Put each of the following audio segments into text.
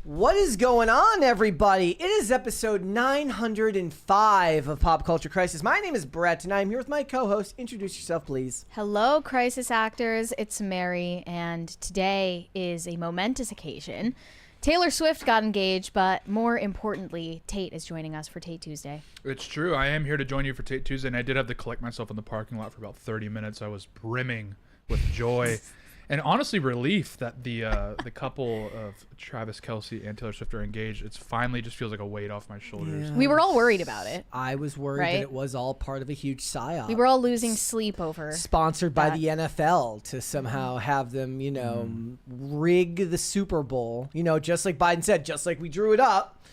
What is going on, everybody? It is episode 905 of Pop Culture Crisis. My name is Brett, and I'm here with my co-host. Introduce yourself, please. Hello, Crisis Actors. It's Mary, and today is a momentous occasion. Taylor Swift got engaged, but more importantly, Tate is joining us for Tate Tuesday. It's true. I am here to join you for Tate Tuesday, and I did have to collect myself in the parking lot for about 30 minutes. I was brimming with joy. And honestly, relief that the couple of Travis Kelce and Taylor Swift are engaged. It's finally just feels like a weight off my shoulders. Yeah. We were all worried about it. I was worried that it was all part of a huge psyop. We were all losing sleep over sponsored by the NFL to somehow have them, rig the Super Bowl. Just like Biden said, just like we drew it up.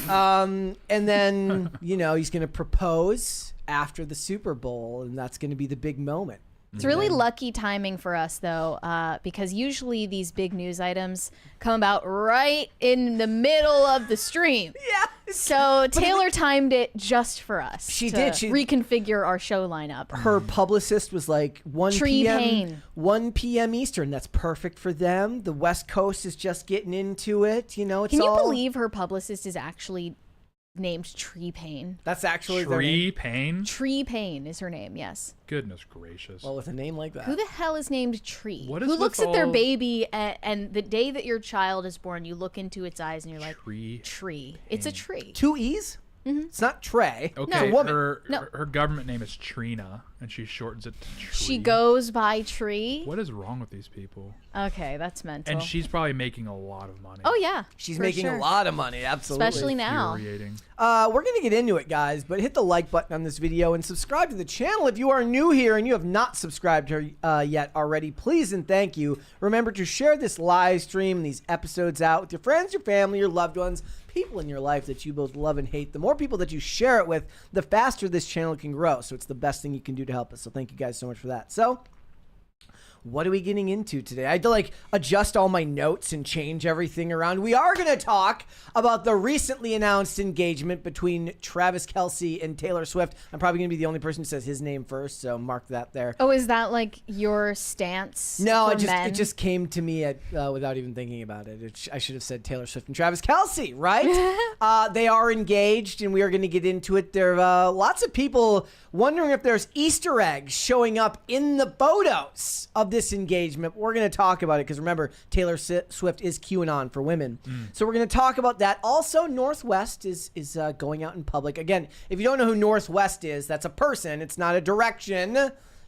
And then, he's going to propose after the Super Bowl, and that's going to be the big moment. It's really lucky timing for us, though, because usually these big news items come about right in the middle of the stream. Yeah. So Taylor timed it just for us. She to did. reconfigure our show lineup. Her publicist was like 1 p.m. Eastern. That's perfect for them. The West Coast is just getting into it. Can you believe her publicist is actually named Tree Paine? That's actually their name. Tree Paine? Tree Paine is her name, yes. Goodness gracious. Well, with a name like that. Who the hell is named Tree? What is Who looks at their all... baby and the day that your child is born, you look into its eyes and you're like, Tree. It's a tree. 2 E's? Mm-hmm. It's not Trey. Okay, No, her government name is Trina, and she shortens it to Tree. She goes by Tree? What is wrong with these people? Okay, that's mental. And she's probably making a lot of money. Oh, yeah. She's making a lot of money, absolutely. Especially now. Infuriating. We're going to get into it, guys, but hit the like button on this video and subscribe to the channel if you are new here and you have not subscribed yet already. Please and thank you. Remember to share this live stream and these episodes out with your friends, your family, your loved ones, people in your life that you both love and hate. The more people that you share it with, the faster this channel can grow. So it's the best thing you can do to help us. So thank you guys so much for that. So what are we getting into today? I had to adjust all my notes and change everything around. We are going to talk about the recently announced engagement between Travis Kelce and Taylor Swift. I'm probably going to be the only person who says his name first, so mark that there. Oh, is that your stance? No, for it just came to me without even thinking about it. I should have said Taylor Swift and Travis Kelce, right? They are engaged, and we are going to get into it. There are lots of people wondering if there's Easter eggs showing up in the photos of this engagement. We're going to talk about it because remember, Taylor Swift is QAnon for women. So we're going to talk about that. Also, Northwest is going out in public. Again, if you don't know who Northwest is, that's a person. It's not a direction.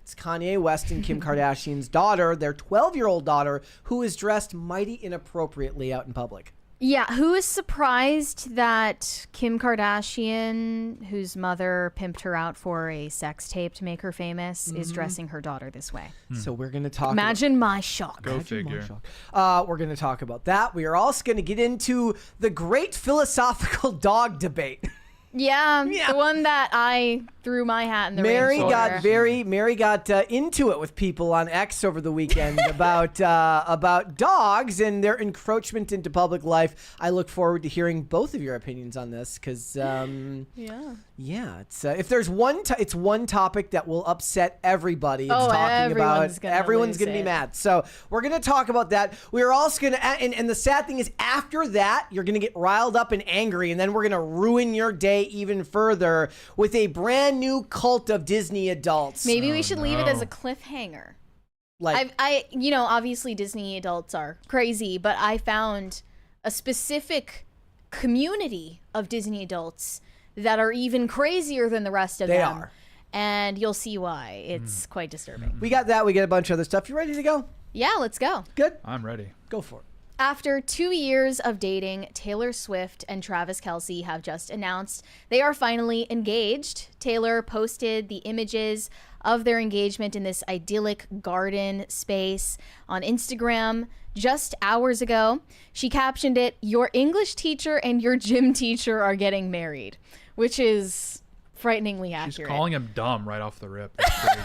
It's Kanye West and Kim Kardashian's daughter, their 12-year-old daughter, who is dressed mighty inappropriately out in public. Yeah, who is surprised that Kim Kardashian, whose mother pimped her out for a sex tape to make her famous, is dressing her daughter this way? So we're going to talk Imagine my shock. Go figure. We're going to talk about that. We are also going to get into the great philosophical dog debate. Yeah, the one that I threw my hat in the ring for. Mary got into it with people on X over the weekend about dogs and their encroachment into public life. I look forward to hearing both of your opinions on this because it's if there's it's one topic that will upset everybody. It's talking about everyone's gonna be mad. So we're gonna talk about that. We're also gonna and the sad thing is after that you're gonna get riled up and angry, and then we're gonna ruin your day even further with a brand new cult of Disney adults. Maybe we should leave it as a cliffhanger. Obviously Disney adults are crazy, but I found a specific community of Disney adults that are even crazier than the rest of them. They are. And you'll see why. It's quite disturbing. We got that. We got a bunch of other stuff. You ready to go? Yeah, let's go. Good. I'm ready. Go for it. After 2 years of dating, Taylor Swift and Travis Kelce have just announced they are finally engaged. Taylor posted the images of their engagement in this idyllic garden space on Instagram just hours ago. She captioned it, "Your English teacher and your gym teacher are getting married," which is frighteningly accurate. She's calling him dumb right off the rip. That's crazy.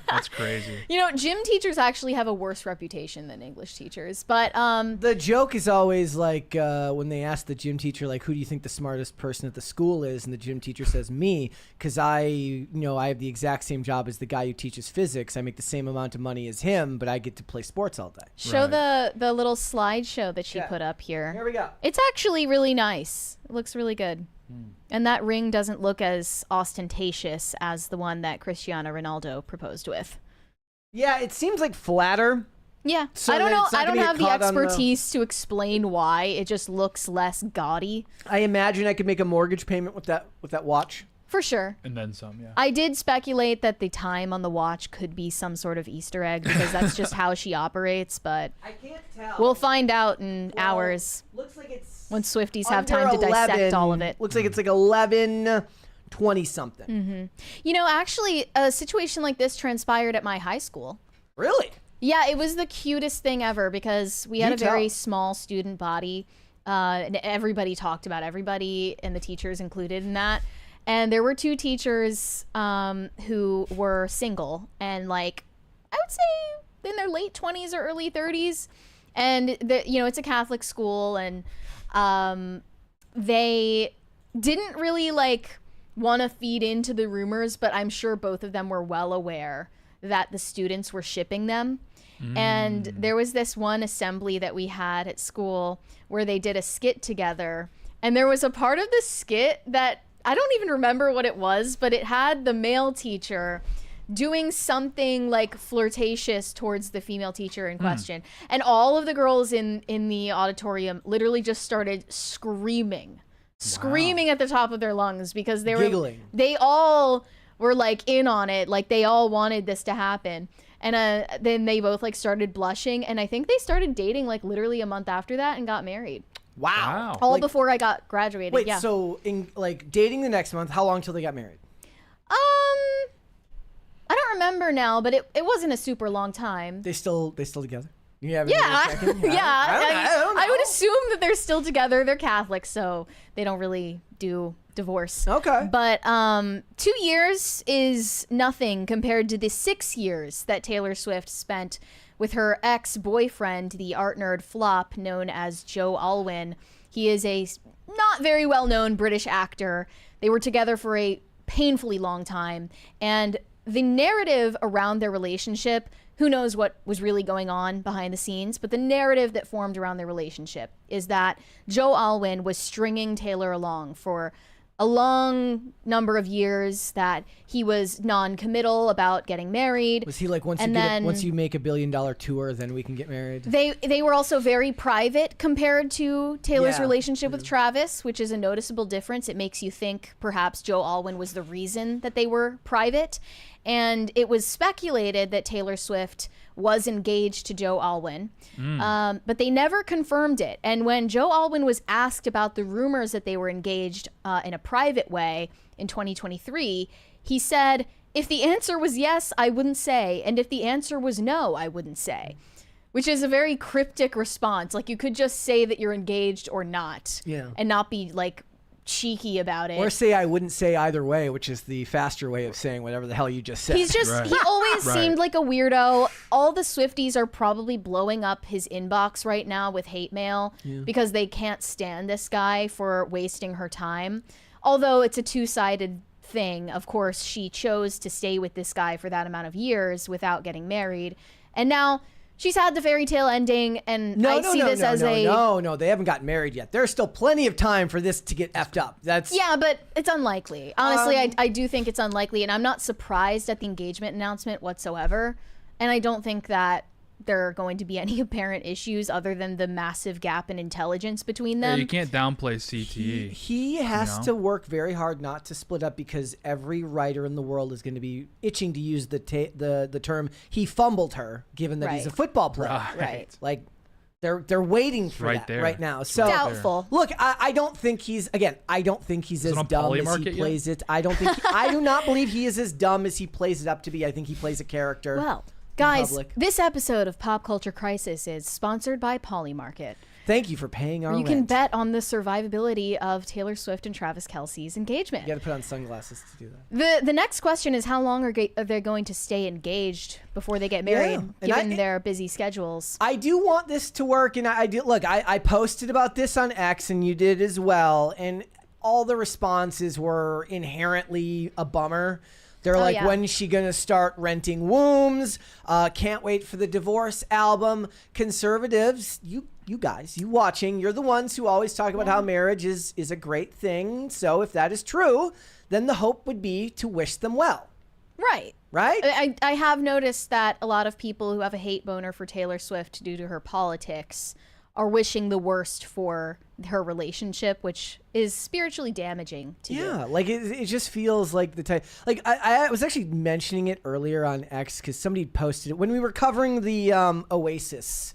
That's crazy. You know, gym teachers actually have a worse reputation than English teachers. But the joke is always like when they ask the gym teacher, like, who do you think the smartest person at the school is? And the gym teacher says me, because I have the exact same job as the guy who teaches physics. I make the same amount of money as him, but I get to play sports all day. show the little slideshow that she put up here. Here we go. It's actually really nice. It looks really good. And that ring doesn't look as ostentatious as the one that Cristiano Ronaldo proposed with. Yeah, it seems like flatter. Yeah, So I don't that know. it's not I don't gonna have get the caught on the- expertise to explain why. It just looks less gaudy. I imagine I could make a mortgage payment with that watch. For sure. And then some, yeah. I did speculate that the time on the watch could be some sort of Easter egg because that's just how she operates, but I can't tell. we'll find out in hours Looks like it's when Swifties have under time to dissect 11. all of it. Looks like it's like 11:20 something. You know, actually, a situation like this transpired at my high school. Really? Yeah, it was the cutest thing ever because we had a Do very tell. small student body, and everybody talked about everybody, and the teachers included in that. And there were two teachers who were single, and like I would say in their late 20s or early 30s, and it's a Catholic school, and they didn't really like want to feed into the rumors, but I'm sure both of them were well aware that the students were shipping them. And there was this one assembly that we had at school where they did a skit together, and there was a part of the skit that I don't even remember what it was, but it had the male teacher doing something like flirtatious towards the female teacher in question, and all of the girls in the auditorium literally just started screaming at the top of their lungs because they all were like in on it, like they all wanted this to happen. And then they both like started blushing, and I think they started dating like literally a month after that and got married. Wow. All Like, before I got graduated. wait, yeah. so in like dating the next month, how long till they got married? I don't remember now, but it wasn't a super long time. They still together? You have Yeah, I don't I would know. assume that they're still together. They're Catholic, so they don't really do divorce. Okay. But 2 years is nothing compared to the 6 years that Taylor Swift spent with her ex-boyfriend, the art nerd flop known as Joe Alwyn. He is a not very well-known British actor. They were together for a painfully long time, and the narrative around their relationship, who knows what was really going on behind the scenes, but the narrative that formed around their relationship is that Joe Alwyn was stringing Taylor along for a long number of years, that he was non-committal about getting married. Was he like once you make $1 billion tour, then we can get married? They were also very private compared to Taylor's Yeah. relationship with Travis, which is a noticeable difference. It makes you think perhaps Joe Alwyn was the reason that they were private. And it was speculated that Taylor Swift was engaged to Joe Alwyn, but they never confirmed it. And when Joe Alwyn was asked about the rumors that they were engaged in a private way in 2023, he said, "If the answer was yes, I wouldn't say. And if the answer was no, I wouldn't say." Which is a very cryptic response. Like, you could just say that you're engaged or not, Yeah. and not be like cheeky about it. Or say I wouldn't say either way, which is the faster way of saying whatever the hell you just said. He's just, Right. he always Right. seemed like a weirdo. All the Swifties are probably blowing up his inbox right now with hate mail because they can't stand this guy for wasting her time. Although it's a two-sided thing. Of course, she chose to stay with this guy for that amount of years without getting married. And now she's had the fairy tale ending, and No, I no, see no, this no, as no, they haven't gotten married yet. There's still plenty of time for this to get effed up. That's Yeah, but it's unlikely. Honestly, I do think it's unlikely, and I'm not surprised at the engagement announcement whatsoever. And I don't think that there are going to be any apparent issues other than the massive gap in intelligence between Yeah, them. you can't downplay CTE. He has know? to work very hard not to split up because every writer in the world is going to be itching to use the term "he fumbled her," given that he's a Right. football player. Right. Like they're waiting for Right that there. right now. It's So right there. Doubtful. look, I don't think he's as it on dumb as he Polymarket yet? plays it. I don't think I do not believe he is as dumb as he plays it up to be. I think he plays a character. Well, guys, public. this episode of Pop Culture Crisis is sponsored by Polymarket. Thank you for paying our You rent. can bet on the survivability of Taylor Swift and Travis Kelce's engagement. You got to put on sunglasses to do that. The next question is how long are they going to stay engaged before they get married, given their busy schedules? I do want this to work, and I do. Look, I posted about this on X, and you did as well, and all the responses were inherently a bummer. They're like, when's she going to start renting wombs? Can't wait for the divorce album. Conservatives, you guys, you watching, you're the ones who always talk about how marriage is a great thing. So if that is true, then the hope would be to wish them well. Right. Right? I have noticed that a lot of people who have a hate boner for Taylor Swift due to her politics are wishing the worst for her relationship, which is spiritually damaging to you. Yeah, like it just feels like the type. Like I was actually mentioning it earlier on X because somebody posted it when we were covering the Oasis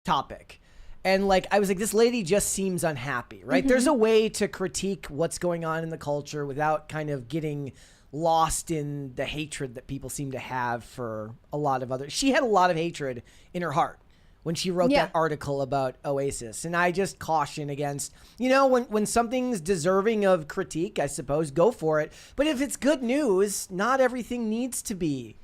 topic. And like I was like, this lady just seems unhappy, right? Mm-hmm. There's a way to critique what's going on in the culture without kind of getting lost in the hatred that people seem to have for a lot of others. She had a lot of hatred in her heart when she wrote that article about Oasis. And I just caution against, when something's deserving of critique, I suppose, go for it. But if it's good news, not everything needs to be,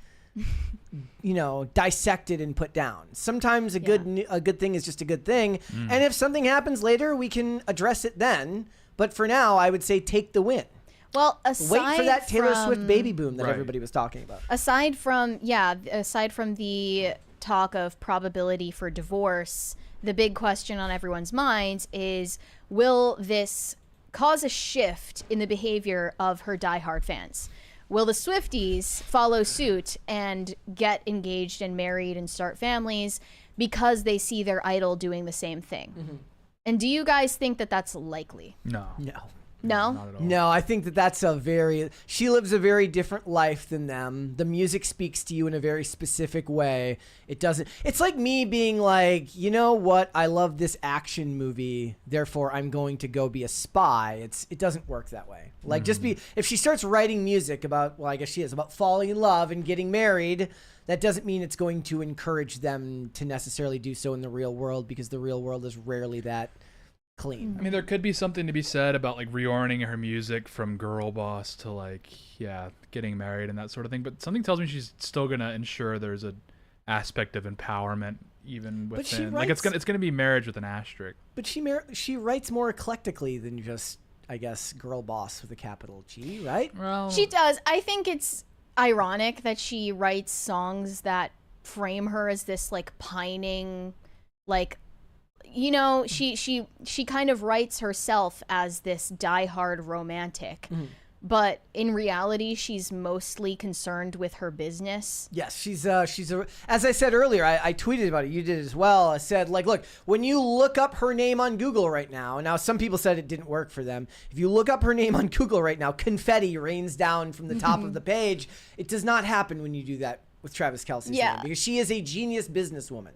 dissected and put down. Sometimes a good thing is just a good thing. And if something happens later, we can address it then. But for now, I would say take the win. Well, wait for that Taylor Swift baby boom that everybody was talking about. Aside from the talk of probability for divorce, the big question on everyone's minds is, will this cause a shift in the behavior of her diehard fans? Will the Swifties follow suit and get engaged and married and start families because they see their idol doing the same thing? Mm-hmm. And do you guys think that that's likely? No. No? Not at all. No, I think that's she lives a very different life than them. The music speaks to you in a very specific way. It's like me being like, you know what? I love this action movie, therefore I'm going to go be a spy. It doesn't work that way. Like if she starts writing music about, I guess she is, about falling in love and getting married, that doesn't mean it's going to encourage them to necessarily do so in the real world, because the real world is rarely that clean. I mean, there could be something to be said about like reorienting her music from girl boss to getting married and that sort of thing. But something tells me she's still gonna ensure there's an aspect of empowerment even within. It's gonna be marriage with an asterisk. But she writes more eclectically than just, I guess, girl boss with a capital G, right? Well, she does. I think it's ironic that she writes songs that frame her as this like pining, like. She kind of writes herself as this diehard romantic, but in reality, she's mostly concerned with her business. Yes, she's as I said earlier, I tweeted about it. You did as well. I said, like, look, when you look up her name on Google right now some people said it didn't work for them. If you look up her name on Google right now, confetti rains down from the top of the page. It does not happen when you do that with Travis Kelce's name, because she is a genius businesswoman.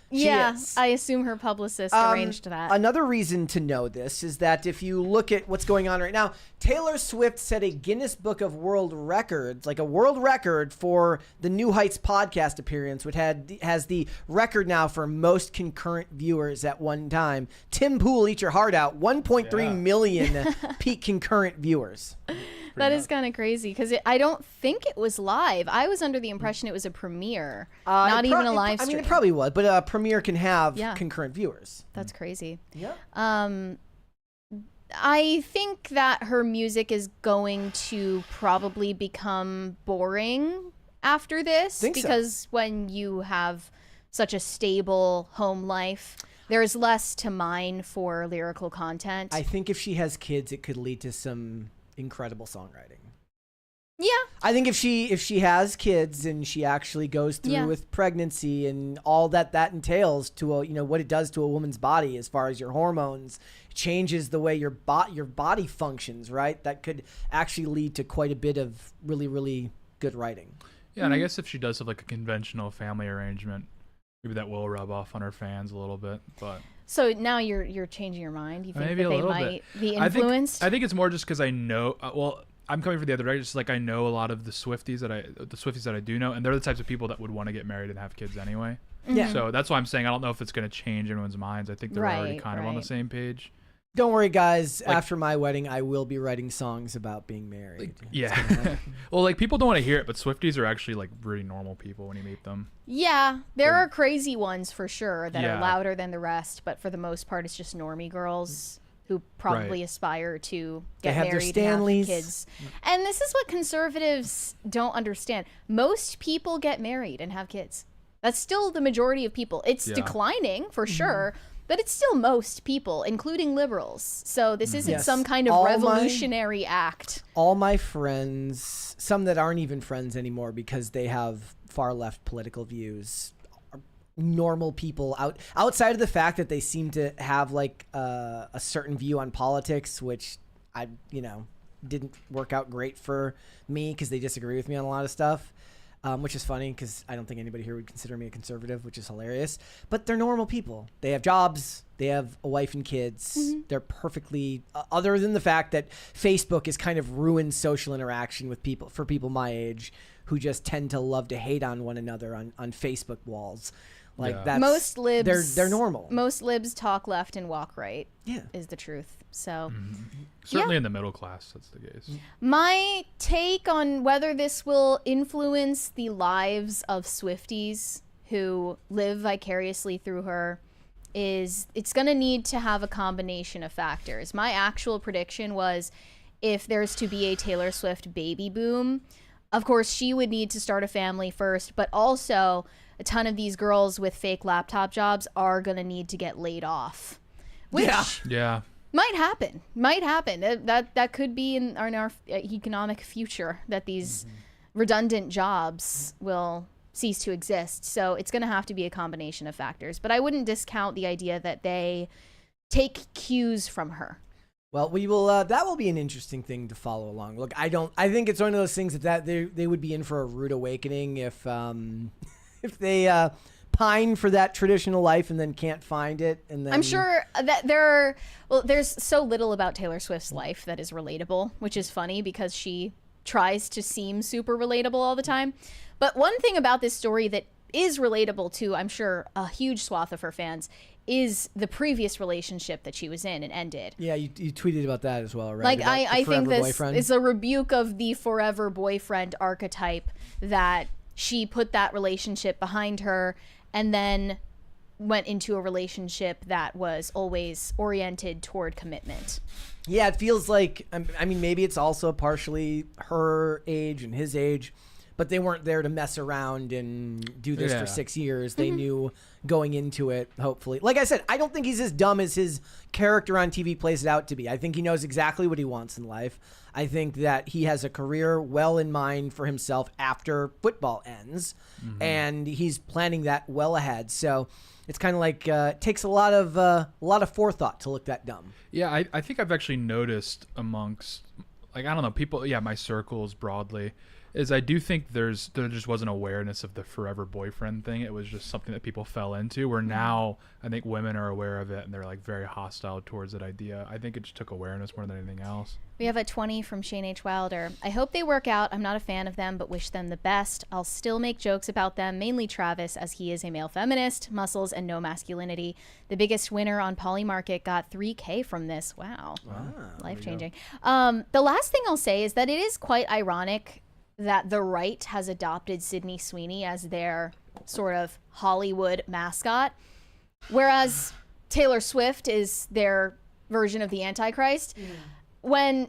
I assume her publicist arranged that. Another reason to know this is that if you look at what's going on right now, Taylor Swift set a Guinness Book of World Records, like a world record for the New Heights podcast appearance, which has the record now for most concurrent viewers at one time. Tim Pool, eat your heart out, 1.3 million peak concurrent viewers. That is kind of crazy because I don't think it was live. I was under the impression it was a premiere, not even a live stream. I mean, it probably was, but a premiere can have concurrent viewers. That's crazy. Yeah. I think that her music is going to probably become boring after this, because when you have such a stable home life, there's less to mine for lyrical content. I think if she has kids, it could lead to some incredible songwriting. Yeah. I think if she has kids and she actually goes through with pregnancy and all that entails to what it does to a woman's body as far as your hormones, changes the way your body functions, right? That could actually lead to quite a bit of really, really good writing. Yeah, and I guess if she does have like a conventional family arrangement, maybe that will rub off on her fans a little bit, but so now you're changing your mind. You think maybe that they might be influenced? I think it's more just because I know. I'm coming from the other direction. Just like I know a lot of the Swifties that I do know, and they're the types of people that would want to get married and have kids anyway. Yeah. So that's why I'm saying I don't know if it's going to change everyone's minds. I think they're already Right, kind of on the right. same page. Don't worry, guys. Like- After my wedding, I will be writing songs about being married. Yeah. Well, like people don't want to hear it, but Swifties are actually like really normal people when you meet them. Yeah, there are crazy ones for sure that Yeah. are louder than the rest, but for the most part, it's just normie girls who probably Right. aspire to They get have their married and have Stanleys. kids. And this is what conservatives don't understand. Most people get married and have kids. That's still the majority of people. It's Yeah. declining for sure, but it's still most people, including liberals. So this isn't Yes. some kind of All my- revolutionary act. All my friends, some that aren't even friends anymore because they have far left political views, are normal people outside of the fact that they seem to have like a certain view on politics, which I didn't work out great for me because they disagree with me on a lot of stuff. Which is funny because I don't think anybody here would consider me a conservative, which is hilarious. But they're normal people. They have jobs. They have a wife and kids. They're perfectly, other than the fact that Facebook has kind of ruined social interaction with people, for people my age, who just tend to love to hate on one another on Facebook walls. Like Yeah. that's Most libs, they're normal. Most libs talk left and walk right. Yeah. Is the truth. So. Certainly in the middle class, that's the case. My take on whether this will influence the lives of Swifties who live vicariously through her is it's going to need to have a combination of factors. My actual prediction was if there's to be a Taylor Swift baby boom, of course, she would need to start a family first, but also a ton of these girls with fake laptop jobs are going to need to get laid off. Which Yeah. Yeah. might happen. That could be in our economic future that these redundant jobs will cease to exist. So it's going to have to be a combination of factors. But I wouldn't discount the idea that they take cues from her. Well, we will. That will be an interesting thing to follow along. Look, I think it's one of those things that they would be in for a rude awakening if they pine for that traditional life and then can't find it. And then I'm sure that there's so little about Taylor Swift's life that is relatable, which is funny because she tries to seem super relatable all the time. But one thing about this story that is relatable to, I'm sure, a huge swath of her fans is the previous relationship that she was in and ended. Yeah, you tweeted about that as well, right? Like, About the I think forever this boyfriend. is a rebuke of the forever boyfriend archetype, that she put that relationship behind her and then went into a relationship that was always oriented toward commitment. Yeah, it feels like, I mean, maybe it's also partially her age and his age, but they weren't there to mess around and do this Yeah. for 6 years. They knew going into it, hopefully. Like I said, I don't think he's as dumb as his character on TV plays it out to be. I think he knows exactly what he wants in life. I think that he has a career well in mind for himself after football ends, and he's planning that well ahead. So it's kind of like it takes a lot of forethought to look that dumb. Yeah, I think I've actually noticed amongst, like, I don't know, people, my circles broadly, is I do think there just wasn't awareness of the forever boyfriend thing. It was just something that people fell into, where now I think women are aware of it and they're like very hostile towards that idea. I think it just took awareness more than anything else. We have a 20 from Shane H. Wilder. I hope they work out. I'm not a fan of them, but wish them the best. I'll still make jokes about them, mainly Travis, as he is a male feminist, muscles, and no masculinity. The biggest winner on Polymarket got $3K from this. Wow. Life-changing. The last thing I'll say is that it is quite ironic that the right has adopted Sydney Sweeney as their sort of Hollywood mascot, whereas Taylor Swift is their version of the Antichrist. When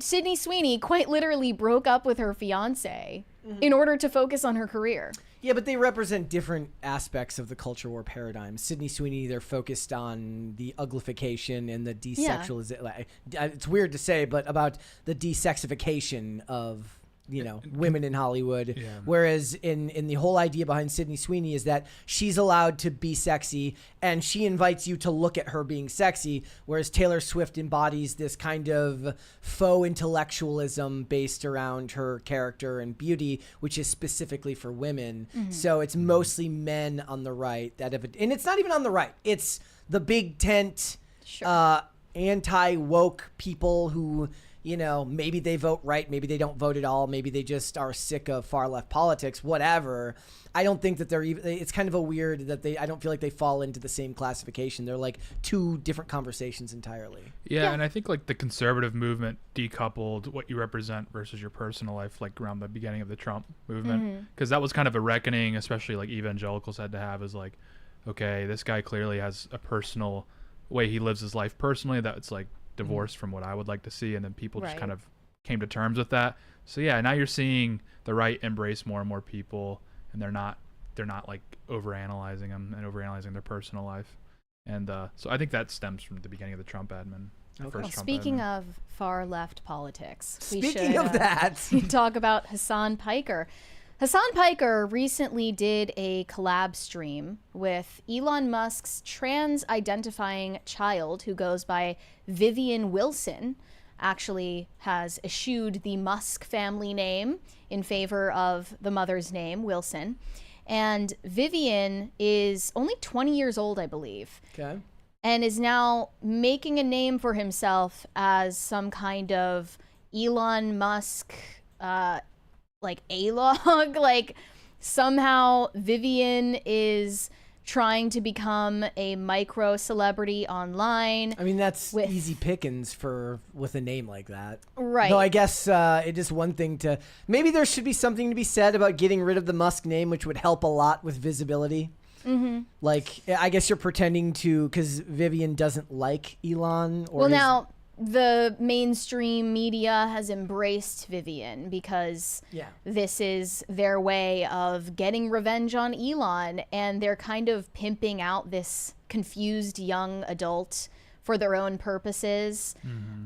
Sydney Sweeney quite literally broke up with her fiance in order to focus on her career. Yeah, but they represent different aspects of the culture war paradigm. Sydney Sweeney, they're focused on the uglification and the desexualization. It's weird to say, but about the desexification of women in Hollywood. Yeah. Whereas in the whole idea behind Sydney Sweeney is that she's allowed to be sexy and she invites you to look at her being sexy. Whereas Taylor Swift embodies this kind of faux intellectualism based around her character and beauty, which is specifically for women. So it's mostly men on the right that have, and it's not even on the right. It's the big tent, Sure. anti-woke people who, you know, maybe they vote right, maybe they don't vote at all, maybe they just are sick of far left politics, whatever. I don't think that they're even, it's kind of a weird that I don't feel like they fall into the same classification. They're like two different conversations entirely. Yeah, and I think like the conservative movement decoupled what you represent versus your personal life, like around the beginning of the Trump movement, because that was kind of a reckoning, especially like evangelicals had to have, is like, okay, this guy clearly has a personal way he lives his life personally that's like divorced from what I would like to see, and then people just kind of came to terms with that. So yeah, now you're seeing the right embrace more and more people, and they're not like overanalyzing them and overanalyzing their personal life. And so I think that stems from the beginning of the Trump admin. Speaking of far left politics, speaking of that, talk about Hassan Piker. Hassan Piker recently did a collab stream with Elon Musk's trans-identifying child who goes by Vivian Wilson, actually has eschewed the Musk family name in favor of the mother's name, Wilson. And Vivian is only 20 years old, I believe. Okay. And is now making a name for himself as some kind of Elon Musk, like A-log. Like somehow Vivian is trying to become a micro celebrity online. I mean, that's easy pickings with a name like that. Right. Though I guess it is one thing to, maybe there should be something to be said about getting rid of the Musk name, which would help a lot with visibility. Like, I guess you're pretending to, because Vivian doesn't like Elon. Or well, now the mainstream media has embraced Vivian because this is their way of getting revenge on Elon, and they're kind of pimping out this confused young adult for their own purposes.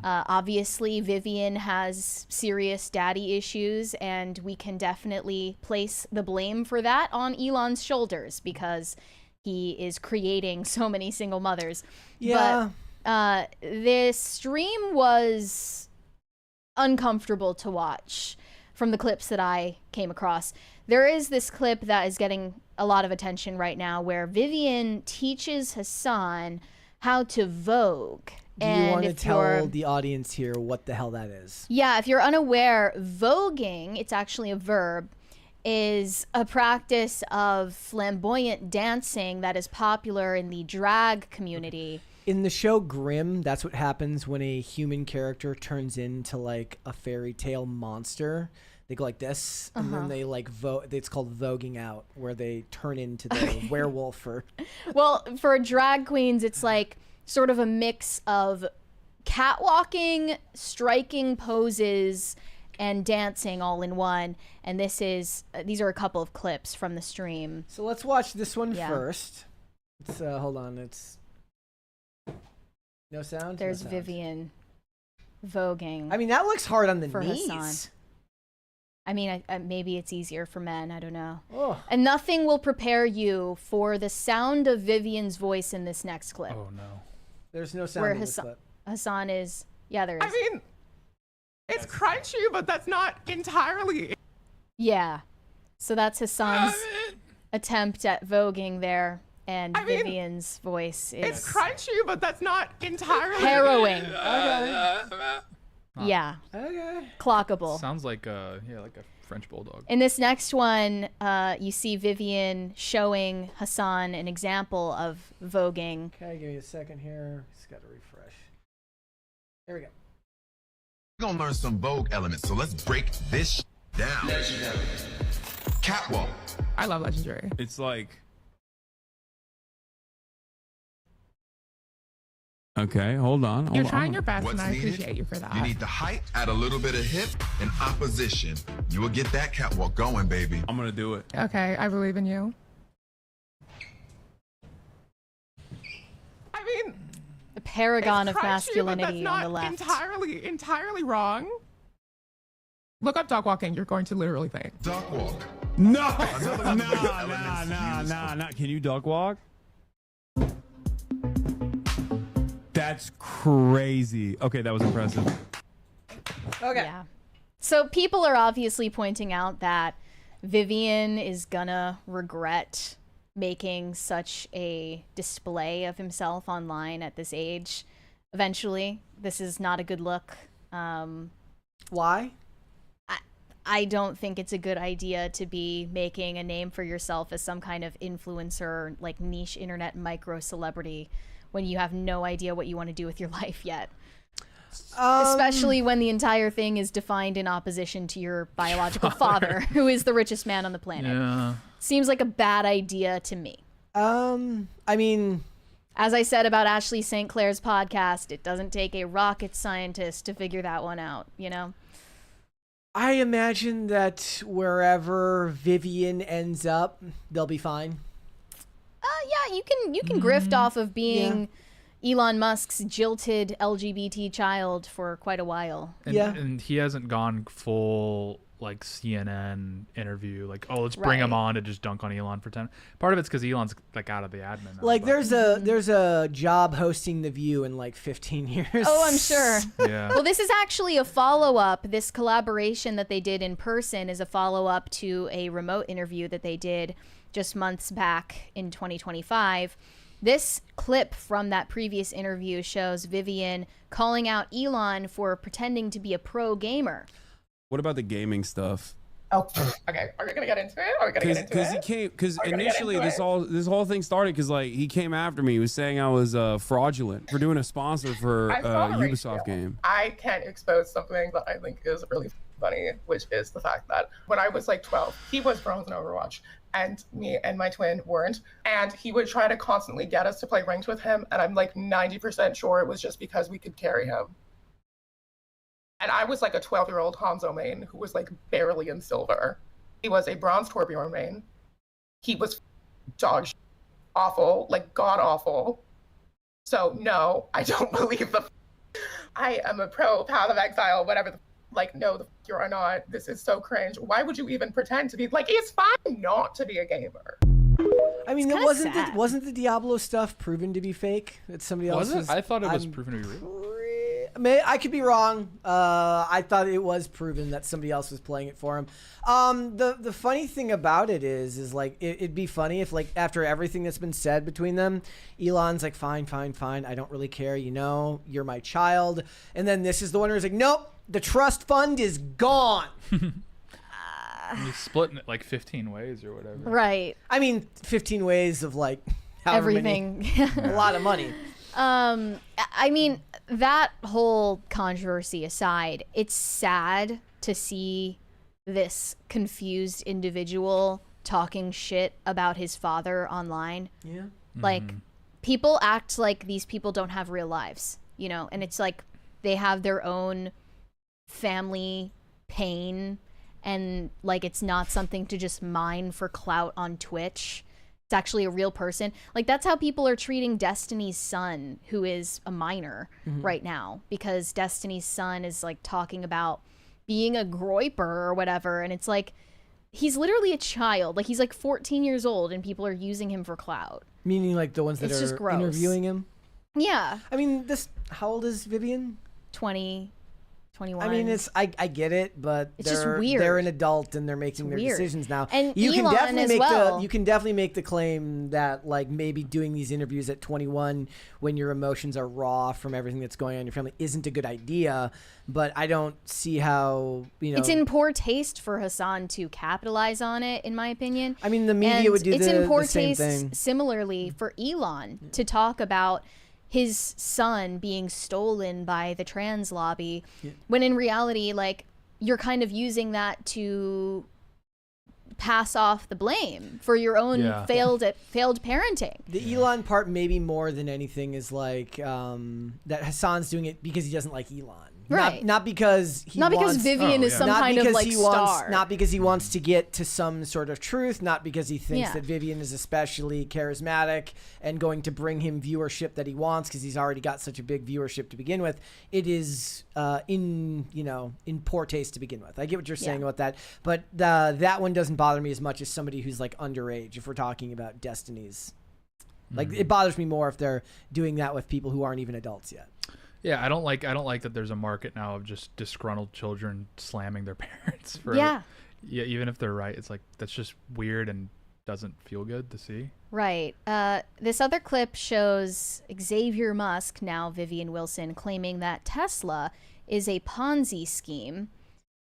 Obviously, Vivian has serious daddy issues, and we can definitely place the blame for that on Elon's shoulders because he is creating so many single mothers. Yeah. But this stream was uncomfortable to watch from the clips that I came across. There is this clip that is getting a lot of attention right now where Vivian teaches Hassan how to Vogue. Do you want to tell the audience here what the hell that is? Yeah, if you're unaware, voguing, it's actually a verb, is a practice of flamboyant dancing that is popular in the drag community. In the show Grimm, that's what happens when a human character turns into like a fairy tale monster. They go like this, and then they like it's called voguing out, where they turn into the werewolf. Well, for drag queens, it's like sort of a mix of catwalking, striking poses, and dancing all in one. And these are a couple of clips from the stream. So let's watch this one first. It's hold on, it's no sound. There's Vivian voguing. I mean, that looks hard on the knees. Hassan. I mean, maybe it's easier for men. I don't know. Oh. And nothing will prepare you for the sound of Vivian's voice in this next clip. Oh, no. There's no sound in this clip. Hassan is... Yeah, there is. I mean, it's crunchy, but that's not entirely... Yeah. So that's Hassan's attempt at voguing there. And Vivian's voice is... It's crunchy, but that's not entirely... harrowing. Okay. Yeah. Okay. Clockable. Sounds like like a French bulldog. In this next one, you see Vivian showing Hassan an example of voguing. Okay, give me a second here. Just got to refresh. There we go. We're gonna learn some Vogue elements, so let's break this down. Legendary. Catwalk. I love Legendary. It's like... Okay, hold on. You're trying your best, What's and I needed? appreciate you for that. You need the height, add a little bit of hip and opposition. You will get that catwalk going, baby. I'm gonna do it. Okay, I believe in you. I mean... The paragon of crunchy, masculinity but on the that's left. not entirely wrong. Look up dog walking. You're going to literally faint. Dog walk. No! Another Nah. elements Can you duck walk? That's crazy. Okay, that was impressive. Okay. Yeah. So people are obviously pointing out that Vivian is gonna regret making such a display of himself online at this age. Eventually, this is not a good look Why? I don't think it's a good idea to be making a name for yourself as some kind of influencer, like niche internet micro celebrity, when you have no idea what you want to do with your life yet. Especially when the entire thing is defined in opposition to your biological father, who is the richest man on the planet. Yeah. Seems like a bad idea to me. I mean, as I said about Ashley St. Clair's podcast, it doesn't take a rocket scientist to figure that one out, you know? I imagine that wherever Vivian ends up, they'll be fine. Yeah, you can grift off of being Elon Musk's jilted LGBT child for quite a while. And he hasn't gone full like CNN interview, like, oh, let's bring him on to just dunk on Elon for 10. Part of it's because Elon's like out of the admin now, like there's a job hosting The View in like 15 years. Oh, I'm sure. Yeah. Well, this is actually a follow-up. This collaboration that they did in person is a follow-up to a remote interview that they did just months back in 2025. This clip from that previous interview shows Vivian calling out Elon for pretending to be a pro gamer. What about the gaming stuff? Oh, okay. Are we gonna get into it? Are we gonna get into it? Because initially this whole thing started because like he came after me. He was saying I was fraudulent for doing a sponsor for a Ubisoft game. I can expose something that I think is really funny, which is the fact that when I was like 12, he was bronze in Overwatch, and me and my twin weren't. And he would try to constantly get us to play ranked with him, and I'm like 90% sure it was just because we could carry him. And I was like a 12-year-old Hanzo main who was like barely in silver. He was a bronze Torbjorn main. He was dog shit, awful, like god awful. So no, I don't believe I am a pro Path of Exile, whatever like, no, you are not. This is so cringe. Why would you even pretend to be like, it's fine not to be a gamer. I mean, wasn't the Diablo stuff proven to be fake? That somebody else was it? I thought it was proven to be real. I could be wrong. I thought it was proven that somebody else was playing it for him. The funny thing about it is like it'd be funny if like after everything that's been said between them, Elon's like, fine, I don't really care. You know, you're my child. And then this is the one who's like, nope, the trust fund is gone. He's splitting it like 15 ways or whatever. Right. I mean, 15 ways of like everything. A lot of money. I mean, that whole controversy aside, it's sad to see this confused individual talking shit about his father online. Yeah. Like, people act like these people don't have real lives, you know, and it's like they have their own family pain, and like it's not something to just mine for clout on Twitch. It's actually a real person. Like, that's how people are treating Destiny's son, who is a minor right now, because Destiny's son is like talking about being a groiper or whatever, and it's like he's literally a child. Like, he's like 14 years old and people are using him for clout. Meaning like the ones that are interviewing him? Yeah. I mean, how old is Vivian? 20, 21. I mean, I get it, but it's just weird. They're an adult and they're making their decisions now. And you Elon can definitely make the claim that like maybe doing these interviews at 21 when your emotions are raw from everything that's going on in your family isn't a good idea. But I don't see how, you know, it's in poor taste for Hassan to capitalize on it, in my opinion. I mean, the media would do it's in poor the same taste thing. Similarly for Elon to talk about his son being stolen by the trans lobby, when in reality, like, you're kind of using that to pass off the blame for your own failed parenting. The Elon part, maybe more than anything, is like that Hassan's doing it because he doesn't like Elon. Right. Not because Vivian is some kind of like star. Not because he wants to get to some sort of truth. Not because he thinks that Vivian is especially charismatic and going to bring him viewership that he wants, because he's already got such a big viewership to begin with. It is in poor taste to begin with. I get what you're saying about that, but that one doesn't bother me as much as somebody who's like underage. If we're talking about Destinies, like it bothers me more if they're doing that with people who aren't even adults yet. Yeah, I don't like that there's a market now of just disgruntled children slamming their parents for even if they're right. It's like that's just weird and doesn't feel good to see. Right. This other clip shows Xavier Musk, now Vivian Wilson, claiming that Tesla is a Ponzi scheme.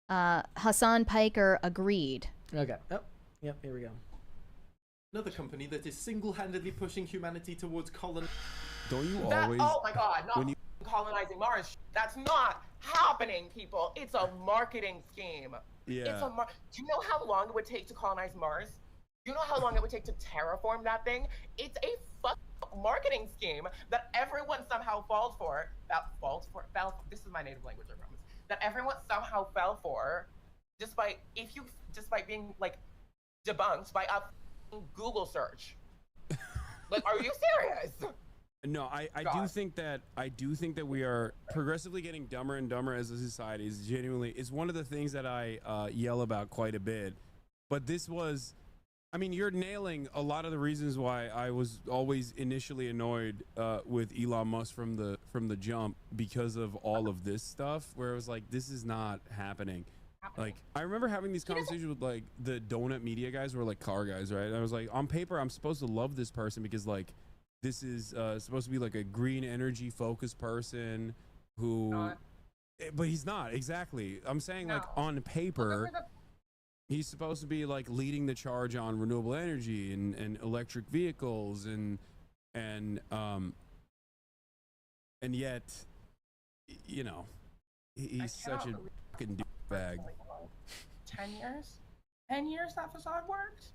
Hassan Piker agreed. Okay. Oh, yep. Here we go. Another company that is single-handedly pushing humanity towards Don't you That, always? oh my God, not when you- colonizing Mars. That's not happening, people. It's a marketing scheme. Yeah. Do you know how long it would take to colonize Mars? Do you know how long it would take to terraform that thing? It's a marketing scheme that everyone somehow falls for. This is my native language, I promise. That everyone somehow fell for, despite being like debunked by a Google search. Like, are you serious? No, I do think that we are progressively getting dumber and dumber as a society. Is one of the things that I yell about quite a bit. But this was, I mean, you're nailing a lot of the reasons why I was always initially annoyed with Elon Musk from the jump, because of all of this stuff, where it was like, this is not happening. Like, I remember having these conversations with like the donut media guys, who were like car guys, right? And I was like, on paper, I'm supposed to love this person because like this is supposed to be like a green energy focused person who, but he's not. Exactly. I'm saying, like, on paper, he's supposed to be like leading the charge on renewable energy and electric vehicles and yet, you know, he's such a fucking douchebag. 10 years? 10 years that facade worked?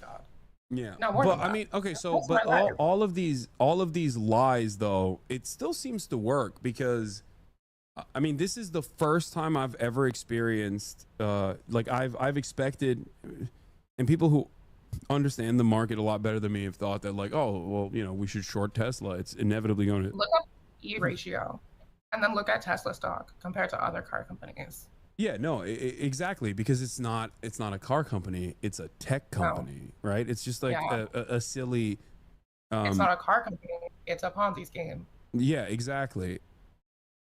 God. Yeah. No, but I mean, okay, so but all of these lies though, it still seems to work, because I mean, this is the first time I've ever experienced like I've expected, and people who understand the market a lot better than me have thought that like, oh, well, you know, we should short Tesla. It's inevitably going to look up E ratio and then look at Tesla stock compared to other car companies. Yeah, no, exactly, because it's not a car company, it's a tech company, right? It's just like a silly it's not a car company, it's a Ponzi scheme. Yeah, exactly.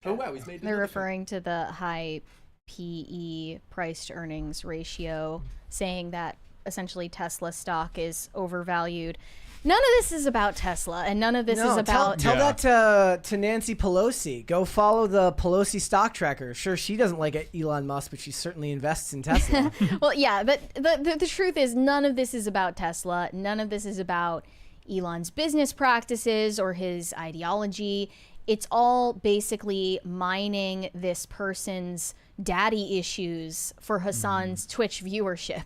Oh wow, he's made. They're referring to the high PE price to earnings ratio, saying that essentially Tesla stock is overvalued. None of this is about Tesla, and none of this is about. Tell that to Nancy Pelosi. Go follow the Pelosi stock tracker. Sure, she doesn't like Elon Musk, but she certainly invests in Tesla. Well, yeah, but the truth is, none of this is about Tesla. None of this is about Elon's business practices or his ideology. It's all basically mining this person's daddy issues for Hassan's Twitch viewership,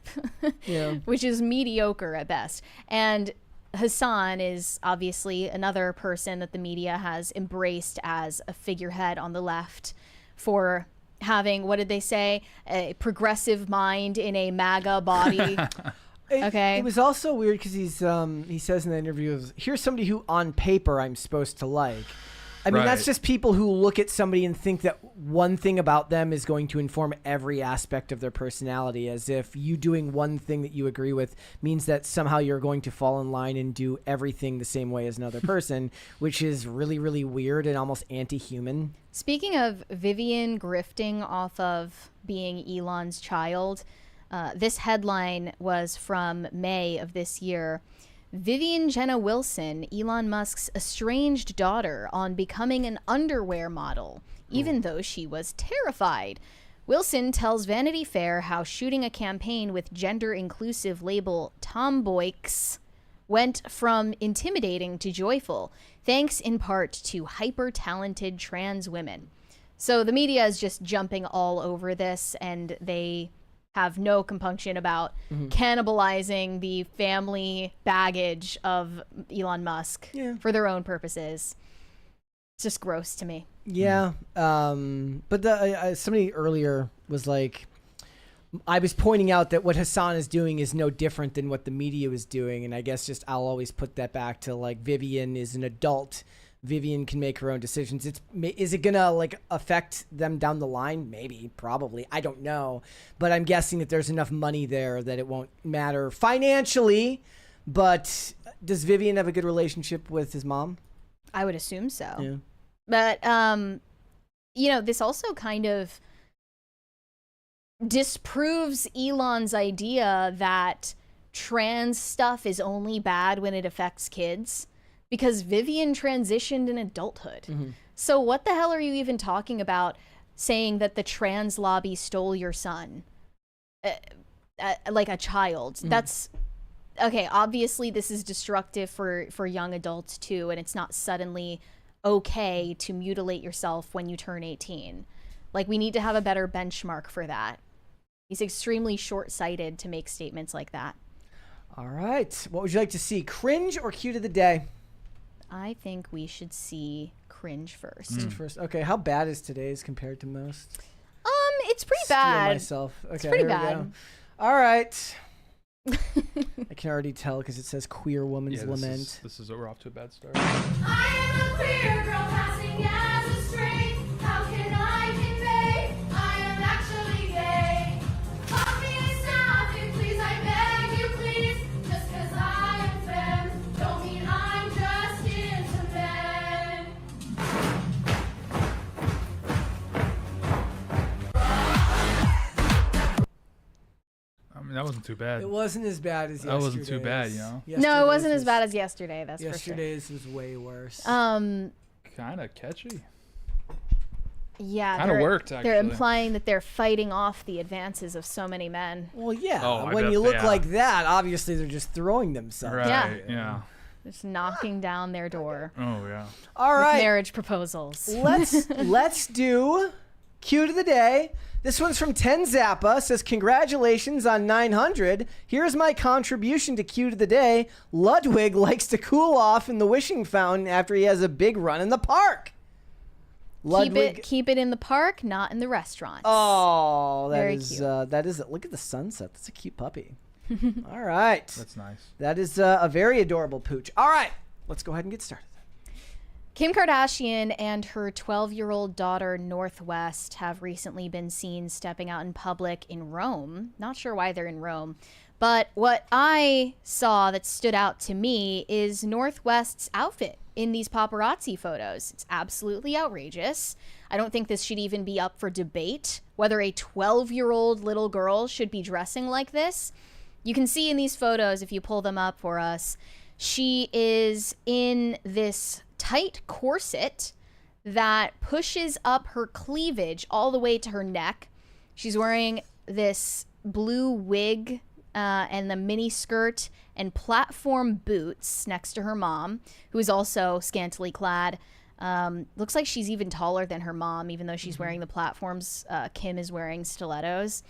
which is mediocre at best. And Hassan is obviously another person that the media has embraced as a figurehead on the left for having, what did they say, a progressive mind in a MAGA body. Okay. It was also weird because he says in the interview, here's somebody who on paper I'm supposed to like. I mean, that's just people who look at somebody and think that one thing about them is going to inform every aspect of their personality, as if you doing one thing that you agree with means that somehow you're going to fall in line and do everything the same way as another person, which is really, really weird and almost anti-human. Speaking of Vivian grifting off of being Elon's child, this headline was from May of this year. Vivian Jenna Wilson, Elon Musk's estranged daughter, on becoming an underwear model, even though she was terrified. Wilson tells Vanity Fair how shooting a campaign with gender-inclusive label Tomboyx went from intimidating to joyful, thanks in part to hyper-talented trans women. So the media is just jumping all over this, and they have no compunction about cannibalizing the family baggage of Elon Musk for their own purposes. It's just gross to me. Yeah. But somebody earlier was like, I was pointing out that what Hassan is doing is no different than what the media was doing. And I guess just I'll always put that back to like Vivian is an adult. Vivian can make her own decisions. Is it gonna like affect them down the line? Maybe, probably. I don't know, but I'm guessing that there's enough money there that it won't matter financially. But does Vivian have a good relationship with his mom? I would assume so. Yeah. But you know, this also kind of disproves Elon's idea that trans stuff is only bad when it affects kids. Because Vivian transitioned in adulthood. So what the hell are you even talking about saying that the trans lobby stole your son, like a child. That's okay. Obviously, this is destructive for young adults too, and it's not suddenly okay to mutilate yourself when you turn 18. Like, we need to have a better benchmark for that. He's extremely short-sighted to make statements like that. All right. What would you like to see? Cringe or cute of the day? I think we should see cringe first. Cringe first. Okay. How bad is today's compared to most? It's pretty Steal bad. myself. Okay, It's pretty here we bad. go. All right. I can already tell because it says queer woman's Yeah, lament. this is we're off to a bad start. I am a queer girl passing as a straight. How can I convey I am actually gay? Call me snappy, please, I beg you, please. Just 'cause I am femme, don't mean I'm just into men. I mean, that wasn't too bad. It wasn't as bad as That yesterday's. wasn't too bad, you know? No, it wasn't as bad as yesterday. That's for sure. Yesterday's was way worse. Kind of catchy. Yeah, Kinda they're- worked, They're actually. implying that they're fighting off the advances of so many men. Well, yeah. Oh, I when bet you look they- like that, obviously they're just throwing themselves. Right. Yeah. Yeah. Just knocking down their door Oh yeah. All with right. marriage proposals. Let's do cute of the day. This one's from 10 Zappa. Says, congratulations on 900. Here's my contribution to cute of the day. Ludwig likes to cool off in the wishing fountain after he has a big run in the park. Keep it in the park, not in the restaurants. Oh, Very that cute. is it. Look at the sunset. That's a cute puppy. All right. That's nice. That is a very adorable pooch. All right. Let's go ahead and get started. Kim Kardashian and her 12-year-old daughter, Northwest, have recently been seen stepping out in public in Rome. Not sure why they're in Rome. But what I saw that stood out to me is Northwest's outfit in these paparazzi photos. It's absolutely outrageous. I don't think this should even be up for debate, whether a 12-year-old little girl should be dressing like this. You can see in these photos, if you pull them up for us, she is in this tight corset that pushes up her cleavage all the way to her neck. She's wearing this blue wig and the mini skirt and platform boots next to her mom, who is also scantily clad. Looks like she's even taller than her mom, even though she's wearing the platforms. Kim is wearing stilettos.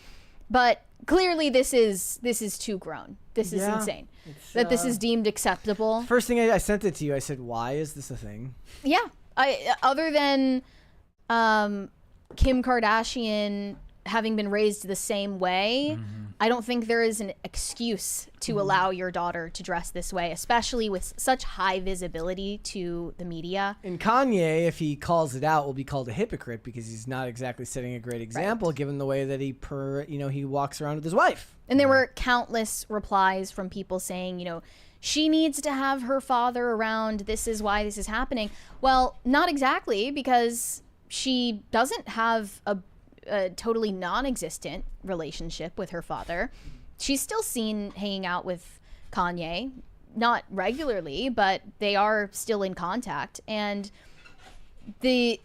But clearly this is too grown. This is insane. That this is deemed acceptable. First thing I sent it to you, I said, why is this a thing? Yeah. Other than Kim Kardashian having been raised the same way, I don't think there is an excuse to allow your daughter to dress this way, especially with such high visibility to the media. And Kanye, if he calls it out, will be called a hypocrite because he's not exactly setting a great example, given the way that he walks around with his wife. And there were countless replies from people saying, she needs to have her father around. This is why this is happening. Well, not exactly, because she doesn't have a totally non-existent relationship with her father. She's still seen hanging out with Kanye, not regularly, but they are still in contact. And the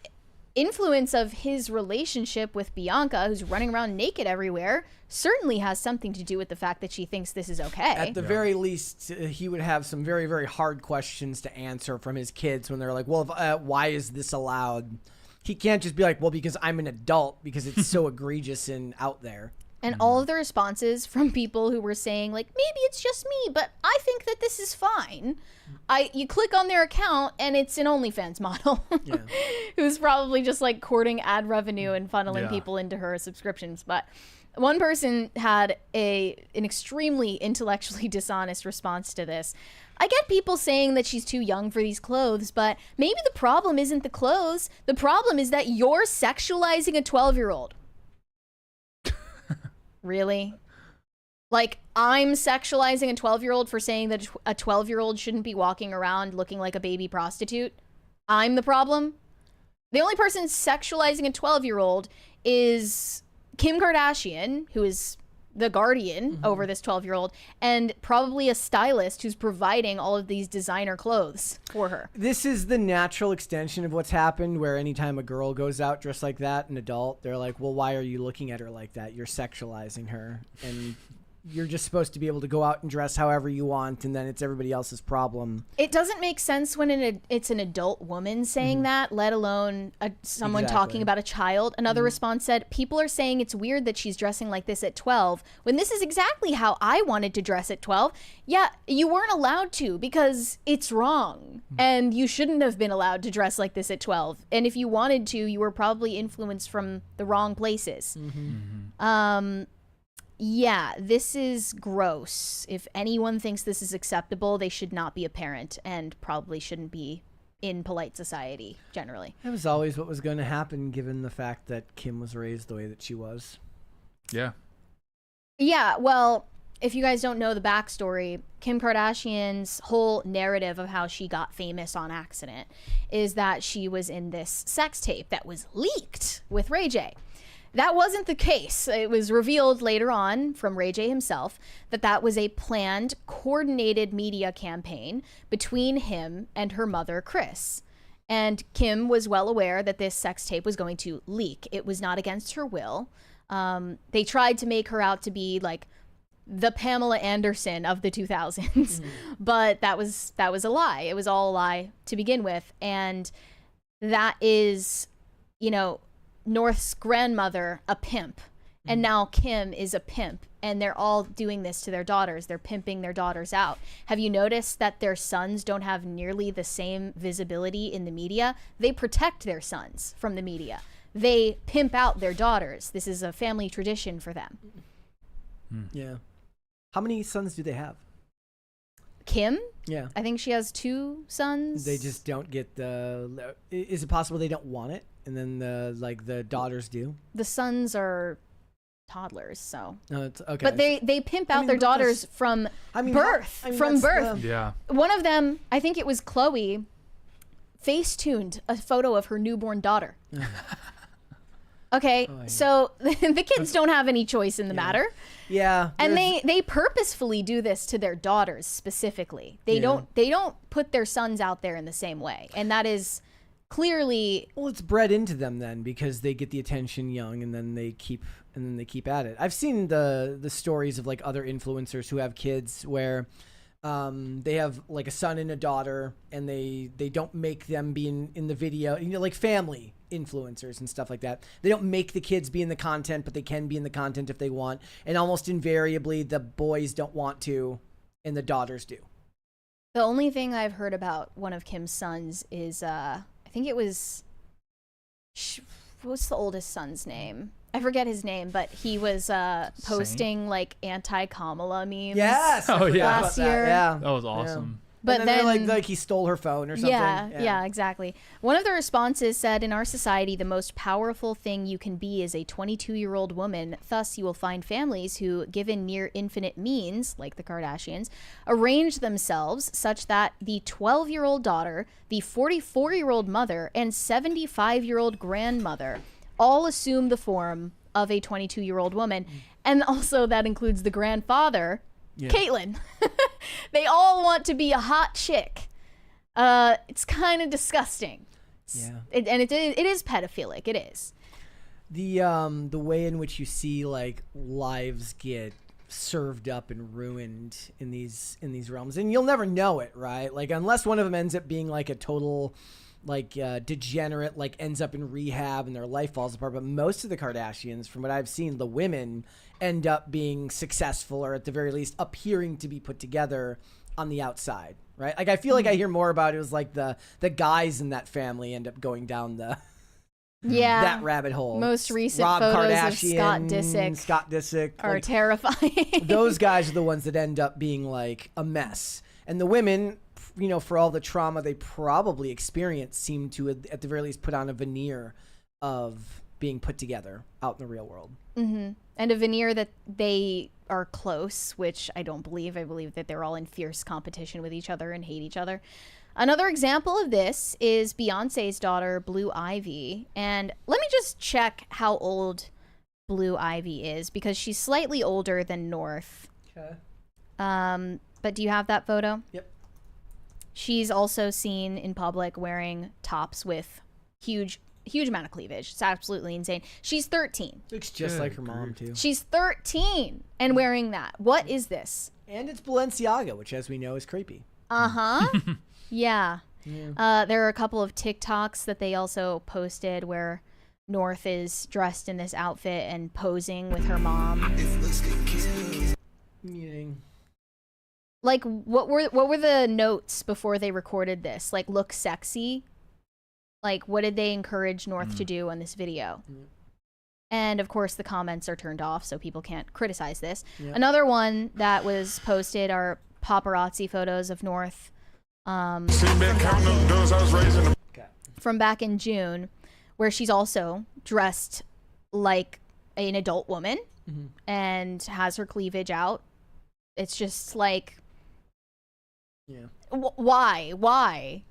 influence of his relationship with Bianca, who's running around naked everywhere, certainly has something to do with the fact that she thinks this is okay. At the very least, he would have some very, very hard questions to answer from his kids when they're like, well, why is this allowed? He can't just be like, well, because I'm an adult, because it's so egregious and out there. And all of the responses from people who were saying, like, maybe it's just me, but I think that this is fine. You click on their account, and it's an OnlyFans model who's probably just, like, courting ad revenue and funneling people into her subscriptions. But one person had an extremely intellectually dishonest response to this. I get people saying that she's too young for these clothes, but maybe the problem isn't the clothes. The problem is that you're sexualizing a 12-year-old. Really? Like, I'm sexualizing a 12-year-old for saying that a 12-year-old shouldn't be walking around looking like a baby prostitute? I'm the problem? The only person sexualizing a 12-year-old is Kim Kardashian, who is the guardian over this 12-year-old, and probably a stylist who's providing all of these designer clothes for her. This is the natural extension of what's happened, where anytime a girl goes out dressed like that, an adult, they're like, well, why are you looking at her like that? You're sexualizing her. And you're just supposed to be able to go out and dress however you want, and then it's everybody else's problem. It doesn't make sense when it's an adult woman saying that, let alone someone talking about a child. Another response said, people are saying it's weird that she's dressing like this at 12, when this is exactly how I wanted to dress at 12. Yeah, you weren't allowed to because it's wrong, and you shouldn't have been allowed to dress like this at 12. And if you wanted to, you were probably influenced from the wrong places. Yeah, this is gross. If anyone thinks this is acceptable, they should not be a parent and probably shouldn't be in polite society generally. That was always what was going to happen, given the fact that Kim was raised the way that she was. Yeah. Yeah, well, if you guys don't know the backstory, Kim Kardashian's whole narrative of how she got famous on accident is that she was in this sex tape that was leaked with Ray J. That wasn't the case. It was revealed later on from Ray J himself that that was a planned, coordinated media campaign between him and her mother, Kris. And Kim was well aware that this sex tape was going to leak. It was not against her will. They tried to make her out to be like the Pamela Anderson of the 2000s, but that was a lie. It was all a lie to begin with. And that is, you know, North's grandmother, a pimp, and now Kim is a pimp, and they're all doing this to their daughters. They're pimping their daughters out. Have you noticed that their sons don't have nearly the same visibility in the media? They protect their sons from the media. They pimp out their daughters. This is a family tradition for them. Yeah. How many sons do they have? Kim? Yeah. I think she has 2 sons. They just don't get the... Is it possible they don't want it? And then the daughters do? The sons are toddlers, so... No, it's okay. But they pimp out their daughters from birth. Yeah. One of them, I think it was Chloe, face-tuned a photo of her newborn daughter. Okay, so the kids don't have any choice in the matter. Yeah. And they purposefully do this to their daughters specifically. They don't put their sons out there in the same way. And that is clearly... Well, it's bred into them then, because they get the attention young, and then they keep at it. I've seen the stories of like other influencers who have kids where they have like a son and a daughter, and they don't make them be in the video, you know, like family influencers and stuff like that. They don't make the kids be in the content, but they can be in the content if they want. And almost invariably, the boys don't want to, and the daughters do. The only thing I've heard about one of Kim's sons is, I think it was, what's the oldest son's name? I forget his name, but he was posting like anti-Kamala memes. Yes, last year. Yeah, That was awesome. Yeah. But and then like he stole her phone or something. Yeah, exactly. One of the responses said, in our society, the most powerful thing you can be is a 22-year-old woman. Thus, you will find families who, given near infinite means, like the Kardashians, arrange themselves such that the 12-year-old daughter, the 44-year-old mother, and 75-year-old grandmother all assume the form of a 22-year-old woman. And also that includes the grandfather, Caitlyn. They all want to be a hot chick. It's kind of disgusting. It is pedophilic. It is. The way in which you see like lives get served up and ruined in these realms, and you'll never know it, right? Like unless one of them ends up being like a total like degenerate, like ends up in rehab and their life falls apart. But most of the Kardashians, from what I've seen, the women end up being successful, or at the very least appearing to be put together on the outside, right? Like I feel like I hear more about it was like the guys in that family end up going down that rabbit hole. Most recent Rob photos Kardashian, of Scott Disick are like, terrifying. Those guys are the ones that end up being like a mess, and the women, you know, for all the trauma they probably experienced, seem to at the very least put on a veneer of being put together out in the real world. And a veneer that they are close, which I don't believe. I believe that they're all in fierce competition with each other and hate each other. Another example of this is Beyonce's daughter, Blue Ivy. And let me just check how old Blue Ivy is, because she's slightly older than North. Okay. But do you have that photo? Yep. She's also seen in public wearing tops with huge amount of cleavage. It's absolutely insane. She's 13. Looks just like her mom too. She's 13 and wearing that. What is this? And it's Balenciaga, which, as we know, is creepy. Yeah. There are a couple of TikToks that they also posted where North is dressed in this outfit and posing with her mom. Like, what were the notes before they recorded this? Like, look sexy. Like, what did they encourage North to do on this video? And of course, the comments are turned off, so people can't criticize this. Yep. Another one that was posted are paparazzi photos of North from back in June, where she's also dressed like an adult woman and has her cleavage out. It's just like, why?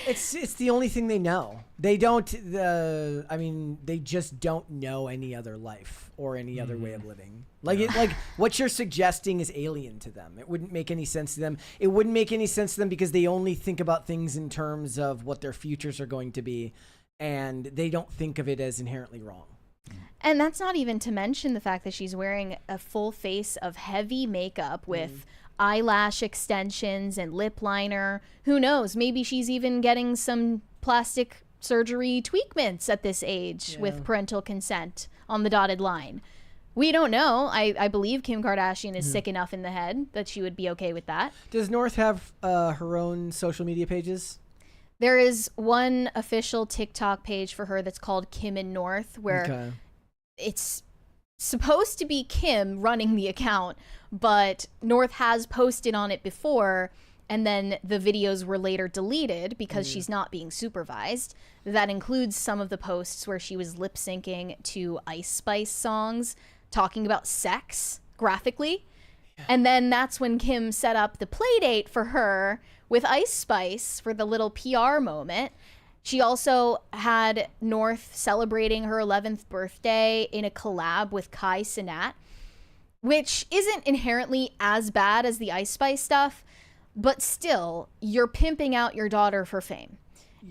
It's the only thing they know. They don't. I mean, they just don't know any other life or any other way of living. Like what you're suggesting is alien to them. It wouldn't make any sense to them. It wouldn't make any sense to them because they only think about things in terms of what their futures are going to be, and they don't think of it as inherently wrong. And that's not even to mention the fact that she's wearing a full face of heavy makeup with eyelash extensions and lip liner. Who knows? Maybe she's even getting some plastic surgery tweakments at this age with parental consent on the dotted line. We don't know. I believe Kim Kardashian is sick enough in the head that she would be okay with that. Does North have her own social media pages? There is one official TikTok page for her that's called Kim and North, where it's supposed to be Kim running the account, but North has posted on it before, and then the videos were later deleted because she's not being supervised. That includes some of the posts where she was lip syncing to Ice Spice songs, talking about sex graphically. And then that's when Kim set up the play date for her with Ice Spice for the little PR moment. She also had North celebrating her 11th birthday in a collab with Kai Cenat, which isn't inherently as bad as the Ice Spice stuff, but still, you're pimping out your daughter for fame.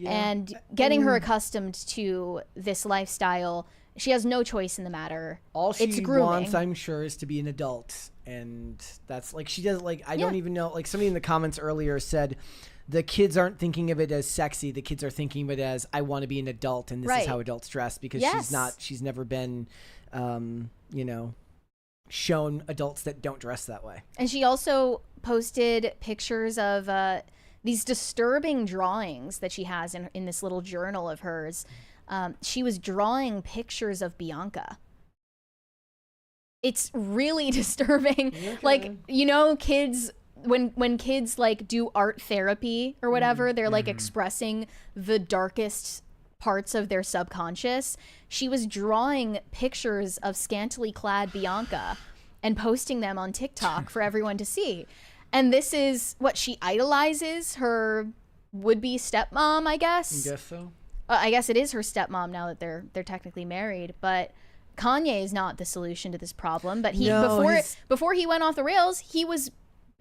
And getting her accustomed to this lifestyle, she has no choice in the matter. All she it's grooming. wants, I'm sure, is to be an adult. And that's like, she does, like, I don't even know, like somebody in the comments earlier said, the kids aren't thinking of it as sexy. The kids are thinking of it as, I want to be an adult, and this is how adults dress, because she's never been, shown adults that don't dress that way. And she also posted pictures of these disturbing drawings that she has in this little journal of hers. She was drawing pictures of Bianca. It's really disturbing. Like, kids, when kids like do art therapy or whatever, they're like expressing the darkest parts of their subconscious. She was drawing pictures of scantily clad Bianca and posting them on TikTok for everyone to see. And this is what she idolizes, her would-be stepmom, I guess. I guess so. I guess it is her stepmom now that they're technically married, but Kanye is not the solution to this problem. But before he went off the rails, he was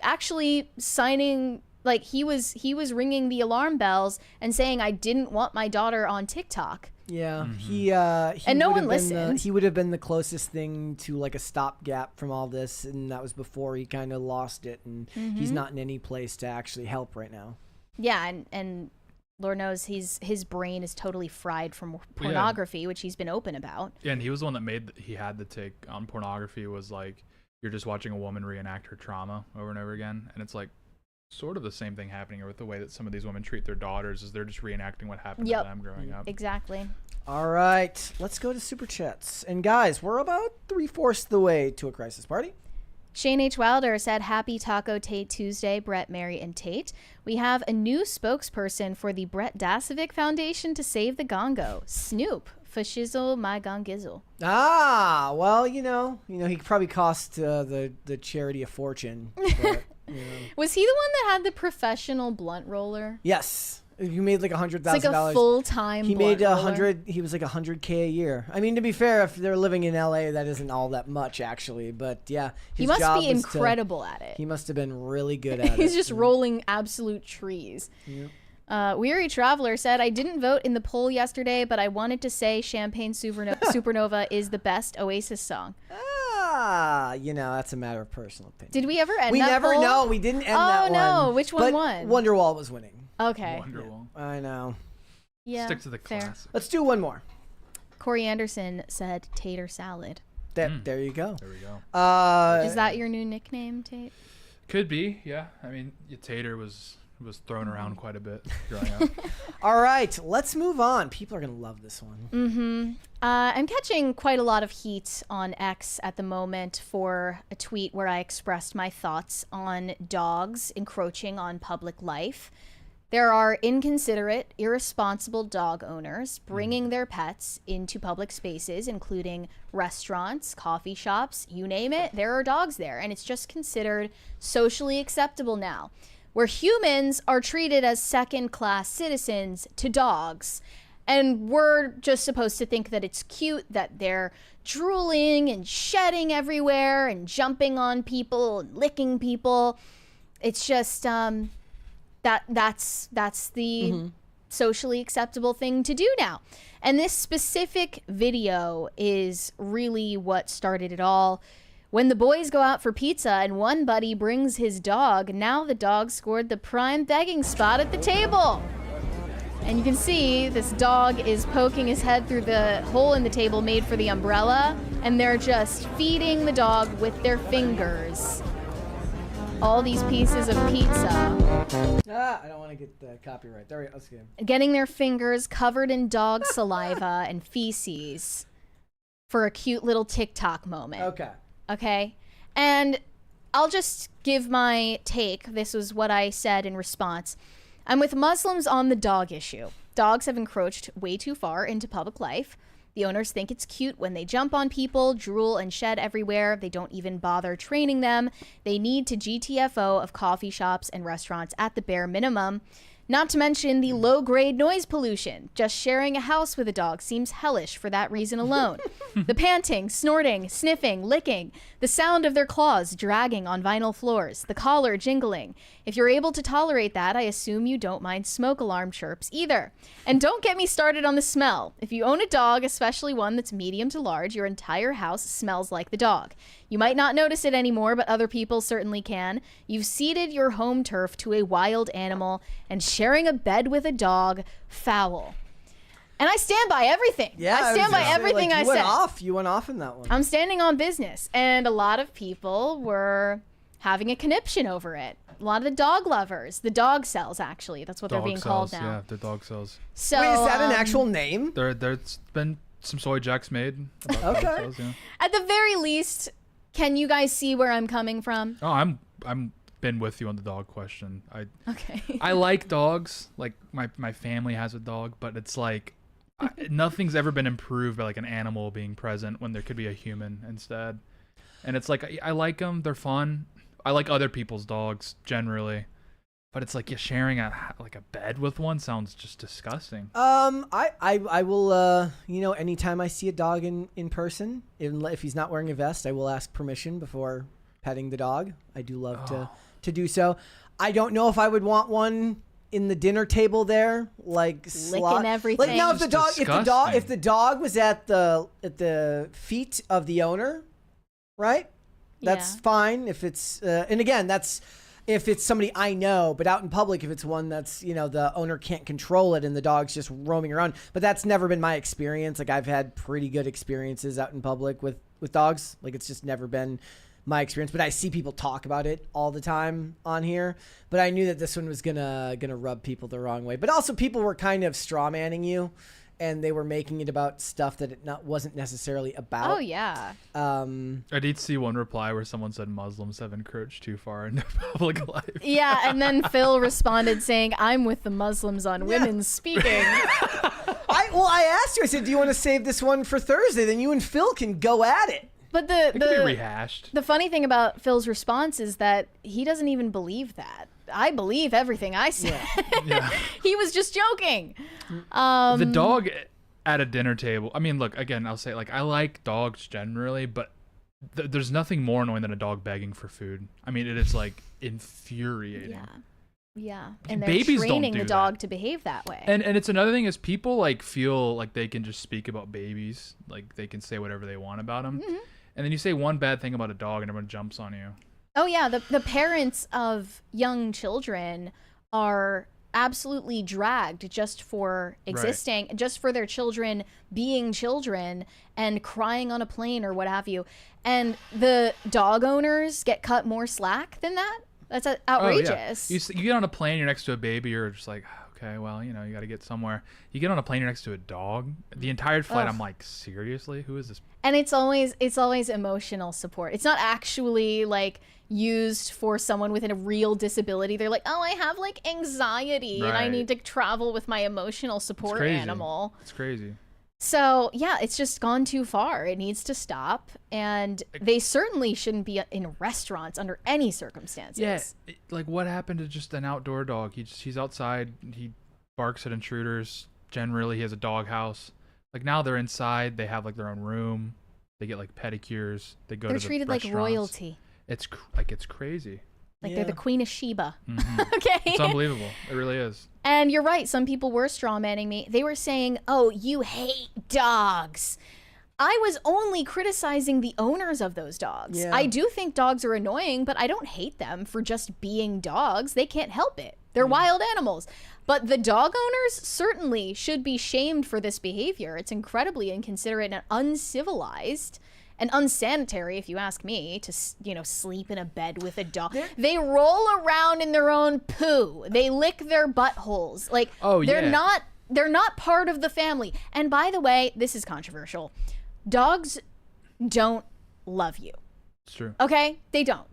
actually signing, like he was ringing the alarm bells and saying, I didn't want my daughter on TikTok. Yeah, he and no one listened. He would have been the closest thing to like a stopgap from all this, and that was before he kind of lost it, and he's not in any place to actually help right now. Yeah, and Lord knows his brain is totally fried from pornography, which he's been open about. Yeah, and he was the one that he had the take on pornography, was like, you're just watching a woman reenact her trauma over and over again, and it's like sort of the same thing happening with the way that some of these women treat their daughters, is they're just reenacting what happened to them growing up. Exactly. All right, let's go to Super Chats. And guys, we're about 3/4 the way to a crisis party. Shane H. Wilder said, Happy Taco Tate Tuesday, Brett, Mary, and Tate. We have a new spokesperson for the Brett Dasovic Foundation to Save the Gongo. Snoop. Fashizzle my gongizzle. Ah, well, he probably cost the charity a fortune. But, Was he the one that had the professional blunt roller? Yes. He made like It's like $100,000. a full-time. He made blunt roller. 100. He was like $100K a year. I mean, to be fair, if they're living in LA, that isn't all that much actually. But yeah, He his must job be was to- incredible at it. He must have been really good at it. He's just rolling absolute trees. Weary Traveler said, I didn't vote in the poll yesterday, but I wanted to say Champagne Supernova is the best Oasis song. That's a matter of personal opinion. Did we ever end We that never poll? know. We didn't end that one. Oh, no. Which one but won? Wonderwall was winning. Okay. Wonderwall. I know. Yeah. Stick to the fair. classic. Let's do one more. Corey Anderson said tater salad. There you go. There we go. Is that your new nickname, Tate? Could be, yeah. I mean, tater was thrown around quite a bit growing up. All right, let's move on. People are gonna love this one. I'm catching quite a lot of heat on X at the moment for a tweet where I expressed my thoughts on dogs encroaching on public life. There are inconsiderate, irresponsible dog owners bringing their pets into public spaces, including restaurants, coffee shops, you name it, there are dogs there. And it's just considered socially acceptable now, where humans are treated as second-class citizens to dogs. And we're just supposed to think that it's cute that they're drooling and shedding everywhere and jumping on people and licking people. It's just that's the socially acceptable thing to do now. And this specific video is really what started it all. When the boys go out for pizza and one buddy brings his dog, now the dog scored the prime begging spot at the table. And you can see this dog is poking his head through the hole in the table made for the umbrella, and they're just feeding the dog with their fingers all these pieces of pizza. I don't want to get the copyright. There we go. Let's get him. Getting their fingers covered in dog saliva and feces for a cute little TikTok moment. Okay. And I'll just give my take. This was what I said in response. I'm with Muslims on the dog issue. Dogs have encroached way too far into public life. The owners think it's cute when they jump on people, drool, and shed everywhere. They don't even bother training them. They need to GTFO of coffee shops and restaurants at the bare minimum. Not to mention the low-grade noise pollution. Just sharing a house with a dog seems hellish for that reason alone. The panting, snorting, sniffing, licking, the sound of their claws dragging on vinyl floors, the collar jingling. If you're able to tolerate that, I assume you don't mind smoke alarm chirps either. And don't get me started on the smell. If you own a dog, especially one that's medium to large, your entire house smells like the dog. You might not notice it anymore, but other people certainly can. You've ceded your home turf to a wild animal, and sharing a bed with a dog, foul. And I stand by everything. I stand by everything I said. You went off in that one. I'm standing on business. And a lot of people were having a conniption over it. A lot of the dog lovers, the dog cells, actually. That's what they're being called now. Yeah, they're dog cells. So, wait, is that an actual name? There's been some soy jacks made about dog cells, yeah. At the very least, can you guys see where I'm coming from? Oh, I'm been with you on the dog question. Okay. I like dogs. Like my family has a dog, but it's like nothing's ever been improved by like an animal being present when there could be a human instead. And it's like I like them. They're fun. I like other people's dogs generally, but it's like sharing a bed with one sounds just disgusting. I will anytime I see a dog in person, if he's not wearing a vest, I will ask permission before petting the dog. I do love to do so. I don't know if I would want one in the dinner table there, like licking everything. Like now, if the dog was at the feet of the owner, right? That's fine. If it's and again, that's if it's somebody I know, but out in public, if it's one that's, the owner can't control it and the dog's just roaming around. But that's never been my experience. Like I've had pretty good experiences out in public with dogs. Like it's just never been my experience, but I see people talk about it all the time on here. But I knew that this one was gonna rub people the wrong way. But also people were kind of straw manning you, and they were making it about stuff that it wasn't necessarily about. Oh yeah. I did see one reply where someone said Muslims have encroached too far into public life. Yeah, and then Phil responded saying, "I'm with the Muslims on women speaking." I asked you. I said, "Do you want to save this one for Thursday? Then you and Phil can go at it." But it could be rehashed. The funny thing about Phil's response is that he doesn't even believe that. I believe everything I said. Yeah. He was just joking. The dog at a dinner table. I mean, look, again, I'll say, like, I like dogs generally, but there's nothing more annoying than a dog begging for food. I mean, it is, like, infuriating. Yeah. And they're Babies don't training do the dog that. to behave that way. And it's another thing is people, like, feel like they can just speak about babies. Like, they can say whatever they want about them. Mm-hmm. And then you say one bad thing about a dog and everyone jumps on you. Oh, yeah. The parents of young children are absolutely dragged just for existing, just for their children being children and crying on a plane or what have you. And the dog owners get cut more slack than that. That's outrageous. Oh, yeah. You get on a plane, you're next to a baby, you're just like, okay, well, you know, you got to get somewhere. You get on a plane, you're next to a dog. The entire flight, I'm like, seriously? Who is this? And it's always emotional support. It's not actually like used for someone with a real disability. They're like, oh, I have like anxiety and I Right. need to travel with my emotional support animal. It's crazy. So yeah, it's just gone too far. It needs to stop. And they certainly shouldn't be in restaurants under any circumstances. Yeah, like what happened to just an outdoor dog? He's outside. He barks at intruders. Generally, he has a dog house. Like now they're inside. They have like their own room. They get like pedicures. They go. They're to the treated like restaurants. royalty. It's crazy. Like they're the Queen of Sheba. Mm-hmm. Okay. It's unbelievable. It really is. And you're right. Some people were strawmanning me. They were saying, oh, you hate dogs. I was only criticizing the owners of those dogs. Yeah. I do think dogs are annoying, but I don't hate them for just being dogs. They can't help it. They're wild animals. But the dog owners certainly should be shamed for this behavior. It's incredibly inconsiderate and uncivilized and unsanitary, if you ask me, to, you know, sleep in a bed with a dog. They roll around in their own poo. They lick their buttholes. Like, they're not part of the family. And by the way, this is controversial. Dogs don't love you. It's true. Okay? They don't.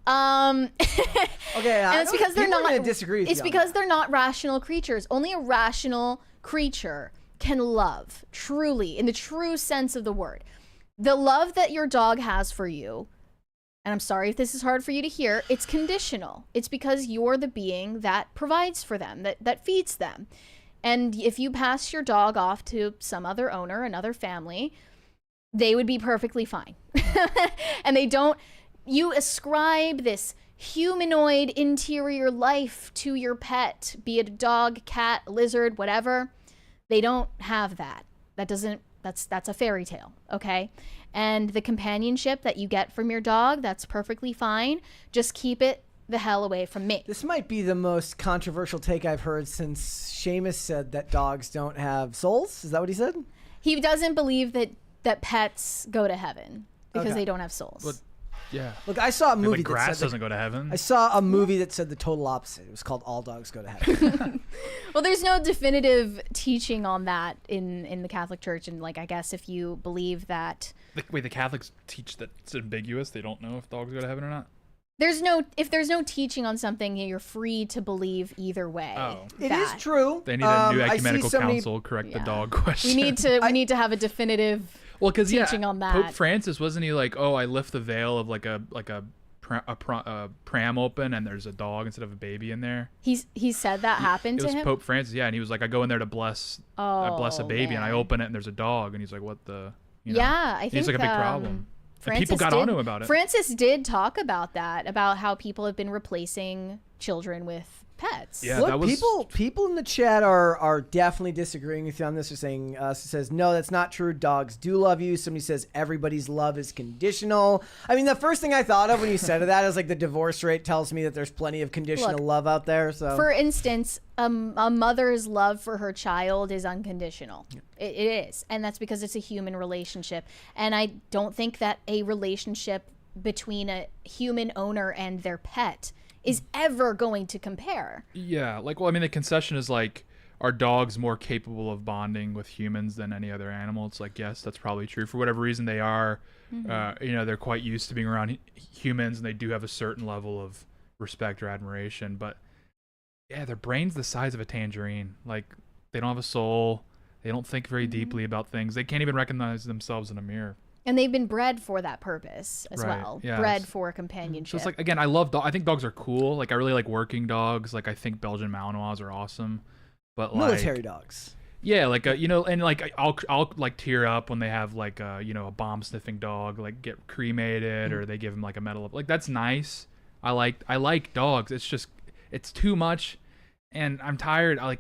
Okay, And it's because they're people are not gonna disagree with it's you on because that. they're not rational creatures. Only a rational creature can love, truly, in the true sense of the word. The love that your dog has for you, and I'm sorry if this is hard for you to hear, it's conditional. It's because you're the being that provides for them, that feeds them. And if you pass your dog off to some other owner, another family, they would be perfectly fine. And you ascribe this humanoid interior life to your pet, be it a dog, cat, lizard, whatever. They don't have that. That's a fairy tale, okay? And the companionship that you get from your dog, that's perfectly fine. Just keep it the hell away from me. This might be the most controversial take I've heard since Seamus said that dogs don't have souls. Is that what he said? He doesn't believe that pets go to heaven because Okay. they don't have souls. But yeah. Look, I saw a movie Like grass that said doesn't go to heaven. I saw a movie that said the total opposite. It was called All Dogs Go to Heaven. Well, there's no definitive teaching on that in the Catholic Church, and like I guess if you believe that Wait, the Catholics teach that it's ambiguous. They don't know if dogs go to heaven or not. if there's no teaching on something, you're free to believe either way. Oh. It is that. true. They need a new I see ecumenical so many- council correct the Yeah. dog question. We need to have a definitive well, because teaching on that. Pope Francis wasn't he like, oh, I lift the veil of like a pram open and there's a dog instead of a baby in there. He said that happened It to was him. Pope Francis, yeah, and he was like, I go in there to bless a baby, and I man. open it and there's a dog, and he's like, what the? You know? Yeah, I think He's like a big problem. And people got onto him about it. Francis did talk about that, about how people have been replacing children with pets. Yeah, Look, that was people in the chat are definitely disagreeing with you on this. They're saying, says, no, that's not true. Dogs do love you. Somebody says everybody's love is conditional. I mean, the first thing I thought of when you said that is like the divorce rate tells me that there's plenty of conditional Look, love out there. So For instance, a mother's love for her child is unconditional. It is. And that's because it's a human relationship. And I don't think that a relationship between a human owner and their pet is ever going to compare. Yeah, like, well, I mean, the concession is like, are dogs more capable of bonding with humans than any other animal? It's like, yes, that's probably true. For whatever reason they are, you know, they're quite used to being around humans, and they do have a certain level of respect or admiration. But yeah, their brain's the size of a tangerine. Like, they don't have a soul. They don't think very deeply about things. They can't even recognize themselves in a mirror. And they've been bred for that purpose as Right, well. yeah. Bred for companionship. So it's like, again, I love I think dogs are cool. Like I really like working dogs. Like I think Belgian Malinois are awesome. But like Military dogs. yeah, like you know, and like I'll like tear up when they have like you know, a bomb sniffing dog like get cremated or they give him like a medal. Like that's nice. I like dogs. It's just it's too much. And I'm tired. I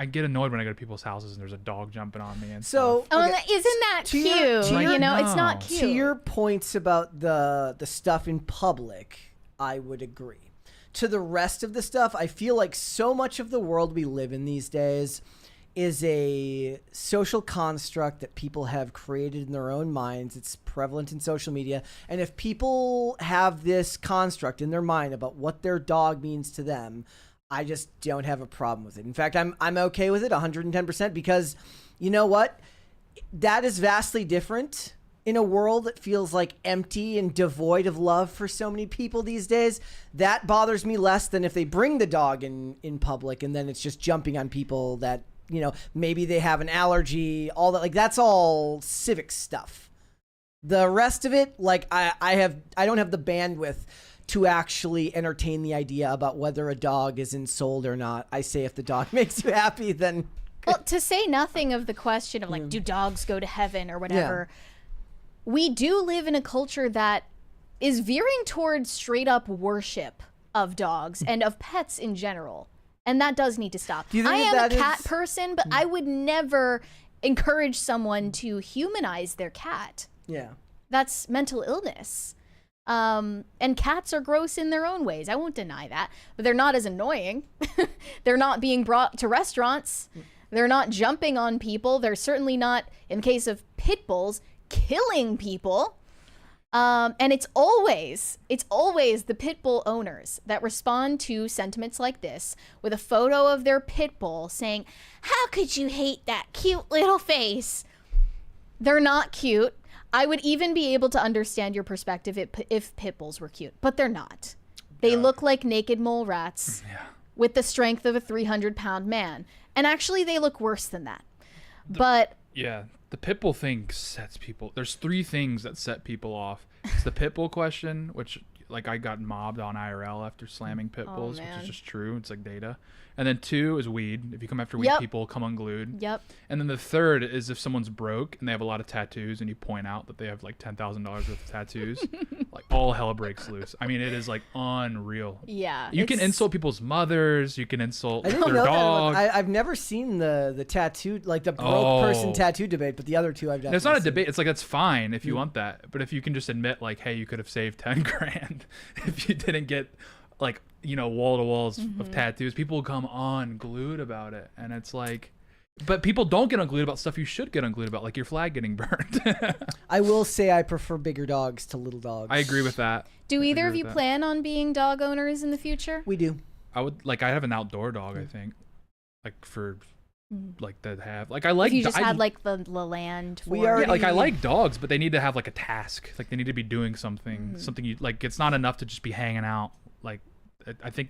get annoyed when I go to people's houses and there's a dog jumping on me and So stuff. Oh, isn't that To cute? your- to your- You know, it's not No. cute. To your points about the stuff in public, I would agree. To the rest of the stuff, I feel like so much of the world we live in these days is a social construct that people have created in their own minds. It's prevalent in social media. And if people have this construct in their mind about what their dog means to them, I just don't have a problem with it. In fact, I'm okay with it 110% because you know what? That is vastly different in a world that feels like empty and devoid of love for so many people these days. That bothers me less than if they bring the dog in public and then it's just jumping on people that, you know, maybe they have an allergy, all that. Like that's all civic stuff. The rest of it, like I don't have the bandwidth to actually entertain the idea about whether a dog is ensouled or not. I say if the dog makes you happy, then Well, to say nothing of the question of like, do dogs go to heaven or whatever, we do live in a culture that is veering towards straight up worship of dogs and of pets in general. And that does need to stop. Do you think I am that a cat is- person, but I would never encourage someone to humanize their cat. yeah. That's mental illness. And cats are gross in their own ways. I won't deny that. But they're not as annoying. They're not being brought to restaurants. They're not jumping on people. They're certainly not, in the case of pit bulls, killing people. And it's always the pit bull owners that respond to sentiments like this with a photo of their pit bull saying, "How could you hate that cute little face?" They're not cute. I would even be able to understand your perspective if pit bulls were cute, but they're not. They look like naked mole rats with the strength of a 300-pound man. And actually, they look worse than that. But Yeah, the pit bull thing sets people. There's three things that set people off. It's the pit bull question, which like I got mobbed on IRL after slamming pit bulls, which man. is just true. It's like data. And then two is weed. If you come after weed Yep. people, come unglued. yep. And then the third is if someone's broke and they have a lot of tattoos and you point out that they have like $10,000 worth of tattoos, like all hell breaks loose. I mean, it is like unreal. Yeah. You can it's- insult people's mothers. You can insult I their didn't know dog. that. I've never seen the tattoo, like the broke person Oh. tattoo debate, but the other two I've definitely It's not a seen. debate. It's like that's fine if you want that, but if you can just admit like, hey, you could have saved 10 grand if you didn't get like, you know, wall to walls of tattoos. People come unglued about it, and it's like, but people don't get unglued about stuff you should get unglued about, like your flag getting burned. I will say I prefer bigger dogs to little dogs. I agree with that. Do either of agree you with that. plan on being dog owners in the future? We do. I would like. I have an outdoor dog. I think, like for, like that have like I like. If you just I- had like the land for We Yeah, already- like I like dogs, but they need to have like a task. Like they need to be doing something. Something you like. It's not enough to just be hanging out. Like I think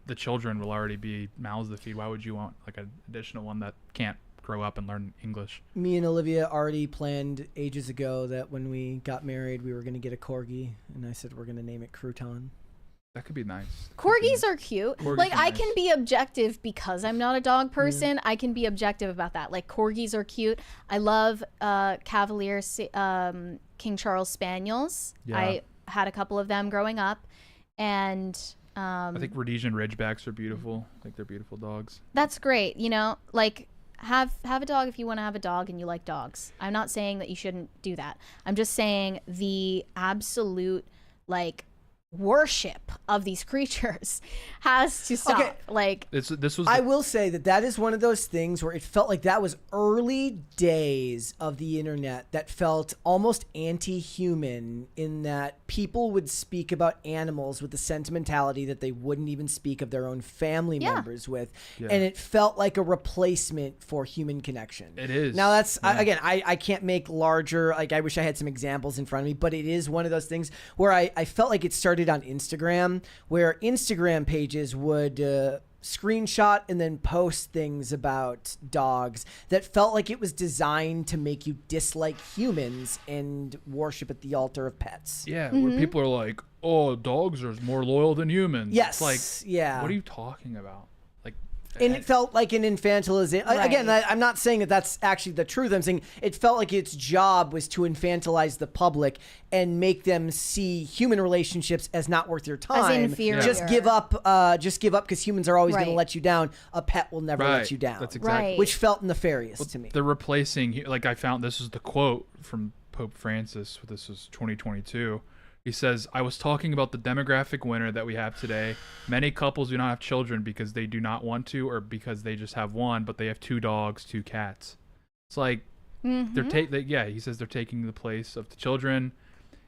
the children will already be mouths to feed. Why would you want like an additional one that can't grow up and learn English? Me and Olivia already planned ages ago that when we got married, we were going to get a corgi, and I said we're going to name it Crouton. That could be nice. Corgis are cute. Corgis Like are I nice. can be objective because I'm not a dog person. I can be objective about that. Like corgis are cute. I love Cavalier King Charles Spaniels. Yeah. I had a couple of them growing up, and I think Rhodesian Ridgebacks are beautiful. Like they're beautiful dogs. that's great. You know, like have a dog if you want to have a dog and you like dogs. I'm not saying that you shouldn't do that. I'm just saying the absolute like worship of these creatures has to stop. Okay. Like This was. I will say that is one of those things where it felt like that was early days of the internet that felt almost anti-human in that people would speak about animals with the sentimentality that they wouldn't even speak of their own family Yeah. members with. Yeah. And it felt like a replacement for human connection. It is. Now that's, Yeah. again, I can't make larger, like I wish I had some examples in front of me, but it is one of those things where I felt like it started on Instagram, where Instagram pages would screenshot and then post things about dogs that felt like it was designed to make you dislike humans and worship at the altar of pets. Yeah, where people are like, "Oh, dogs are more loyal than humans." Yes, It's like, yeah. what are you talking about? Like, And it felt like an infantilization. Right. Again, I'm not saying that that's actually the truth. I'm saying it felt like its job was to infantilize the public and make them see human relationships as not worth your time. inferior. Just give up. Just give up because humans are always going to Right. let you down. A pet will never right. let you down. That's exactly. Right. Which felt nefarious to me. They're replacing, like, I found this is the quote from Pope Francis. This was 2022. He says, "I was talking about the demographic winner that we have today. Many couples do not have children because they do not want to, or because they just have one, but they have 2 dogs, 2 cats." It's like he says they're taking the place of the children,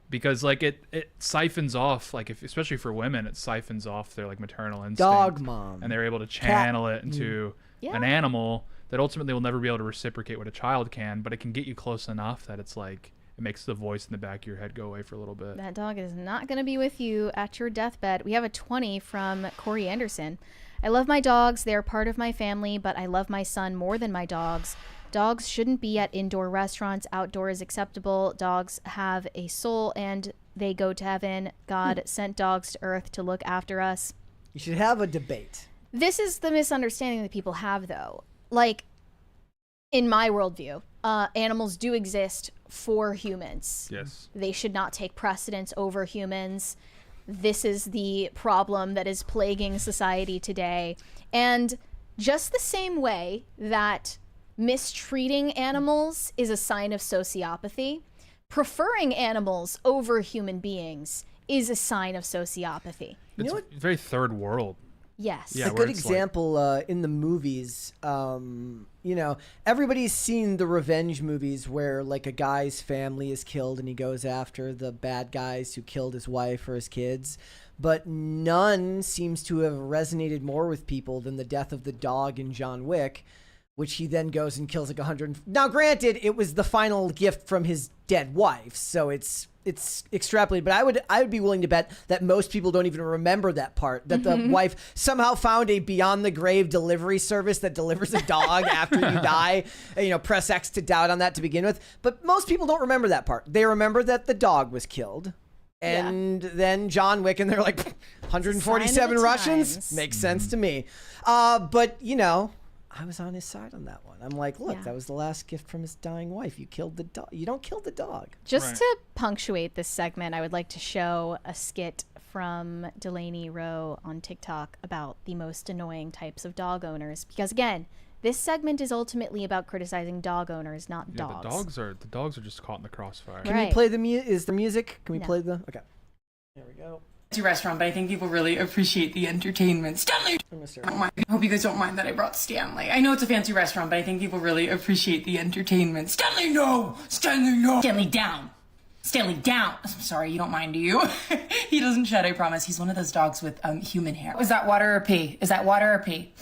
because like it siphons off, like, if especially for women, it siphons off their like maternal instinct. Dog mom. And they're able to channel it into Yeah. an animal that ultimately will never be able to reciprocate what a child can, but it can get you close enough that it's like it makes the voice in the back of your head go away for a little bit. That dog is not going to be with you at your deathbed. We have a 20 from Corey Anderson. I love my dogs. They are part of my family, but I love my son more than my dogs. Dogs shouldn't be at indoor restaurants. Outdoor is acceptable. Dogs have a soul and they go to heaven. God sent dogs to earth to look after us. You should have a debate. This is the misunderstanding that people have, though. Like, in my worldview, animals do exist for humans. Yes. They should not take precedence over humans. This is the problem that is plaguing society today. And just the same way that mistreating animals is a sign of sociopathy, preferring animals over human beings is a sign of sociopathy. It's know what? very third world. Yes. Yeah, A where good it's like- example in the movies, everybody's seen the revenge movies where like a guy's family is killed and he goes after the bad guys who killed his wife or his kids. But none seems to have resonated more with people than the death of the dog in John Wick, which he then goes and kills like 100. Now, granted, it was the final gift from his dead wife, so it's extrapolated. But I would be willing to bet that most people don't even remember that part. That the wife somehow found a beyond the grave delivery service that delivers a dog after you die. Press X to doubt on that to begin with. But most people don't remember that part. They remember that the dog was killed. And then John Wick, and they're like 147 Sign of the Russians. times. Makes sense to me. But I was on his side on that one. I'm like, look, Yeah. that was the last gift from his dying wife. You killed the dog. You don't kill the dog. Just Right. to punctuate this segment, I would like to show a skit from Delaney Rowe on TikTok about the most annoying types of dog owners. Because again, this segment is ultimately about criticizing dog owners, not Yeah, dogs. the dogs are just caught in the crossfire. Can Right. we play the music? Is the music? Can we No. play the? Okay. There we go. Restaurant, but I think people really appreciate the entertainment. Stanley, I'm gonna start. I don't mind. I hope you guys don't mind that I brought Stanley. I know it's a fancy restaurant, but I think people really appreciate the entertainment. Stanley, no! Stanley, no! Stanley, down! Stanley, down! I'm sorry, you don't mind, do you? He doesn't shed, I promise. He's one of those dogs with human hair. Is that water or pee? Is that water or pee?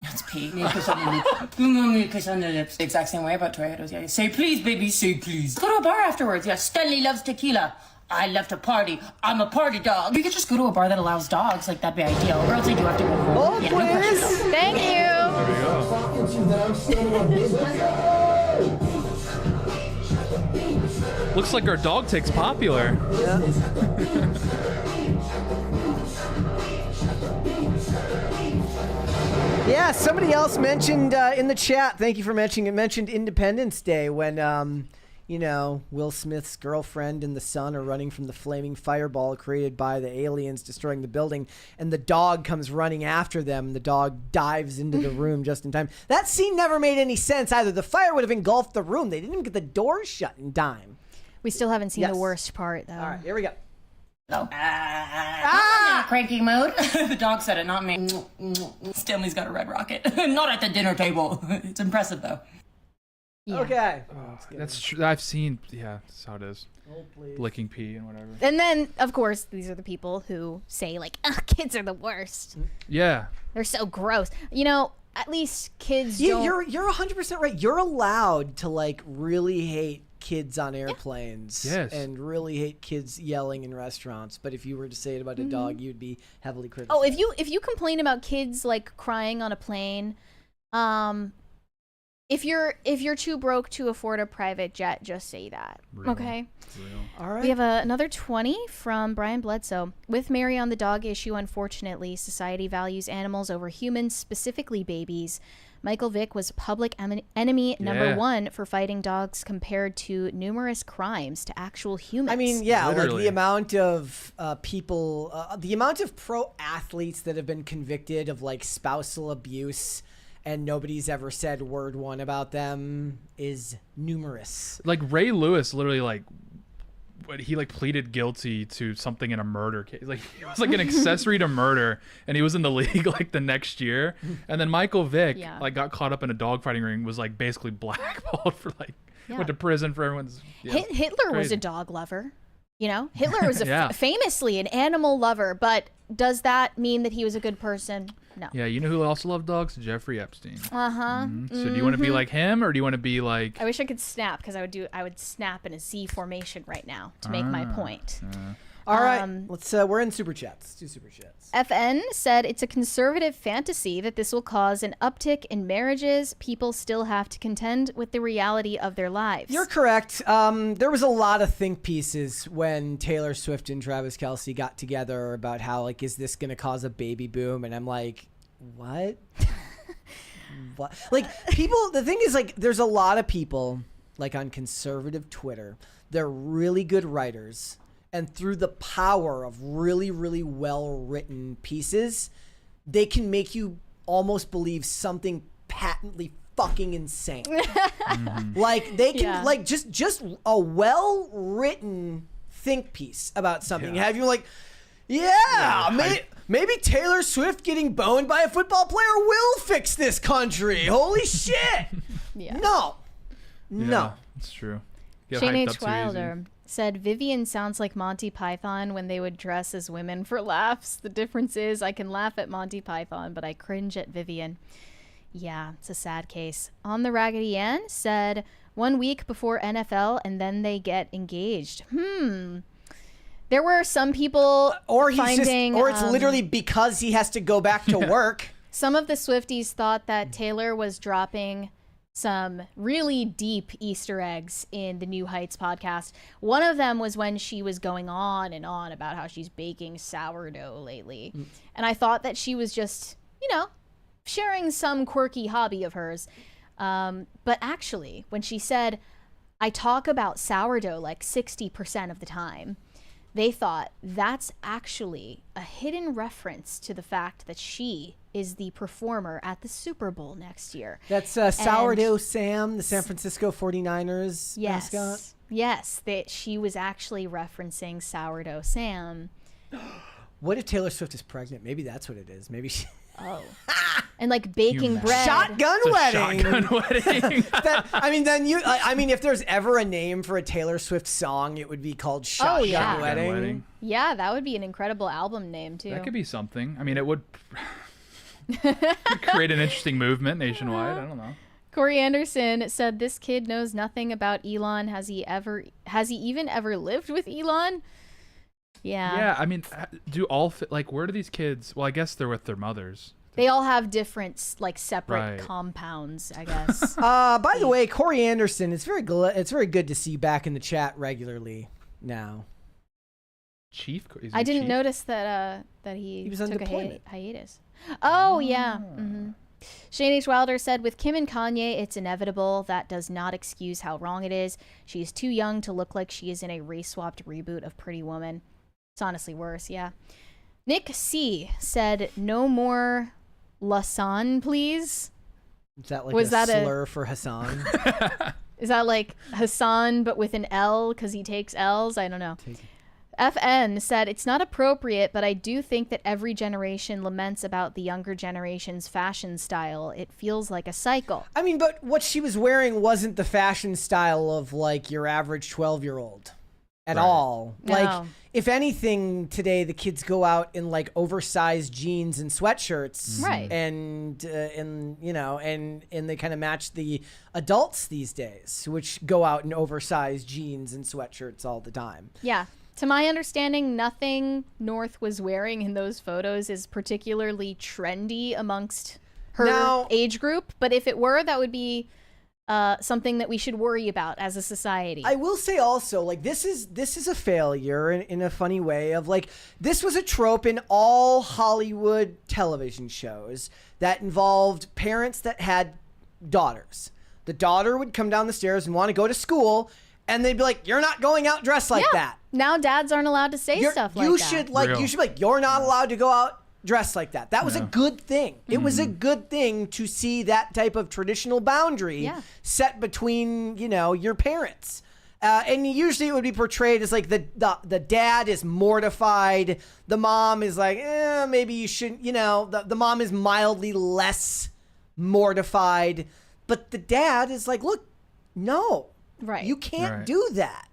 That's pee. Me kiss on the lips. Me kiss on the lips. The exact same way about Toyotas. Yeah. Say please, baby. Say please. Go to a bar afterwards. Yeah. Stanley loves tequila. I love to party. I'm a party dog. We could just go to a bar that allows dogs. Like, that'd be ideal. Or else I do have to go home. Oh, Yeah, no pressure, please. though. Thank you. Looks like our dog takes popular. Yeah, somebody else mentioned in the chat. Thank you for mentioning it. Mentioned Independence Day when Will Smith's girlfriend and the son are running from the flaming fireball created by the aliens destroying the building, and the dog comes running after them. The dog dives into the room just in time. That scene never made any sense either. The fire would have engulfed the room. They didn't even get the doors shut in time. We still haven't seen Yes. the worst part, though. All right, here we go. I'm in a cranky mood. The dog said it, not me. Stanley's got a red rocket. Not at the dinner table. It's impressive, though. Yeah. Okay. That's true. I've seen. Yeah, that's how it is. Oh, please. Licking pee and whatever. And then, of course, these are the people who say, like, kids are the worst. Yeah. They're so gross. At least kids Yeah, don't... you're 100% right. You're allowed to like really hate kids on airplanes and really hate kids yelling in restaurants. But if you were to say it about a dog, you'd be heavily criticized. Oh, if you complain about kids like crying on a plane, if you're too broke to afford a private jet, just say that. Okay. All right. We have another 20 from Brian Bledsoe. With Mary on the dog issue, unfortunately, society values animals over humans, specifically babies. Michael Vick was public enemy number 1 for fighting dogs compared to numerous crimes to actual humans. I mean, yeah, Literally. like the amount of people, the amount of pro athletes that have been convicted of like spousal abuse and nobody's ever said word one about them is numerous. Like Ray Lewis literally like he like pleaded guilty to something in a murder case. Like it was like an accessory to murder, and he was in the league like the next year. And then Michael Vick like got caught up in a dogfighting ring, was like basically blackballed for like went to prison for everyone's. Hitler was a dog lover. You know, Hitler was famously an animal lover, but does that mean that he was a good person? No. Yeah, you know who also loved dogs? Jeffrey Epstein. So do you want to be like him, or do you want to be like? I wish I could snap, because I would snap in a Z formation right now to make my point. All right, let's. We're in super chats. Let's do super chats. FN said it's a conservative fantasy that this will cause an uptick in marriages. People still have to contend with the reality of their lives. You're correct. There was a lot of think pieces when Taylor Swift and Travis Kelce got together about how, like, is this going to cause a baby boom? And I'm like, what? What? Like, people, the thing is, like, there's a lot of people, like, on conservative Twitter, they're really good writers. And through the power of really, really well-written pieces, they can make you almost believe something patently fucking insane. Like, they can, like, just a well-written think piece about something. Have you, like, maybe Taylor Swift getting boned by a football player will fix this country. Holy shit. No. It's true. Shane H. Wilder said Vivian sounds like Monty Python when they would dress as women for laughs. The difference is I can laugh at Monty Python, but I cringe at Vivian. Yeah, it's a sad case. On the Raggedy Ann said 1 week before NFL and then they get engaged. There were some people finding, or it's literally because he has to go back to work. Some of the Swifties thought that Taylor was dropping some really deep Easter eggs in the New Heights podcast. One of them was when she was going on and on about how she's baking sourdough lately. And I thought that she was just, you know, sharing some quirky hobby of hers. But actually, when she said, I talk about sourdough like 60% of the time, they thought that's actually a hidden reference to the fact that she is the performer at the Super Bowl next year. That's Sourdough Sam, the San Francisco 49ers mascot. Yes, that she was actually referencing Sourdough Sam. What if Taylor Swift is pregnant? Maybe that's what it is. Maybe she... And like baking bread. Shotgun wedding. Shotgun wedding. I mean, if there's ever a name for a Taylor Swift song, it would be called Shotgun Wedding. Yeah, that would be an incredible album name too. That could be something. I mean, it would create an interesting movement nationwide. I don't know. Corey Anderson said this kid knows nothing about Elon. Has he even ever lived with Elon? Yeah, I mean, do all where do these kids? Well, I guess they're with their mothers. They all have different, like, separate compounds, I guess. By the way, Corey Anderson, it's very good to see you back in the chat regularly now. Chief? I didn't notice that he was on took deployment. a hiatus. Oh, yeah. Shane H. Wilder said, with Kim and Kanye, it's inevitable. That does not excuse how wrong it is. She is too young to look like she is in a race-swapped reboot of Pretty Woman. It's honestly worse, yeah. Nick C. said, no more Lasan, please. Is that like slur for Hassan? Is that like Hassan but with an L because he takes L's? I don't know. FN said, it's not appropriate, but I do think that every generation laments about the younger generation's fashion style. It feels like a cycle. I mean, but what she was wearing wasn't the fashion style of like your average 12-year-old. at Right. all. No. Like, if anything, today the kids go out in like oversized jeans and sweatshirts, Right. and you know, and they kind of match the adults these days, which go out in oversized jeans and sweatshirts all the time. Yeah. To my understanding, nothing North was wearing in those photos is particularly trendy amongst her Now- age group. But if it were, that would be something that we should worry about as a society. I will say also, like, this is a failure in a funny way of, like, this was a trope in all Hollywood television shows that involved parents that had daughters. The daughter would come down the stairs and want to go to school, and they'd be like, "You're not going out dressed like that. Now dads aren't allowed to say stuff like You that. should like Real. you should be like, you're not allowed to go out dressed like that." That was a Yeah. good thing. It was a good thing to see that type of traditional boundary Yeah. set between, you know, your parents. And usually it would be portrayed as like the dad is mortified. The mom is like, maybe you shouldn't, you know, the mom is mildly less mortified. But the dad is like, look, no, Right. you can't Right. do that.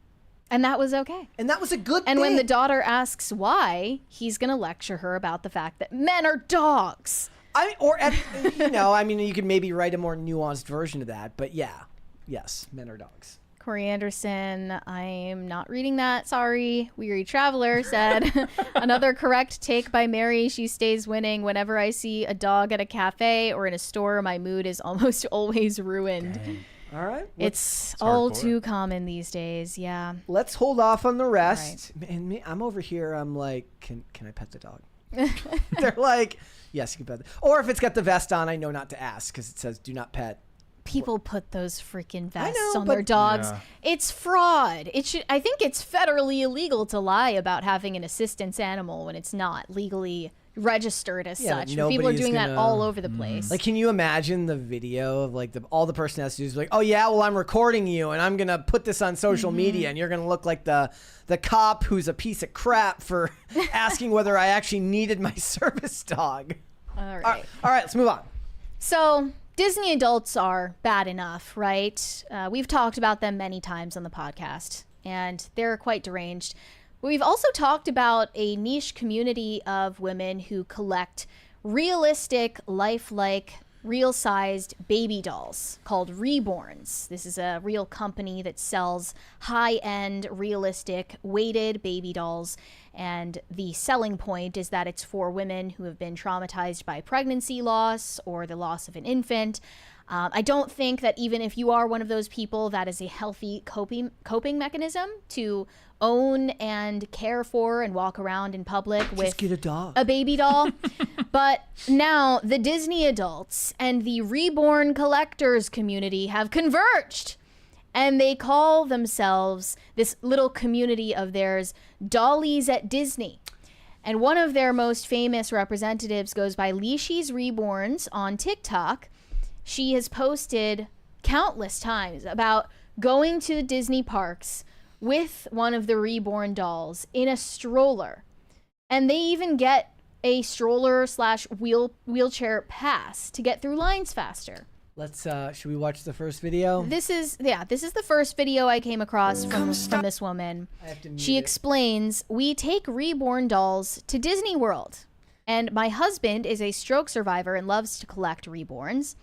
And that was okay. And that was a good thing. And when the daughter asks why, he's going to lecture her about the fact that men are dogs. You know, I mean, you could maybe write a more nuanced version of that, but yeah, yes, men are dogs. Corey Anderson, I'm not reading that. Sorry. Weary Traveler said, another correct take by Mary. She stays winning. Whenever I see a dog at a cafe or in a store, my mood is almost always ruined. All right, It's all hardcore. too common these days. Yeah. let's hold off on the rest. And me, I'm over here. I'm like, can I pet the dog? They're like, yes, you can pet. Or if it's got the vest on, I know not to ask because it says do not pet. People put those freaking vests know, on their but- dogs. Yeah. It's fraud. I think it's federally illegal to lie about having an assistance animal when it's not legally registered as Yeah, but such. People are nobody's doing that gonna- all over the place. Like, can you imagine the video of like all the person has to do is like, oh yeah, well I'm recording you and I'm gonna put this on social media and you're gonna look like the cop who's a piece of crap for asking whether I actually needed my service dog. all right. All right, let's move on. So Disney adults are bad enough, right? We've talked about them many times on the podcast, and they're quite deranged. We've also talked about a niche community of women who collect realistic, lifelike, real-sized baby dolls called Reborns. This is a real company that sells high-end, realistic, weighted baby dolls, and the selling point is that it's for women who have been traumatized by pregnancy loss or the loss of an infant. I don't think that even if you are one of those people, that is a healthy coping mechanism to own and care for and walk around in public with Just get a dog. a baby doll. But now the Disney adults and the reborn collectors community have converged. And they call themselves, this little community of theirs, Dollies at Disney. And one of their most famous representatives goes by Leashy's Reborns on TikTok. She has posted countless times about going to the Disney parks with one of the reborn dolls in a stroller. And they even get a stroller / wheelchair pass to get through lines faster. Let's should we watch the first video? This is the first video I came across from this woman. I have to She mute it. explains, "We take reborn dolls to Disney World, and my husband is a stroke survivor and loves to collect reborns.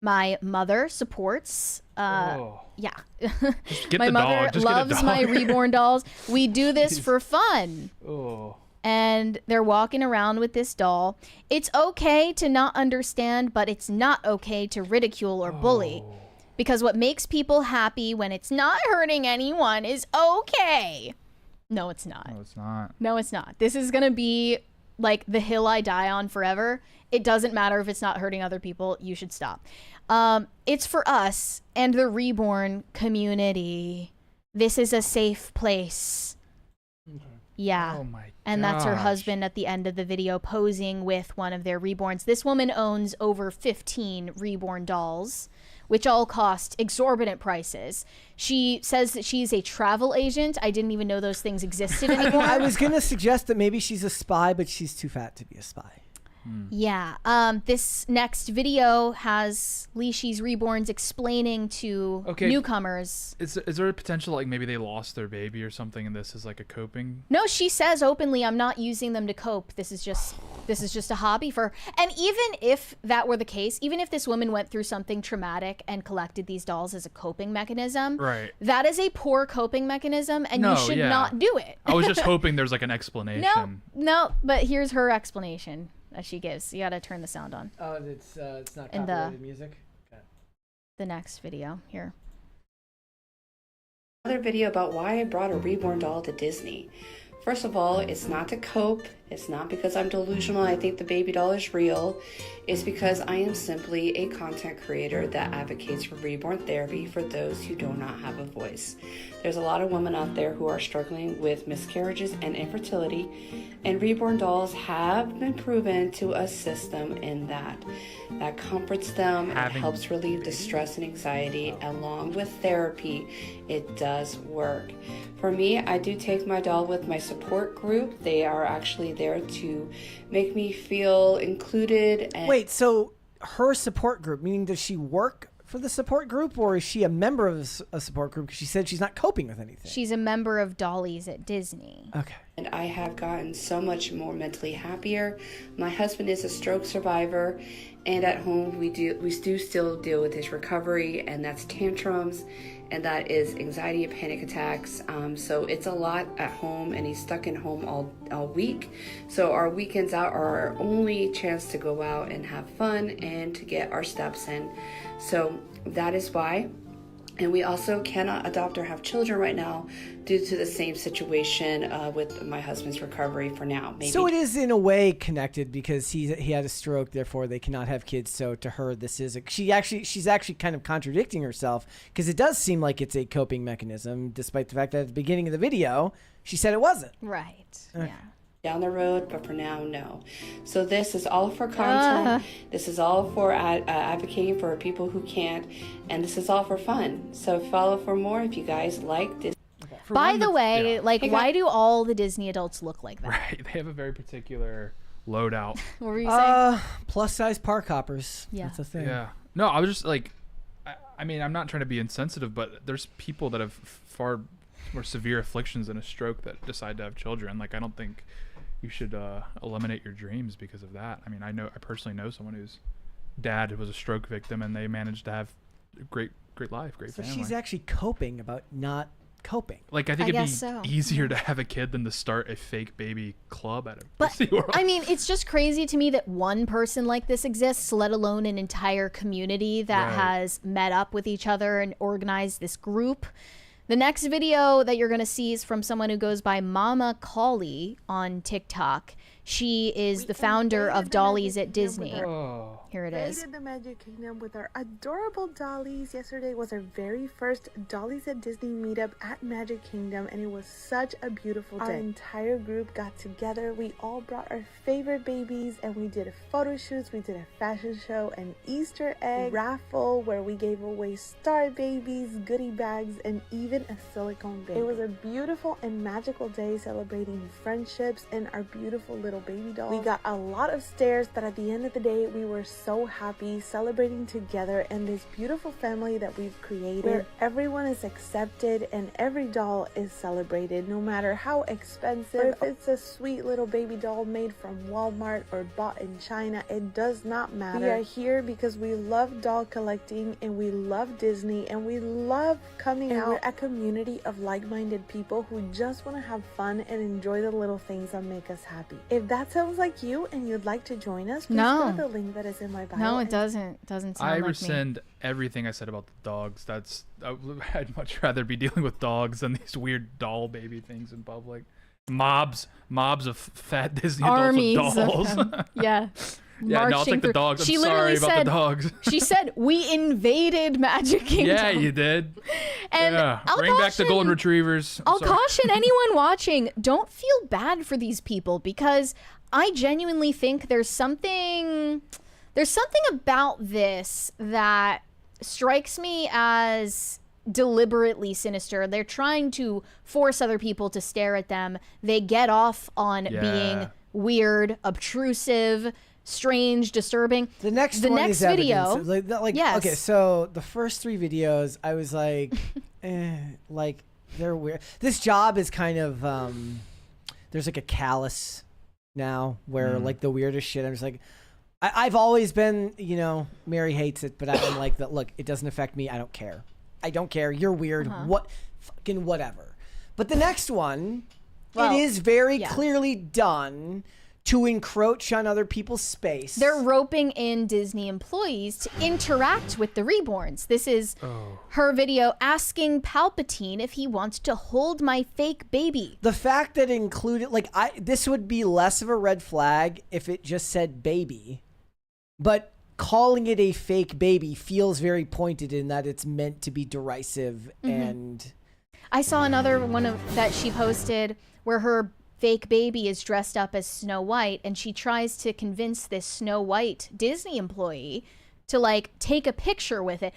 My mother supports yeah. Get My the mother dog. Just get a loves dog. my reborn dolls. We do this for fun." Oh. And they're walking around with this doll. It's okay to not understand, but it's not okay to ridicule or bully. Because what makes people happy when it's not hurting anyone is okay. No, it's not. No, it's not. No, it's not. This is going to be like the hill I die on forever. It doesn't matter if it's not hurting other people. You should stop. It's for us and the reborn community. This is a safe place. Yeah. Oh my And that's her gosh. husband at the end of the video posing with one of their reborns. This woman owns over 15 reborn dolls, which all cost exorbitant prices. She says that she's a travel agent. I didn't even know those things existed anymore. I was gonna suggest that maybe she's a spy, but she's too fat to be a spy. Yeah. This next video has Leashy's Reborns explaining to newcomers. Is there a potential like maybe they lost their baby or something, and this is like a coping? No, she says openly, "I'm not using them to cope. This is just a hobby for." And even if that were the case, even if this woman went through something traumatic and collected these dolls as a coping mechanism, right? That is a poor coping mechanism, and you should not do it. I was just hoping there's like an explanation. No. But here's her explanation that she gives. You gotta turn the sound on. Oh, it's not copyrighted music. Okay. The next video here. Another video about why I brought a reborn doll to Disney. First of all, it's not to cope. It's not because I'm delusional. I think the baby doll is real. It's because I am simply a content creator that advocates for reborn therapy for those who do not have a voice. There's a lot of women out there who are struggling with miscarriages and infertility, and reborn dolls have been proven to assist them in that. That comforts them, it helps relieve the stress and anxiety. Along with therapy, it does work. For me, I do take my doll with my support group. They are actually there to make me feel included. And wait, so her support group, meaning does she work for the support group, or is she a member of a support group? Because she said she's not coping with anything. She's a member of Dollies at Disney. Okay. And I have gotten so much more mentally happier. My husband is a stroke survivor, and at home we do still deal with his recovery, and that's tantrums, and that is anxiety and panic attacks. So it's a lot at home, and he's stuck in home all week. So our weekends out are our only chance to go out and have fun and to get our steps in. So that is why. And we also cannot adopt or have children right now due to the same situation with my husband's recovery for now. Maybe. So it is in a way connected because he had a stroke, therefore they cannot have kids. So to her, this is she's actually kind of contradicting herself because it does seem like it's a coping mechanism, despite the fact that at the beginning of the video she said it wasn't. Right. Okay. Yeah. Down the road, but for now, no. So this is all for content. This is all for advocating for people who can't, and this is all for fun. So follow for more if you guys like this. By the way, why do all the Disney adults look like that? Right, they have a very particular loadout. What were you saying? Plus size park hoppers. Yeah. That's a thing. Yeah. No, I was just like, I mean, I'm not trying to be insensitive, but there's people that have far more severe afflictions than a stroke that decide to have children. Like, I don't think you should eliminate your dreams because of that. I mean, I personally know someone whose dad was a stroke victim, and they managed to have a great life, great family. So she's actually coping about not coping. Like, I think it'd be easier to have a kid than to start a fake baby club at a Disney World. I mean, it's just crazy to me that one person like this exists, let alone an entire community that has met up with each other and organized this group. The next video that you're going to see is from someone who goes by Mama Callie on TikTok. She is the founder of Dollies at Disney. Here it is. We invaded the Magic Kingdom with our adorable dollies. Yesterday was our very first Dollies at Disney meetup at Magic Kingdom, and it was such a beautiful day. Our entire group got together. We all brought our favorite babies, and we did a photo shoots, we did a fashion show, an Easter egg raffle where we gave away star babies, goodie bags, and even a silicone baby. It was a beautiful and magical day celebrating friendships and our beautiful little baby dolls. We got a lot of stares, but at the end of the day, we were so happy celebrating together and this beautiful family that we've created where everyone is accepted and every doll is celebrated, no matter how expensive. Or if it's a sweet little baby doll made from Walmart or bought in China, it does not matter. We are here because we love doll collecting and we love Disney and we love coming out. We're a community of like-minded people who just want to have fun and enjoy the little things that make us happy. If that sounds like you and you'd like to join us, please go to the link that is in my bio. No, it doesn't. Doesn't sound I like me. rescind everything I said about the dogs. I'd much rather be dealing with dogs than these weird doll baby things in public. Mobs of fat Disney Armies adults with dolls. of them. Yeah. Yeah, no, I'll take the dogs. I'm sorry about the dogs. She said, we invaded Magic Kingdom. Yeah, you did. And bring back the golden retrievers. I'll caution anyone watching, don't feel bad for these people because I genuinely think there's something about this that strikes me as deliberately sinister. They're trying to force other people to stare at them. They get off on being weird, obtrusive, strange, disturbing. The next video, yes. Okay, so the first 3 videos, I was like, like they're weird. This job is kind of there's like a callus now where like the weirdest shit. I'm just like, I've always been, you know, Mary hates it, but I'm like that. Look, it doesn't affect me. I don't care. I don't care. You're weird. What, fucking whatever. But the next one, it is very clearly done to encroach on other people's space. They're roping in Disney employees to interact with the reborns. This is her video asking Palpatine if he wants to hold my fake baby. The fact that it included, like, this would be less of a red flag if it just said baby, but calling it a fake baby feels very pointed in that it's meant to be derisive. And I saw another one that she posted where her fake baby is dressed up as Snow White, and she tries to convince this Snow White Disney employee to like take a picture with it.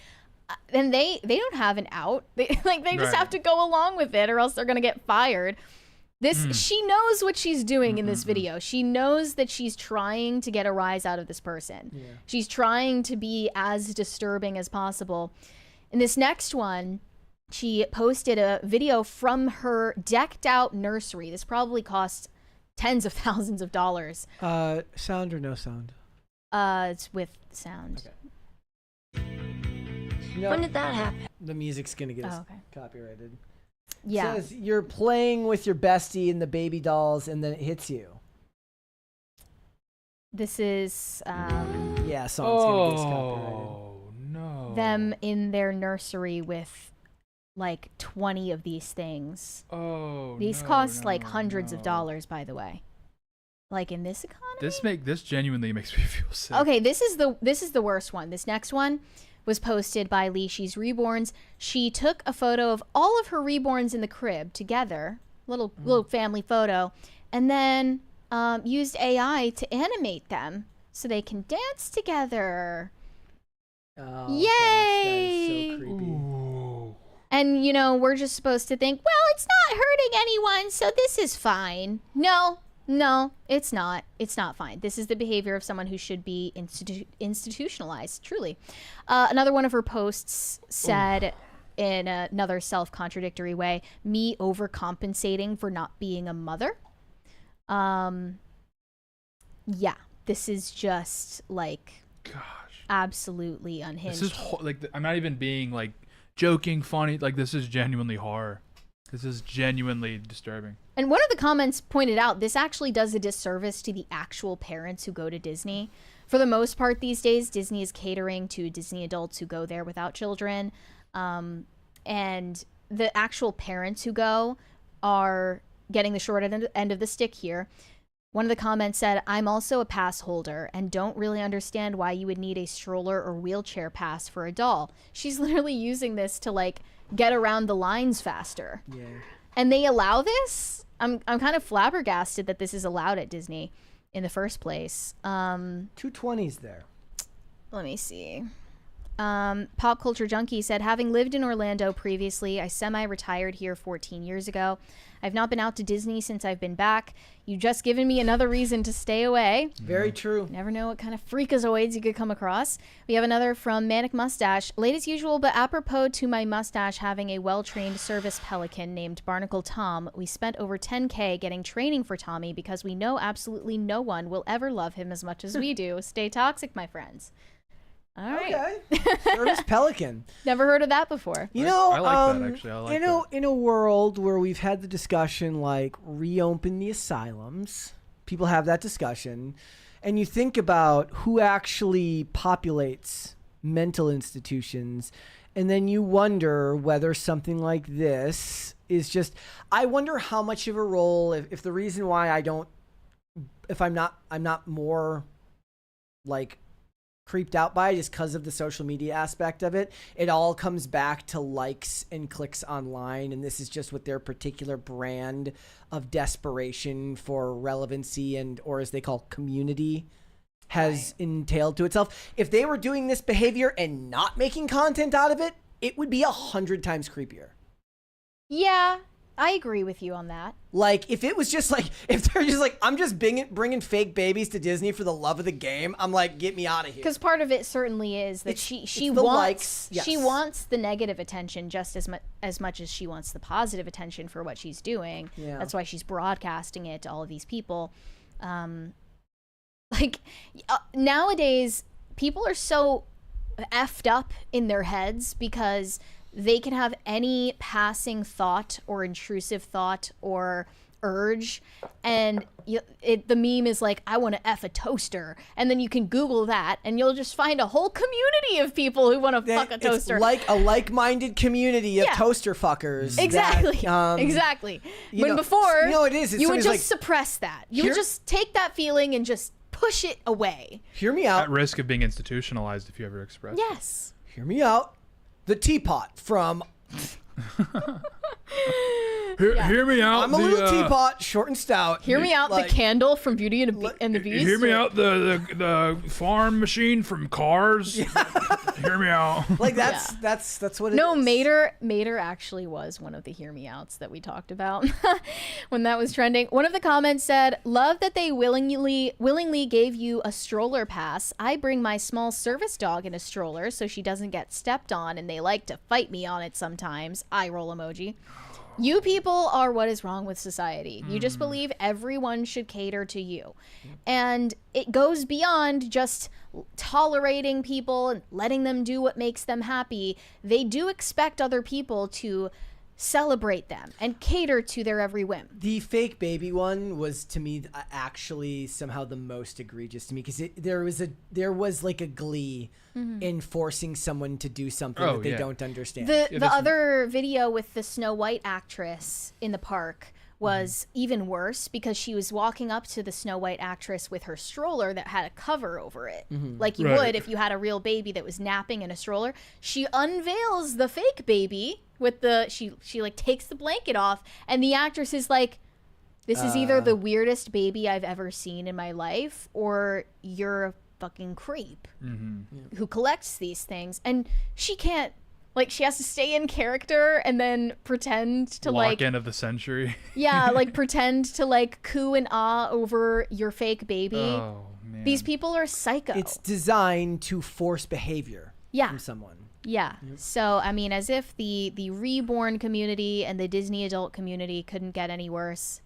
And they don't have an out. They just have to go along with it, or else they're gonna get fired. She knows what she's doing in this video. She knows that she's trying to get a rise out of this person. She's trying to be as disturbing as possible. In this next one, she posted a video from her decked out nursery. This probably cost tens of thousands of dollars. Sound or no sound? It's with sound. Okay. When did that happen? The music's gonna get us copyrighted. Yeah. It says you're playing with your bestie and the baby dolls, and then it hits you. This is song's gonna get us copyrighted. No. Them in their nursery with like 20 of these things. These cost like hundreds of dollars, by the way. Like in this economy. This genuinely makes me feel sick. Okay, this is the worst one. This next one was posted by Leishy's Reborns. She took a photo of all of her reborns in the crib together, little family photo, and then used AI to animate them so they can dance together. Oh, yay! Gosh, that is so creepy. And, you know, we're just supposed to think, well, it's not hurting anyone, so this is fine. No, it's not. It's not fine. This is the behavior of someone who should be institutionalized, truly. Another one of her posts said, in another self-contradictory way, me overcompensating for not being a mother. Yeah, this is just, like, absolutely unhinged. This is, I'm not even being, like, joking, funny. Like, this is genuinely horror. This is genuinely disturbing. And one of the comments pointed out this actually does a disservice to the actual parents who go to Disney. For the most part these days, Disney is catering to Disney adults who go there without children. And the actual parents who go are getting the short end of the stick here. One of the comments said, I'm also a pass holder and don't really understand why you would need a stroller or wheelchair pass for a doll. She's literally using this to, like, get around the lines faster. Yeah. And they allow this? I'm kind of flabbergasted that this is allowed at Disney in the first place. 220's there. Let me see. Pop Culture Junkie said, having lived in Orlando previously, I semi-retired here 14 years ago. I've not been out to Disney since I've been back. You've just given me another reason to stay away. Very true. Never know what kind of freakazoids you could come across. We have another from Manic Mustache. Late as usual, but apropos to my mustache having a well-trained service pelican named Barnacle Tom, we spent over $10K getting training for Tommy because we know absolutely no one will ever love him as much as we do. Stay toxic, my friends. All right. Okay. Service pelican. Never heard of that before. You know, I like that, actually. I like that. In a world where we've had the discussion, like, reopen the asylums, people have that discussion, and you think about who actually populates mental institutions, and then you wonder whether something like this is just, I wonder how much of a role, if the reason why I'm not more, like, creeped out by it just because of the social media aspect of it. It all comes back to likes and clicks online, and this is just what their particular brand of desperation for relevancy and, or as they call, community has entailed to itself. If they were doing this behavior and not making content out of it, it would be 100 times creepier. Yeah, I agree with you on that. Like, if it was just like, if they're just like, I'm just bringing fake babies to Disney for the love of the game, I'm like, get me out of here. Because part of it certainly is that she the wants likes, yes. she wants the negative attention just as much as she wants the positive attention for what she's doing. Yeah. That's why she's broadcasting it to all of these people. Nowadays, people are so effed up in their heads because they can have any passing thought or intrusive thought or urge, and the meme is like, I want to F a toaster, and then you can Google that and you'll just find a whole community of people who want to fuck a toaster. It's like a like-minded community of toaster fuckers. Exactly. That, exactly. When before, it is. You would just like, suppress that. You would just take that feeling and just push it away. Hear me out. At risk of being institutionalized if you ever express it. Yes. Hear me out. The teapot from... Hear me out. I'm a little teapot, short and stout. Hear me out. The candle from Beauty and the Beast. Hear me out. The farm machine from Cars. Hear me out. Like that's what it is. No, Mater actually was one of the hear me outs that we talked about when that was trending. One of the comments said, "Love that they willingly gave you a stroller pass. I bring my small service dog in a stroller so she doesn't get stepped on, and they like to fight me on it sometimes." Eye roll emoji. You people are what is wrong with society. You just believe everyone should cater to you. And it goes beyond just tolerating people and letting them do what makes them happy. They do expect other people to celebrate them and cater to their every whim. The fake baby one was, to me, actually somehow the most egregious to me, because there was like a glee in forcing someone to do something that they don't understand. The other video with the Snow White actress in the park was even worse, because she was walking up to the Snow White actress with her stroller that had a cover over it, like you would if you had a real baby that was napping in a stroller. She unveils the fake baby with she like takes the blanket off, and the actress is like, this is either the weirdest baby I've ever seen in my life, or you're a fucking creep who collects these things. And she can't, like, she has to stay in character and then pretend to Lock-in of the century. Yeah, like pretend to like coo and ah over your fake baby. Oh, man. These people are psycho. It's designed to force behavior from someone. Yeah. So, I mean, as if the reborn community and the Disney adult community couldn't get any worse.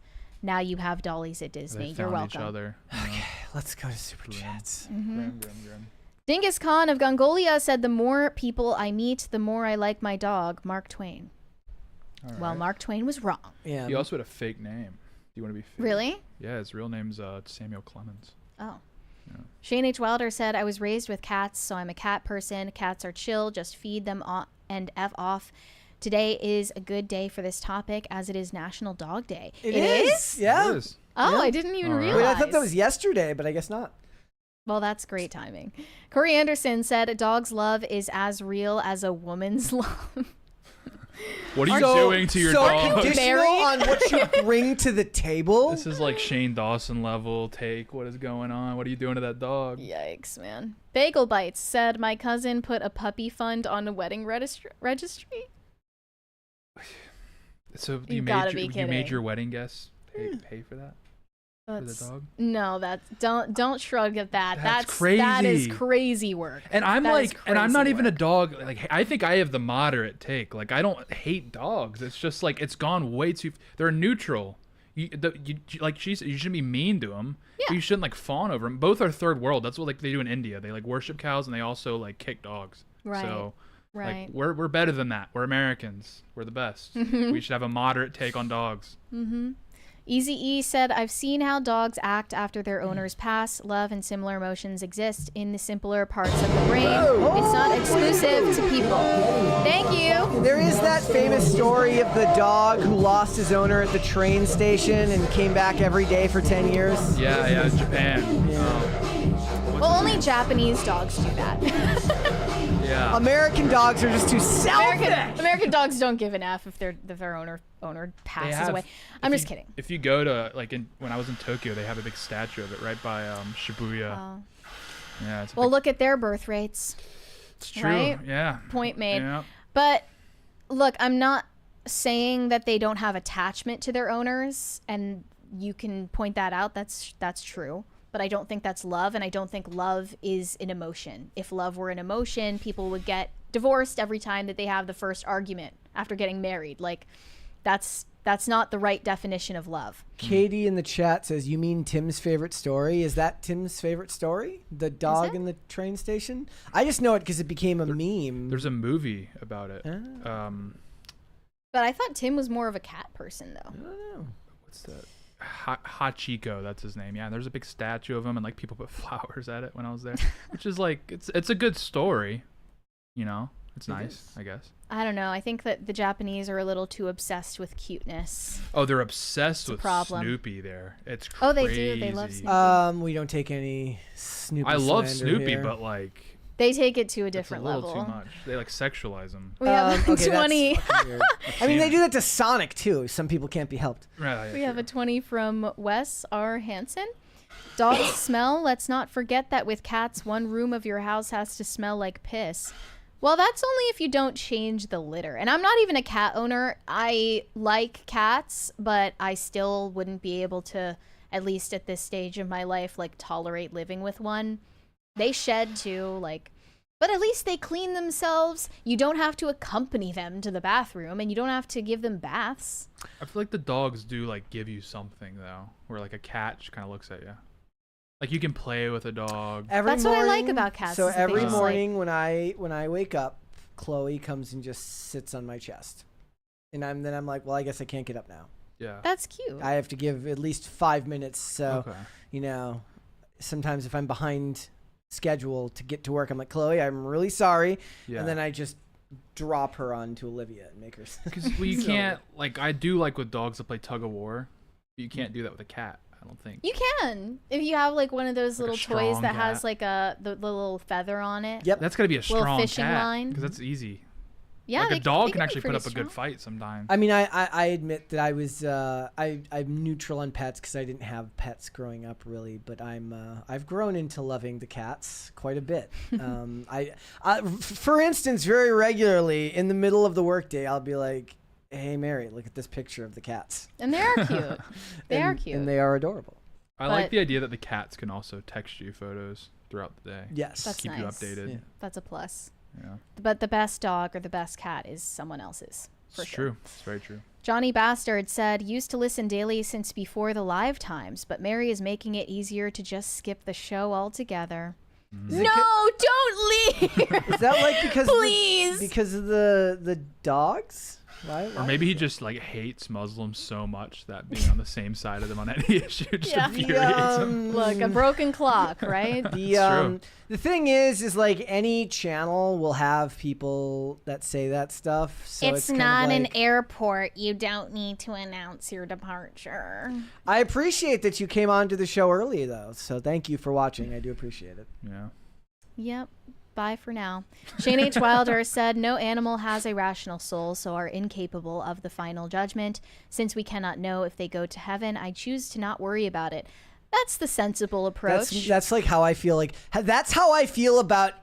Now you have dollies at Disney. You're welcome. Each other, okay, let's go to Superchats. Grim. Dingus Khan of Gongolia said, "The more people I meet, the more I like my dog, Mark Twain." All well, right. Mark Twain was wrong. Yeah. He also had a fake name. Do you want to be fake? Really? Yeah, his real name's Samuel Clemens. Oh. Yeah. Shane H. Wilder said, "I was raised with cats, so I'm a cat person. Cats are chill. Just feed them and F off. Today is a good day for this topic, as it is National Dog Day." It is? Yeah. It is. Oh, Yeah. I didn't even realize. Wait, I thought that was yesterday, but I guess not. Well, that's great timing. Corey Anderson said, "A dog's love is as real as a woman's love." What are you doing to your dog? Conditional on what you bring to the table? This is like Shane Dawson level take. What is going on? What are you doing to that dog? Yikes, man. Bagel Bites said, "My cousin put a puppy fund on a wedding registry." So You you gotta be made kidding. your wedding guests pay for that? For the dog? No, don't shrug at that. That's That is crazy. crazy work. And I'm That is like, and I'm not crazy even a work. dog. Like, I think I have the moderate take. Like, I don't hate dogs. It's just like it's gone way too. They're neutral. Like she said, you shouldn't be mean to them. Yeah. You shouldn't like fawn over them. Both are third world. That's what like they do in India. They like worship cows and they also like kick dogs. Right. So Right. like we're better than that. We're Americans. We're the best. We should have a moderate take on dogs. Easy E said, "I've seen how dogs act after their owners pass. Love and similar emotions exist in the simpler parts of the brain. It's not exclusive to people." Thank you. There is that famous story of the dog who lost his owner at the train station and came back every day for 10 years. Yeah, Japan. Well, only Japanese dogs do that. Yeah. American dogs are just too selfish. American dogs don't give an F if their owner passes away. I'm just kidding. If you go to like when I was in Tokyo, they have a big statue of it right by Shibuya. Oh. Yeah. It's Well, look at their birth rates. it's true. right? Yeah. Point made. Yeah. But look, I'm not saying that they don't have attachment to their owners, and you can point that out. That's true. But I don't think that's love, and I don't think love is an emotion. If love were an emotion, people would get divorced every time that they have the first argument after getting married. Like, that's not the right definition of love. Katie in the chat says, you mean Tim's favorite story? Is that Tim's favorite story? The dog in the train station? I just know it because it became a meme. There's a movie about it. But I thought Tim was more of a cat person, though. I don't know. What's that? Hachiko, that's his name. Yeah, and there's a big statue of him, and like people put flowers at it when I was there, which is like it's a good story, you know. It's nice, I guess. I don't know. I think that the Japanese are a little too obsessed with cuteness. Oh, they're obsessed with problem. Snoopy there. It's crazy. Oh, they do. They love Snoopy. We don't take any Snoopy. I love slander Snoopy, here. but like they take it to a different it's a little level. too much. They like sexualize him. We have okay, 20. I mean, they do that to Sonic too. Some people can't be helped. Right, We have a 20 from Wes R. Hansen. Dogs smell. Let's not forget that with cats, one room of your house has to smell like piss. Well, that's only if you don't change the litter. And I'm not even a cat owner. I like cats, but I still wouldn't be able to, at least at this stage of my life, like tolerate living with one. They shed too, like, but at least they clean themselves. You don't have to accompany them to the bathroom, and you don't have to give them baths. I feel like the dogs do like give you something though, where like a cat just kind of looks at you. Like you can play with a dog. That's what I like about cats. So is that they every just, morning when I wake up, Chloe comes and just sits on my chest, and I'm like, well, I guess I can't get up now. Yeah. That's cute. I have to give at least 5 minutes. So, Okay. you know, sometimes if I'm behind schedule to get to work, I'm like, Chloe, I'm really sorry. Yeah. And then I just drop her onto Olivia and make her. Because you can't, like, I do like with dogs that play tug of war. But you can't do that with a cat, I don't think. You can. If you have like one of those Like a little toys strong that has cat. like the little feather on it. Yep. That's got to be a Little strong fishing cat. line. Because that's easy. Yeah, like they a dog they can be actually put pretty up a good strong. fight sometimes. I mean, I admit that I was I'm neutral on pets because I didn't have pets growing up really, but I've grown into loving the cats quite a bit. For instance, very regularly in the middle of the workday, I'll be like, "Hey, Mary, look at this picture of the cats." And they are cute. They are cute. and they are adorable. I like the idea that the cats can also text you photos throughout the day. Yes, That's keep nice. you updated. Yeah. That's a plus. Yeah. But the best dog or the best cat is someone else's. For It's sure. true. It's very true. Johnny Bastard said, used to listen daily since before the live times, but Mary is making it easier to just skip the show altogether. No, don't leave. Is that like because Please. because of the dogs? Why Or maybe he just like hates Muslims so much that being on the same side of them on any issue just infuriates him. Look, a broken clock, right? The thing is like any channel will have people that say that stuff. So it's kind not of an like, airport. You don't need to announce your departure. I appreciate that you came on to the show early though. So thank you for watching. I do appreciate it. Yeah. Yep. Bye for now. Shane H. Wilder said, no animal has a rational soul, so are incapable of the final judgment. Since we cannot know if they go to heaven, I choose to not worry about it. That's the sensible approach. That's like how I feel. Like that's how I feel about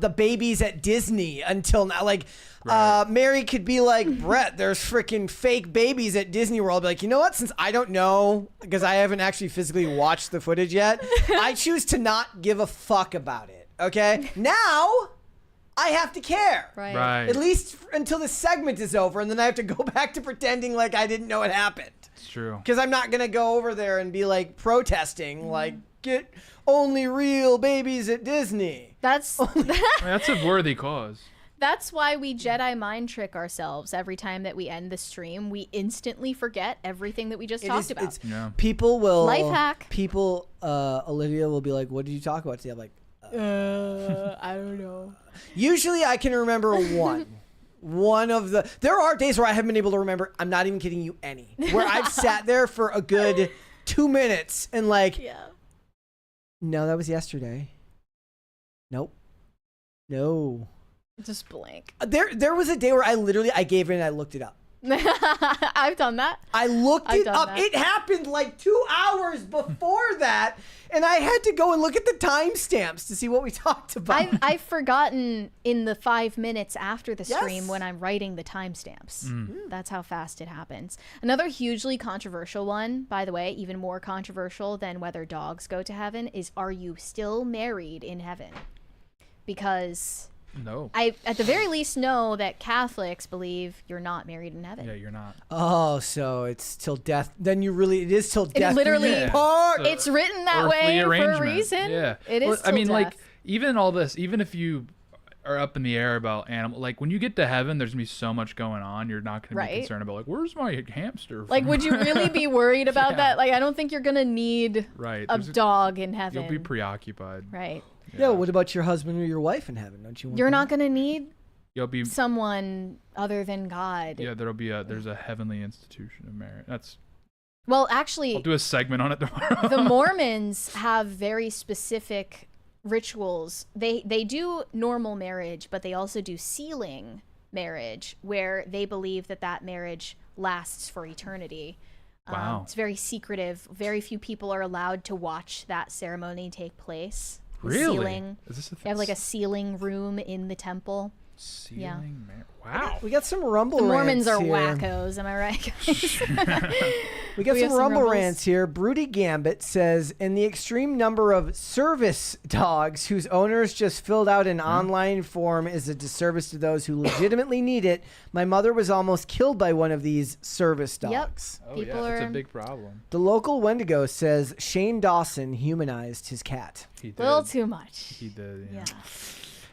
the babies at Disney until now. Like Mary could be like, Brett, there's freaking fake babies at Disney World. I'll be like, you know what? Since I don't know because I haven't actually physically watched the footage yet, I choose to not give a fuck about it. Okay, now I have to care. Right. At least until the segment is over, and then I have to go back to pretending like I didn't know it happened. It's true. Because I'm not gonna go over there and be like protesting, like get only real babies at Disney. That's That's a worthy cause. That's why we Jedi mind trick ourselves every time that we end the stream. We instantly forget everything that we just talked about. People will Life hack. People, Olivia will be like, "What did you talk about today?" I'm like, I don't know. Usually I can remember one of the. There are days where I haven't been able to remember. I'm not even kidding you any. Where I've sat there for a good 2 minutes and like, no, that was yesterday. Nope. No. Just blank. There was a day where I gave in and I looked it up. I've done that. I looked I've it done up. that. It happened like 2 hours before that, and I had to go and look at the timestamps to see what we talked about. I've forgotten in the 5 minutes after the stream Yes. when I'm writing the timestamps. That's how fast it happens. Another hugely controversial one, by the way, even more controversial than whether dogs go to heaven, is are you still married in heaven? Because No. I, at the very least, know that Catholics believe you're not married in heaven. Yeah, you're not. Oh, so it's till death. Then it is till It death. literally, do you part. it's written that Earthly way for a arrangement. reason. Yeah. It is. I mean, till like, death. even all this, even if you are up in the air about animal, like when you get to heaven, there's gonna be so much going on. You're not gonna Right. be concerned about like, where's my hamster? Like, from?" would you really be worried about Yeah. that? Like, I don't think you're gonna need Right. a There's dog in heaven. You'll be preoccupied. Right. Yeah. What about your husband or your wife in heaven? Don't you want You're them? not gonna need You'll be. someone other than God. Yeah, there's a heavenly institution of marriage. That's. Well, I'll actually, do a segment on it tomorrow. the Mormons have very specific rituals. They do normal marriage, but they also do sealing marriage, where they believe that marriage lasts for eternity. Wow. It's very secretive. Very few people are allowed to watch that ceremony take place. The Really? Sealing. Is this a They have like a sealing room in the temple. Sealing Wow. We got some rumble The Mormons rants are here. wackos, am I right, guys? We got We some have some rumble rumbles? rants here. Broody Gambit says, in the extreme number of service dogs whose owners just filled out an online form is a disservice to those who legitimately need it. My mother was almost killed by one of these service dogs. Oh People yeah, that's are- a big problem. The local Wendigo says Shane Dawson humanized his cat. He did. A little too much. He did. Yeah.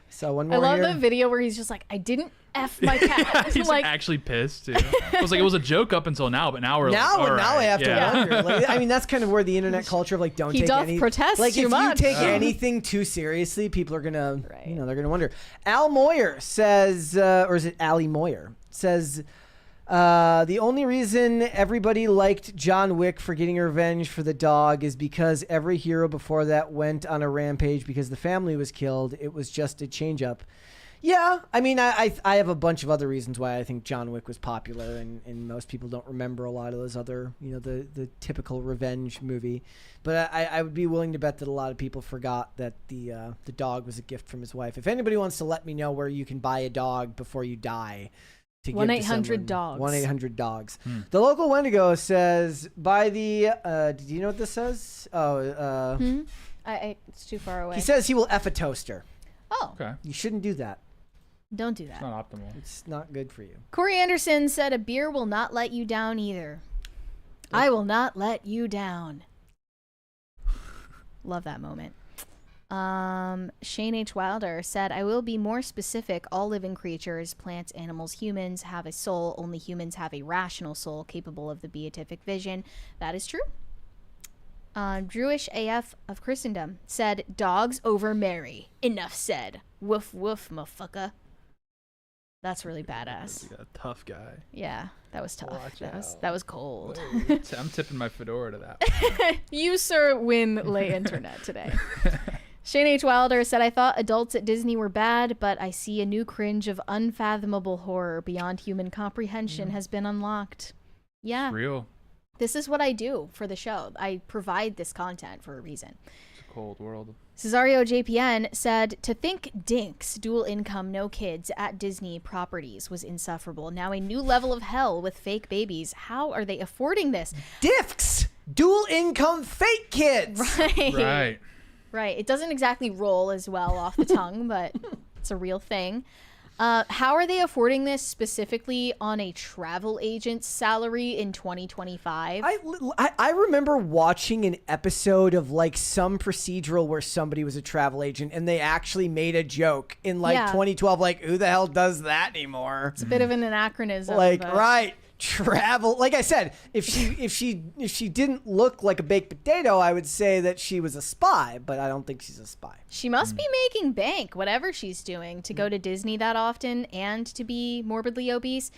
So one I more love here. the video where he's just like, I didn't F my cat. He's like, actually pissed too. It was like it was a joke up until now, but now we're like, all Now I right, have to yeah. wonder. Like, I mean, that's kind of where the internet culture of like don't He take doth any protest like too if much. you take Yeah. anything too seriously, people are gonna Right. they're gonna wonder. Al Moyer says, or is it Ali Moyer says. The only reason everybody liked John Wick for getting revenge for the dog is because every hero before that went on a rampage because the family was killed. It was just a change up. Yeah, I mean, I have a bunch of other reasons why I think John Wick was popular, and most people don't remember a lot of those other, the typical revenge movie. But I would be willing to bet that a lot of people forgot that the dog was a gift from his wife. If anybody wants to let me know where you can buy a dog before you die, to 1-800-DOGS. 1-800-DOGS. The local Wendigo says, by the, do you know what this says? Oh, it's too far away. he says he will F a toaster. Oh, Okay, You shouldn't do that. don't do that. it's not optimal. It's not good for you. Corey Anderson said, a beer will not let you down either. I will not let you down. Love that moment. Shane H. Wilder said, I will be more specific. All living creatures, plants, animals, humans have a soul. Only humans have a rational soul capable of the beatific vision. That is true. Drewish AF of Christendom said, dogs over Mary. Enough said. Woof woof, motherfucker. That's really badass. Yeah, tough guy. Yeah, that was tough. Watch That was cold. I'm tipping my fedora to that. You, sir, win lay internet today. Shane H. Wilder said, I thought adults at Disney were bad, but I see a new cringe of unfathomable horror beyond human comprehension has been unlocked. Yeah, Real. this is what I do for the show. I provide this content for a reason. It's a cold world. Cesario JPN said, to think Dinks, dual income, no kids, at Disney properties was insufferable. Now a new level of hell with fake babies. How are they affording this? Diffks, dual income fake kids. Right. Right. Right. It doesn't exactly roll as well off the tongue, but it's a real thing. How are they affording this specifically on a travel agent's salary in 2025? I remember watching an episode of like some procedural where somebody was a travel agent and they actually made a joke in like Yeah. 2012, like who the hell does that anymore? It's a bit of an anachronism. Like, but- right. Travel, like I said, if she didn't look like a baked potato, I would say that she was a spy, but I don't think she's a spy. She must be making bank, whatever she's doing, to go to Disney that often and to be morbidly obese.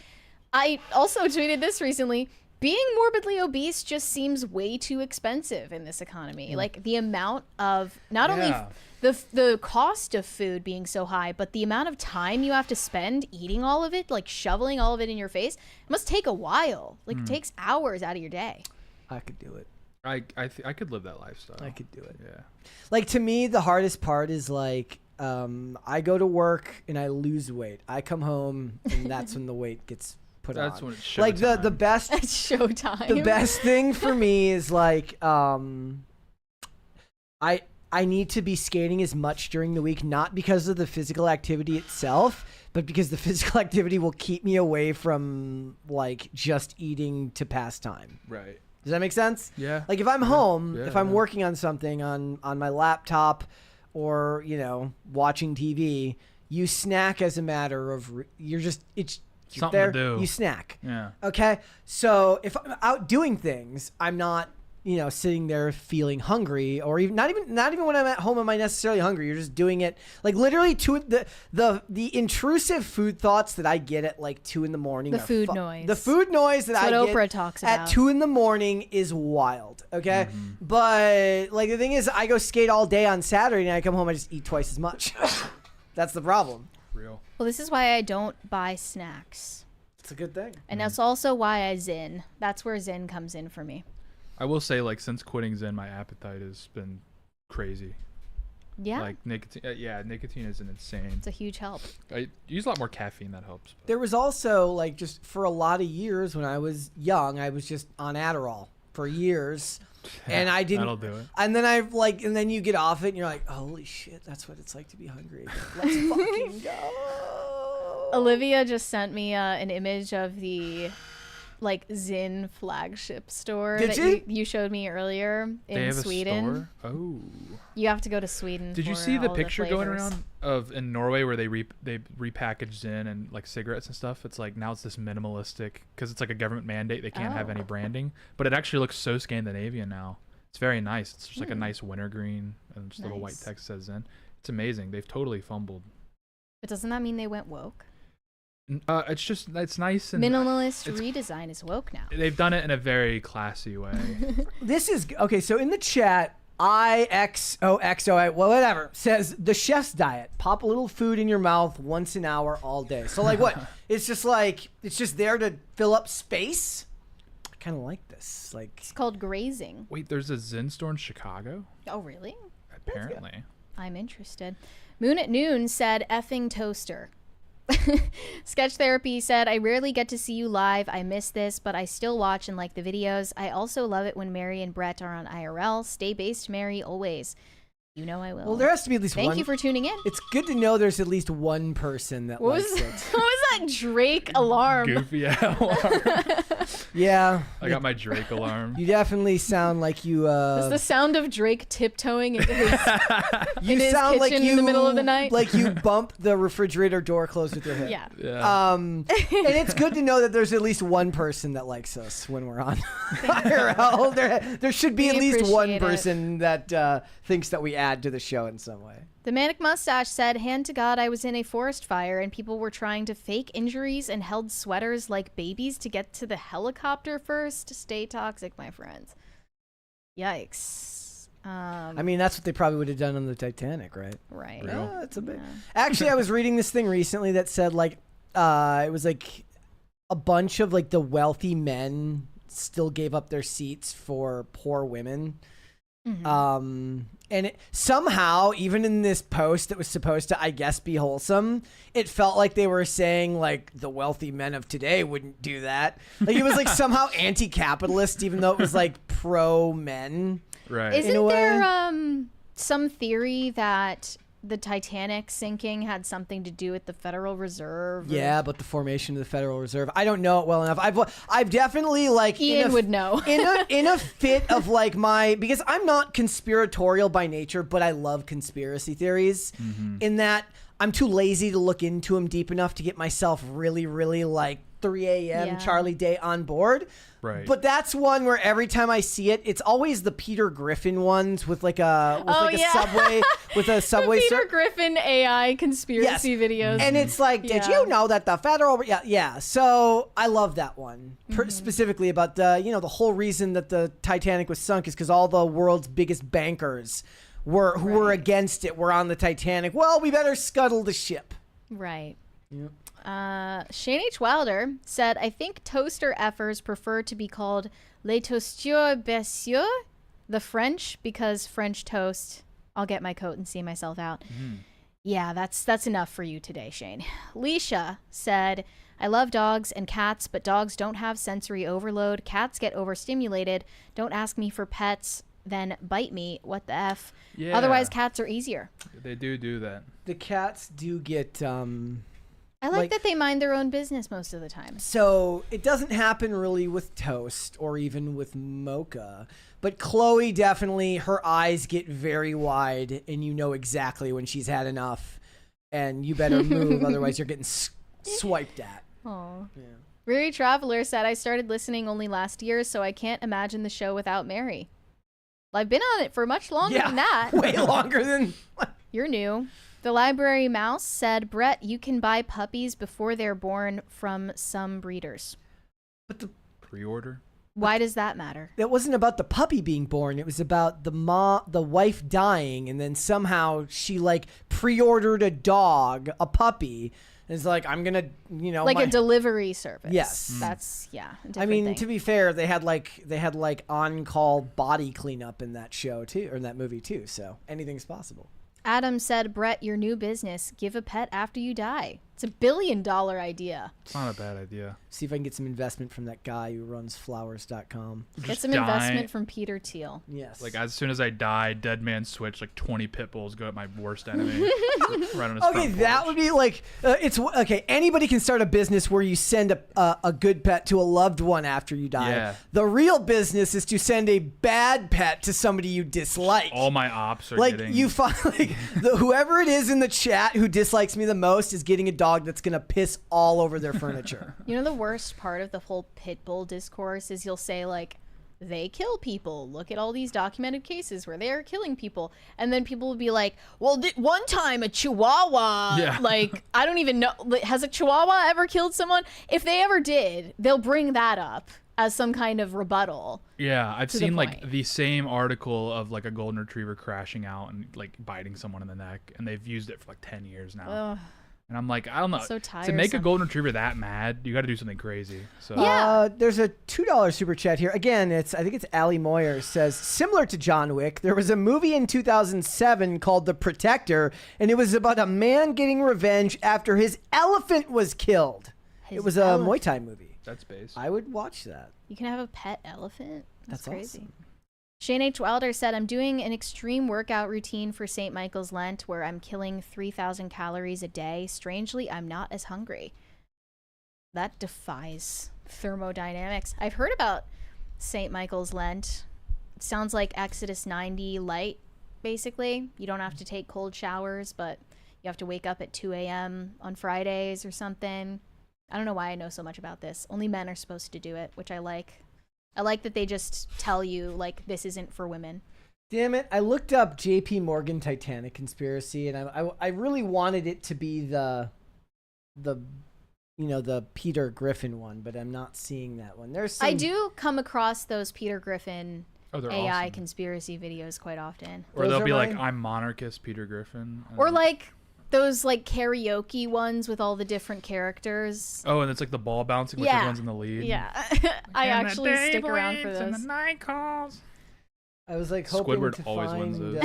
I also tweeted this recently. Being morbidly obese just seems way too expensive in this economy. Like the amount of not only the cost of food being so high, but the amount of time you have to spend eating all of it, like shoveling all of it in your face, it must take a while. Like it takes hours out of your day. I could do it. I could live that lifestyle. I could do it. Yeah. Like to me, the hardest part is like I go to work and I lose weight. I come home and that's when the weight gets put on. That's when it's like the showtime. best It's showtime. the best thing for me is like I need to be skating as much during the week, not because of the physical activity itself, but because the physical activity will keep me away from like just eating to pass time. Right. Does that make sense? Yeah. Like if I'm home, Yeah, if I'm yeah. working on something on my laptop or, you know, watching TV, you snack as a matter of you're Something there, to do. you snack. Yeah. Okay? So if I'm out doing things, I'm not, you know, sitting there feeling hungry, or even not even when I'm at home am I necessarily hungry. You're just doing it like literally the intrusive food thoughts that I get at like 2 a.m. The food noise. The food noise that That's I what get Oprah talks at about. 2 a.m. is wild. Okay, but like the thing is, I go skate all day on Saturday and I come home, I just eat twice as much. That's the problem. Real. Well, this is why I don't buy snacks. It's a good thing. And that's also why I Zen. That's where Zen comes in for me. I will say, like, since quitting Zen, my appetite has been crazy. Yeah. Like nicotine. Nicotine is an insane. It's a huge help. I use a lot more caffeine. That helps. There was also like just for a lot of years when I was young, I was just on Adderall for years. And I didn't. That'll do it. And then you get off it and you're like, holy shit, that's what it's like to be hungry. Let's fucking go. Olivia just sent me an image of the like Zyn flagship store Did that she? you showed me earlier They in have Sweden. a store? Oh. You have to go to Sweden. Did you for see the all picture going flavors. around of in Norway where they repackage Zyn and like cigarettes and stuff? It's like now it's this minimalistic because it's like a government mandate. They can't have any branding, but it actually looks so Scandinavian now. It's very nice. It's just like a nice winter green and just a little white Nice. text says Zyn. It's amazing. They've totally fumbled. But doesn't that mean they went woke? It's nice and Minimalist redesign is woke now. they've done it in a very classy way. This is okay. So in the chat, IXOXO, well, whatever, says the chef's diet: pop a little food in your mouth once an hour all day. So like what? It's just there to fill up space. I kind of like this. Like It's called grazing. Wait, there's a Zyn store in Chicago? Oh, really? Apparently. I'm interested. Moon at Noon said effing toaster. Sketch Therapy said, I rarely get to see you live. I miss this, but I still watch and like the videos. I also love it when Mary and Brett are on IRL. Stay based, Mary, always. You know I will. Well, there has to be at least one. Thank you for tuning in. It's good to know there's at least one person that What likes was, it. what was that Drake alarm? Goofy alarm. Yeah. I got my Drake alarm. You definitely sound like you. It's the sound of Drake tiptoeing into his, You in his sound kitchen like you in the middle of the night. like you bump the refrigerator door closed with your hip. Yeah. Yeah. And it's good to know that there's at least one person that likes us when we're on IRL. There should be We at least one appreciate it. person that thinks that we add to the show in some way. The Manic Mustache said, hand to God, I was in a forest fire and people were trying to fake injuries and held sweaters like babies to get to the helicopter first. Stay toxic, my friends. Yikes. I mean, that's what they probably would have done on the Titanic, right? Right. Yeah, it's a bit. Yeah. Actually, I was reading this thing recently that said like it was like a bunch of like the wealthy men still gave up their seats for poor women. And somehow, even in this post that was supposed to, I guess, be wholesome, it felt like they were saying like the wealthy men of today wouldn't do that. Like it was like somehow anti-capitalist, even though it was like pro men. Right. Isn't there some theory that the Titanic sinking had something to do with the Federal Reserve? Yeah, but the formation of the Federal Reserve, I don't know it well enough. I've definitely like Ian would know. in a fit of like because I'm not conspiratorial by nature, but I love conspiracy theories. In that I'm too lazy to look into them deep enough to get myself really, really like 3 a.m. Yeah. Charlie Day on board. Right. But that's one where every time I see it, it's always the Peter Griffin ones with like a subway with a subway. Peter Griffin AI conspiracy videos. And it's like, did you know that the federal? Yeah. So I love that one specifically about the the whole reason that the Titanic was sunk is because all the world's biggest bankers were against it were on the Titanic. Well, we better scuttle the ship. Right. Yep. Shane H. Wilder said, I think toaster effers prefer to be called les toasteurs bessieurs, the French, because French toast. I'll get my coat and see myself out. Yeah, that's enough for you today, Shane. Leisha said, I love dogs and cats, but dogs don't have sensory overload. Cats get overstimulated. Don't ask me for pets, then bite me. What the F? Yeah. Otherwise, cats are easier. They do that. The cats do get I like that they mind their own business most of the time. So it doesn't happen really with Toast or even with Mocha, but Chloe definitely, her eyes get very wide and you know exactly when she's had enough and you better move, otherwise you're getting swiped at. Aww. Yeah. Weary Traveler said, I started listening only last year, so I can't imagine the show without Mary. Well, I've been on it for much longer than that. Way longer than... You're new. The Library Mouse said, Brett, you can buy puppies before they're born from some breeders. But the pre-order? Why does that matter? It wasn't about the puppy being born. It was about the wife dying, and then somehow she like pre-ordered a puppy. And it's like, I'm gonna, like a delivery service. Yes, that's a I mean, thing. to be fair, they had like on-call body cleanup in that show too, or in that movie too. So anything's possible. Adam said, Brett, your new business, give a pet after you die. It's $1 billion idea. It's not a bad idea. See if I can get some investment from that guy who runs flowers.com. Get some investment from Peter Thiel. Yes. Like, as soon as I die, Dead Man Switch, like 20 pit bulls go at my worst enemy. Right on his Okay, front that porch. would be like, okay, anybody can start a business where you send a good pet to a loved one after you die. Yeah. The real business is to send a bad pet to somebody you dislike. All my ops are like getting... you find whoever it is in the chat who dislikes me the most is getting a dog that's gonna piss all over their furniture. You know, the worst part of the whole pit bull discourse is you'll say, like, they kill people. Look at all these documented cases where they are killing people. And then people will be like, well, one time a chihuahua, like, I don't even know. Has a chihuahua ever killed someone? If they ever did, they'll bring that up as some kind of rebuttal. Yeah, I've seen like the same article of like a golden retriever crashing out and like biting someone in the neck, and they've used it for like 10 years now. Ugh. And I'm like, I don't know. So to make a golden retriever that mad, you got to do something crazy. So there's a $2 super chat here. Again, I think it's Ali Moyer says, similar to John Wick, there was a movie in 2007 called The Protector, and it was about a man getting revenge after his elephant was killed. It was a Muay Thai movie. That's base. I would watch that. You can have a pet elephant? That's crazy. Awesome. Shane H. Wilder said, I'm doing an extreme workout routine for St. Michael's Lent where I'm killing 3,000 calories a day. Strangely, I'm not as hungry. That defies thermodynamics. I've heard about St. Michael's Lent. It sounds like Exodus 90 light, basically. You don't have to take cold showers, but you have to wake up at 2 a.m. on Fridays or something. I don't know why I know so much about this. Only men are supposed to do it, which I like. I like that they just tell you, like, this isn't for women. Damn it. I looked up J.P. Morgan Titanic conspiracy, and I really wanted it to be the Peter Griffin one, but I'm not seeing that one. I do come across those Peter Griffin they're AI awesome. Conspiracy videos quite often. Or they'll be like, I'm monarchist Peter Griffin. Or like those like karaoke ones with all the different characters. Oh, and it's like the ball bouncing with everyone's in the lead. Yeah. I actually stick around for those. And the night calls. I was like hoping Squidward to always find. wins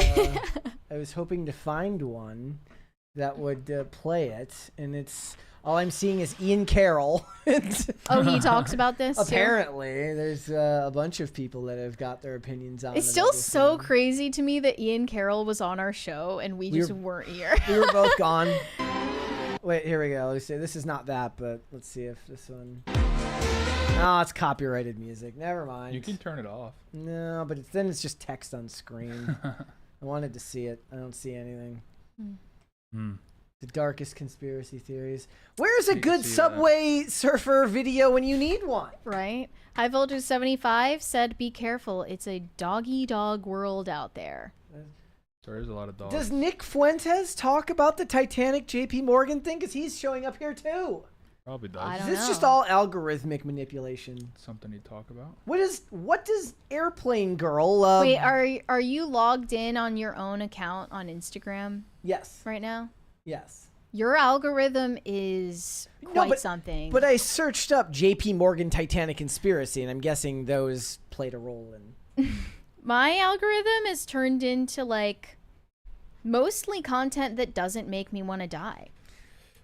I was hoping to find one that would play it, and it's all I'm seeing is Ian Carroll. Oh, he talks about this. Apparently, there's a bunch of people that have got their opinions on. It's still so crazy to me that Ian Carroll was on our show and we just weren't here. We were both gone. Wait, here we go. Let's see. This is not that, but let's see if this one. Oh, it's copyrighted music. Never mind. You can turn it off. No, but then it's just text on screen. I wanted to see it. I don't see anything. The darkest conspiracy theories. Where's a good Subway Surfer video when you need one? Right? High Voltage 75 said, be careful. It's a dog world out there. There's a lot of dogs. Does Nick Fuentes talk about the Titanic JP Morgan thing? Because he's showing up here too. Probably does. I don't Is this know. just all algorithmic manipulation? Something you talk about. What does Airplane Girl? Wait, are you logged in on your own account on Instagram Yes. right now? Yes. Your algorithm is quite something. But I searched up J.P. Morgan Titanic conspiracy, and I'm guessing those played a role in. My algorithm is turned into like mostly content that doesn't make me want to die.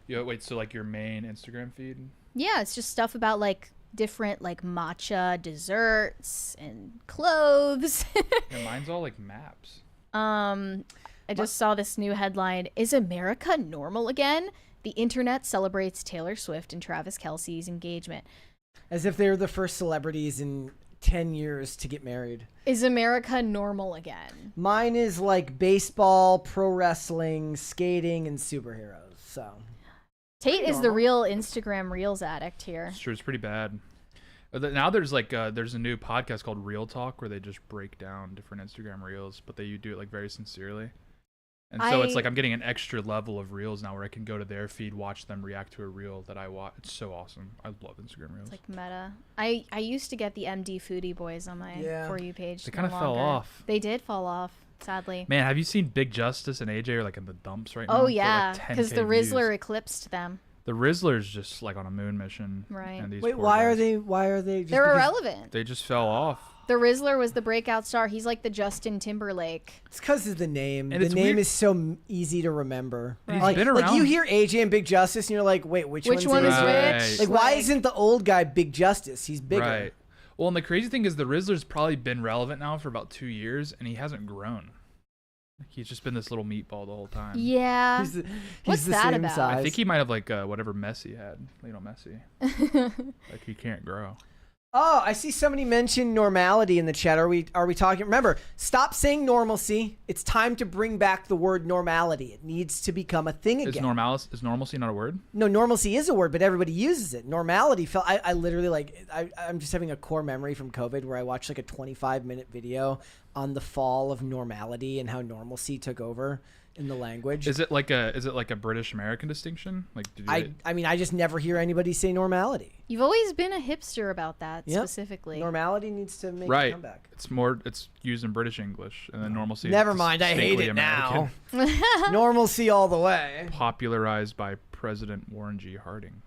Yeah, wait, so like your main Instagram feed? Yeah, it's just stuff about like different like matcha desserts and clothes. Yeah, mine's all like maps. I just saw this new headline. Is America normal again? The internet celebrates Taylor Swift and Travis Kelce's engagement. As if they were the first celebrities in 10 years to get married. Is America normal again? Mine is like baseball, pro wrestling, skating, and superheroes. So Tate is the real Instagram Reels addict here. It's true, it's pretty bad. Now there's like there's a new podcast called Real Talk where they just break down different Instagram Reels, but they do it like very sincerely. And so it's like I'm getting an extra level of Reels now where I can go to their feed, watch them react to a Reel that I watch. It's so awesome. I love Instagram Reels. It's like meta. I used to get the MD Foodie Boys on my For You page. They kind of fell off. They did fall off, sadly. Man, have you seen Big Justice and AJ are like in the dumps right now? Oh yeah, because the Rizzler eclipsed them. The Rizzler's just like on a moon mission. Right. And these wait, poor why guys, are they? Just They're because- irrelevant. They just fell off. The Rizzler was the breakout star. He's like the Justin Timberlake. It's because of the name. And The it's name weird- is so easy to remember. And he's Like, been like you around- hear AJ and Big Justice, and you're like, wait, which Which one is Right. which? Like, why isn't the old guy Big Justice? He's bigger. Right. Well, and the crazy thing is the Rizzler's probably been relevant now for about 2 years, and he hasn't grown. Like, he's just been this little meatball the whole time. Yeah. He's What's the that same about? size. I think he might have like whatever Messi had. Messi. Like he can't grow. Oh, I see somebody mention normality in the chat. Are we talking? Remember, stop saying normalcy. It's time to bring back the word normality. It needs to become a thing again. Is normalcy not a word? No, normalcy is a word, but everybody uses it. Normality felt. I literally like. I'm just having a core memory from COVID where I watched like a 25-minute video on the fall of normality and how normalcy took over in the language. Is it like a British American distinction? Like I mean, I just never hear anybody say normality. You've always been a hipster about that Yep. specifically. Normality needs to make a right. comeback. It's used in British English, and then normalcy. Never is mind, I hate distinctly it now. American. Normalcy all the way. Popularized by President Warren G. Harding,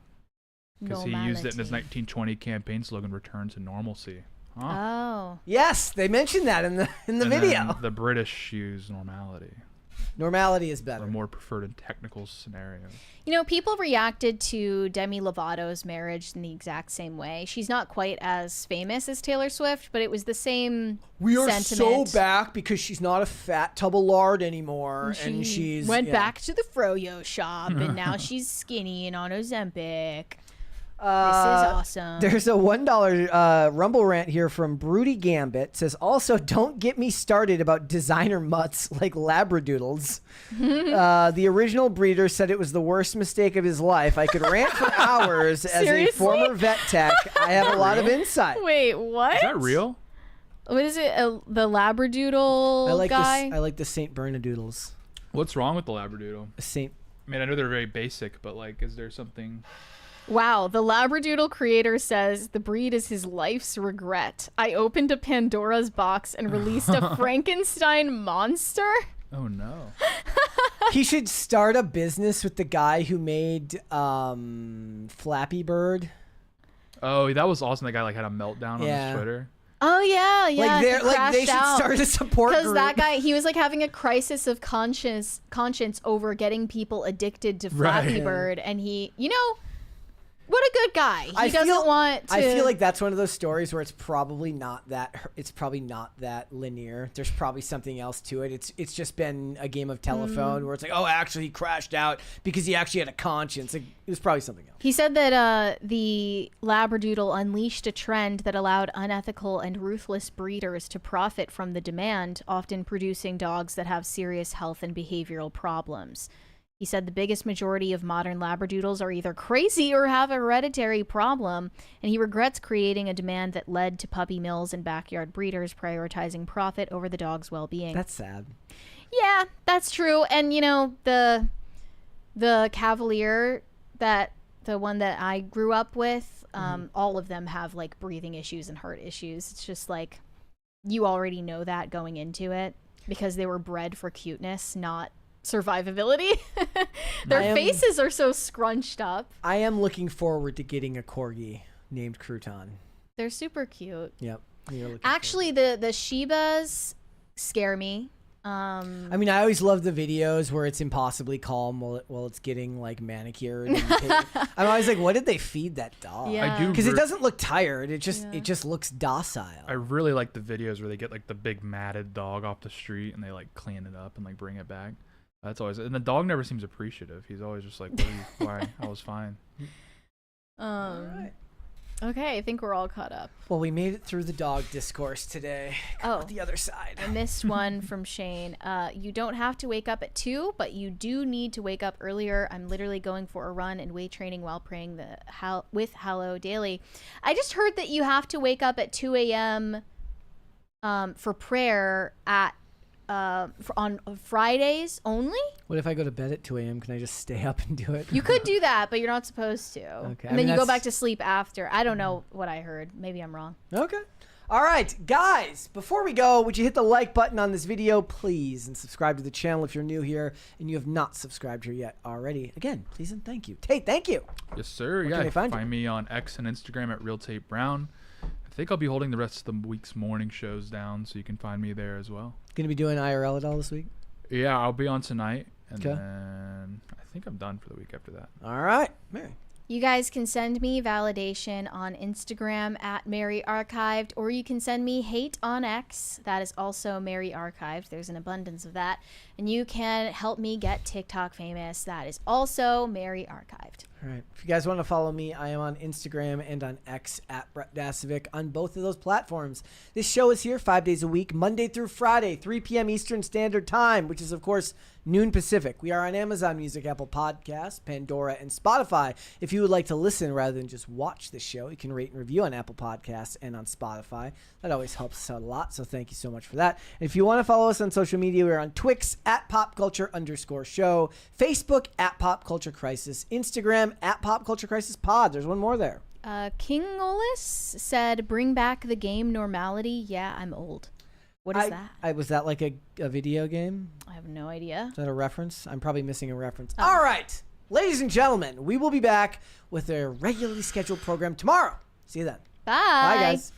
because he used it in his Normality. 1920 campaign slogan "Return to Normalcy." Huh? Oh. Yes, they mentioned that in the And video. then the British use normality. Normality is better. Or more preferred in technical scenarios. You know, people reacted to Demi Lovato's marriage in the exact same way. She's not quite as famous as Taylor Swift, but it was the same We are sentiment. so back because she's not a fat tub of lard anymore, and she's went back to the froyo shop, and now she's skinny and on Ozempic. This is awesome. There's a $1 Rumble rant here from Broody Gambit. It says, also, don't get me started about designer mutts like Labradoodles. The original breeder said it was the worst mistake of his life. I could rant for hours as a Seriously? former vet tech. I have a lot of insight. Wait, what? Is that real? What is it? The Labradoodle I like guy? I like the Saint Bernadoodles. What's wrong with the Labradoodle? Saint. I mean, I know they're very basic, but like, is there something? Wow, the Labradoodle creator says the breed is his life's regret. I opened a Pandora's box and released a Frankenstein monster. Oh no. He should start a business with the guy who made Flappy Bird. Oh, that was awesome. That guy like had a meltdown on Yeah. his Twitter. Oh yeah, yeah. Like they're he like they crashed should out. start a support Because group. that guy, he was like having a crisis of conscience over getting people addicted to Flappy Right. Bird, and he, you know, what a good guy. He I doesn't feel- want to. I feel like that's one of those stories where it's probably not that linear. There's probably something else to it. It's just been a game of telephone where it's like, oh, actually he crashed out because he actually had a conscience. Like, it was probably something else. He said that the Labradoodle unleashed a trend that allowed unethical and ruthless breeders to profit from the demand, often producing dogs that have serious health and behavioral problems. He said the biggest majority of modern Labradoodles are either crazy or have a hereditary problem, and he regrets creating a demand that led to puppy mills and backyard breeders prioritizing profit over the dog's well-being. That's sad. Yeah, that's true. And you know, the Cavalier that the one that I grew up with, all of them have like breathing issues and heart issues. It's just like you already know that going into it because they were bred for cuteness, not survivability. Their faces are so scrunched up. I am looking forward to getting a corgi named Crouton. They're super cute. Yep. Actually, the Shibas scare me. I mean, I always love the videos where it's impossibly calm while it's getting like manicured. I'm always like, what did they feed that dog? Yeah. I do because it doesn't look tired. It just looks docile. I really like the videos where they get like the big matted dog off the street and they like clean it up and like bring it back. That's always, and the dog never seems appreciative. He's always just like, why? I was fine. All right. Okay, I think we're all caught up. Well, we made it through the dog discourse today. The other side. I missed one from Shane. You don't have to wake up at 2, but you do need to wake up earlier. I'm literally going for a run and weight training while praying with Hallow daily. I just heard that you have to wake up at 2 a.m. For prayer on Fridays only. What if I go to bed at 2 a.m.? Can I just stay up and do it? You could do that, but you're not supposed to. Okay. And then you go back to sleep after. I don't know what I heard. Maybe I'm wrong. Okay. All right, guys, before we go, would you hit the like button on this video, please, and subscribe to the channel if you're new here and you have not subscribed here yet already. Again, please and thank you. Tate, thank you. Yes, sir. Where can they find you? Me on X and Instagram at RealTateBrown. I think I'll be holding the rest of the week's morning shows down, so you can find me there as well. Gonna be doing IRL at all this week? Yeah, I'll be on tonight, and then I think I'm done for the week after that. All right, Mary. You guys can send me validation on Instagram at Mary Archived, or you can send me hate on X. That is also Mary Archived. There's an abundance of that. And you can help me get TikTok famous. That is also Mary Archived. All right. If you guys want to follow me, I am on Instagram and on X at Brett Dasovic on both of those platforms. This show is here 5 days a week, Monday through Friday, 3 p.m. Eastern Standard Time, which is, of course, noon Pacific. We are on Amazon Music, Apple Podcasts, Pandora, and Spotify. If you would like to listen rather than just watch the show, you can rate and review on Apple Podcasts and on Spotify. That always helps us out a lot, so thank you so much for that. And if you want to follow us on social media, we're on Twix at popculture_show, Facebook at Pop Culture Crisis, Instagram at Pop Culture Crisis Pod. There's one more there. King Olis said, bring back the game normality. Yeah, I'm old. What is that? Was that like a video game? I have no idea. Is that a reference? I'm probably missing a reference. Oh. All right. Ladies and gentlemen, we will be back with a regularly scheduled program tomorrow. See you then. Bye. Bye, guys.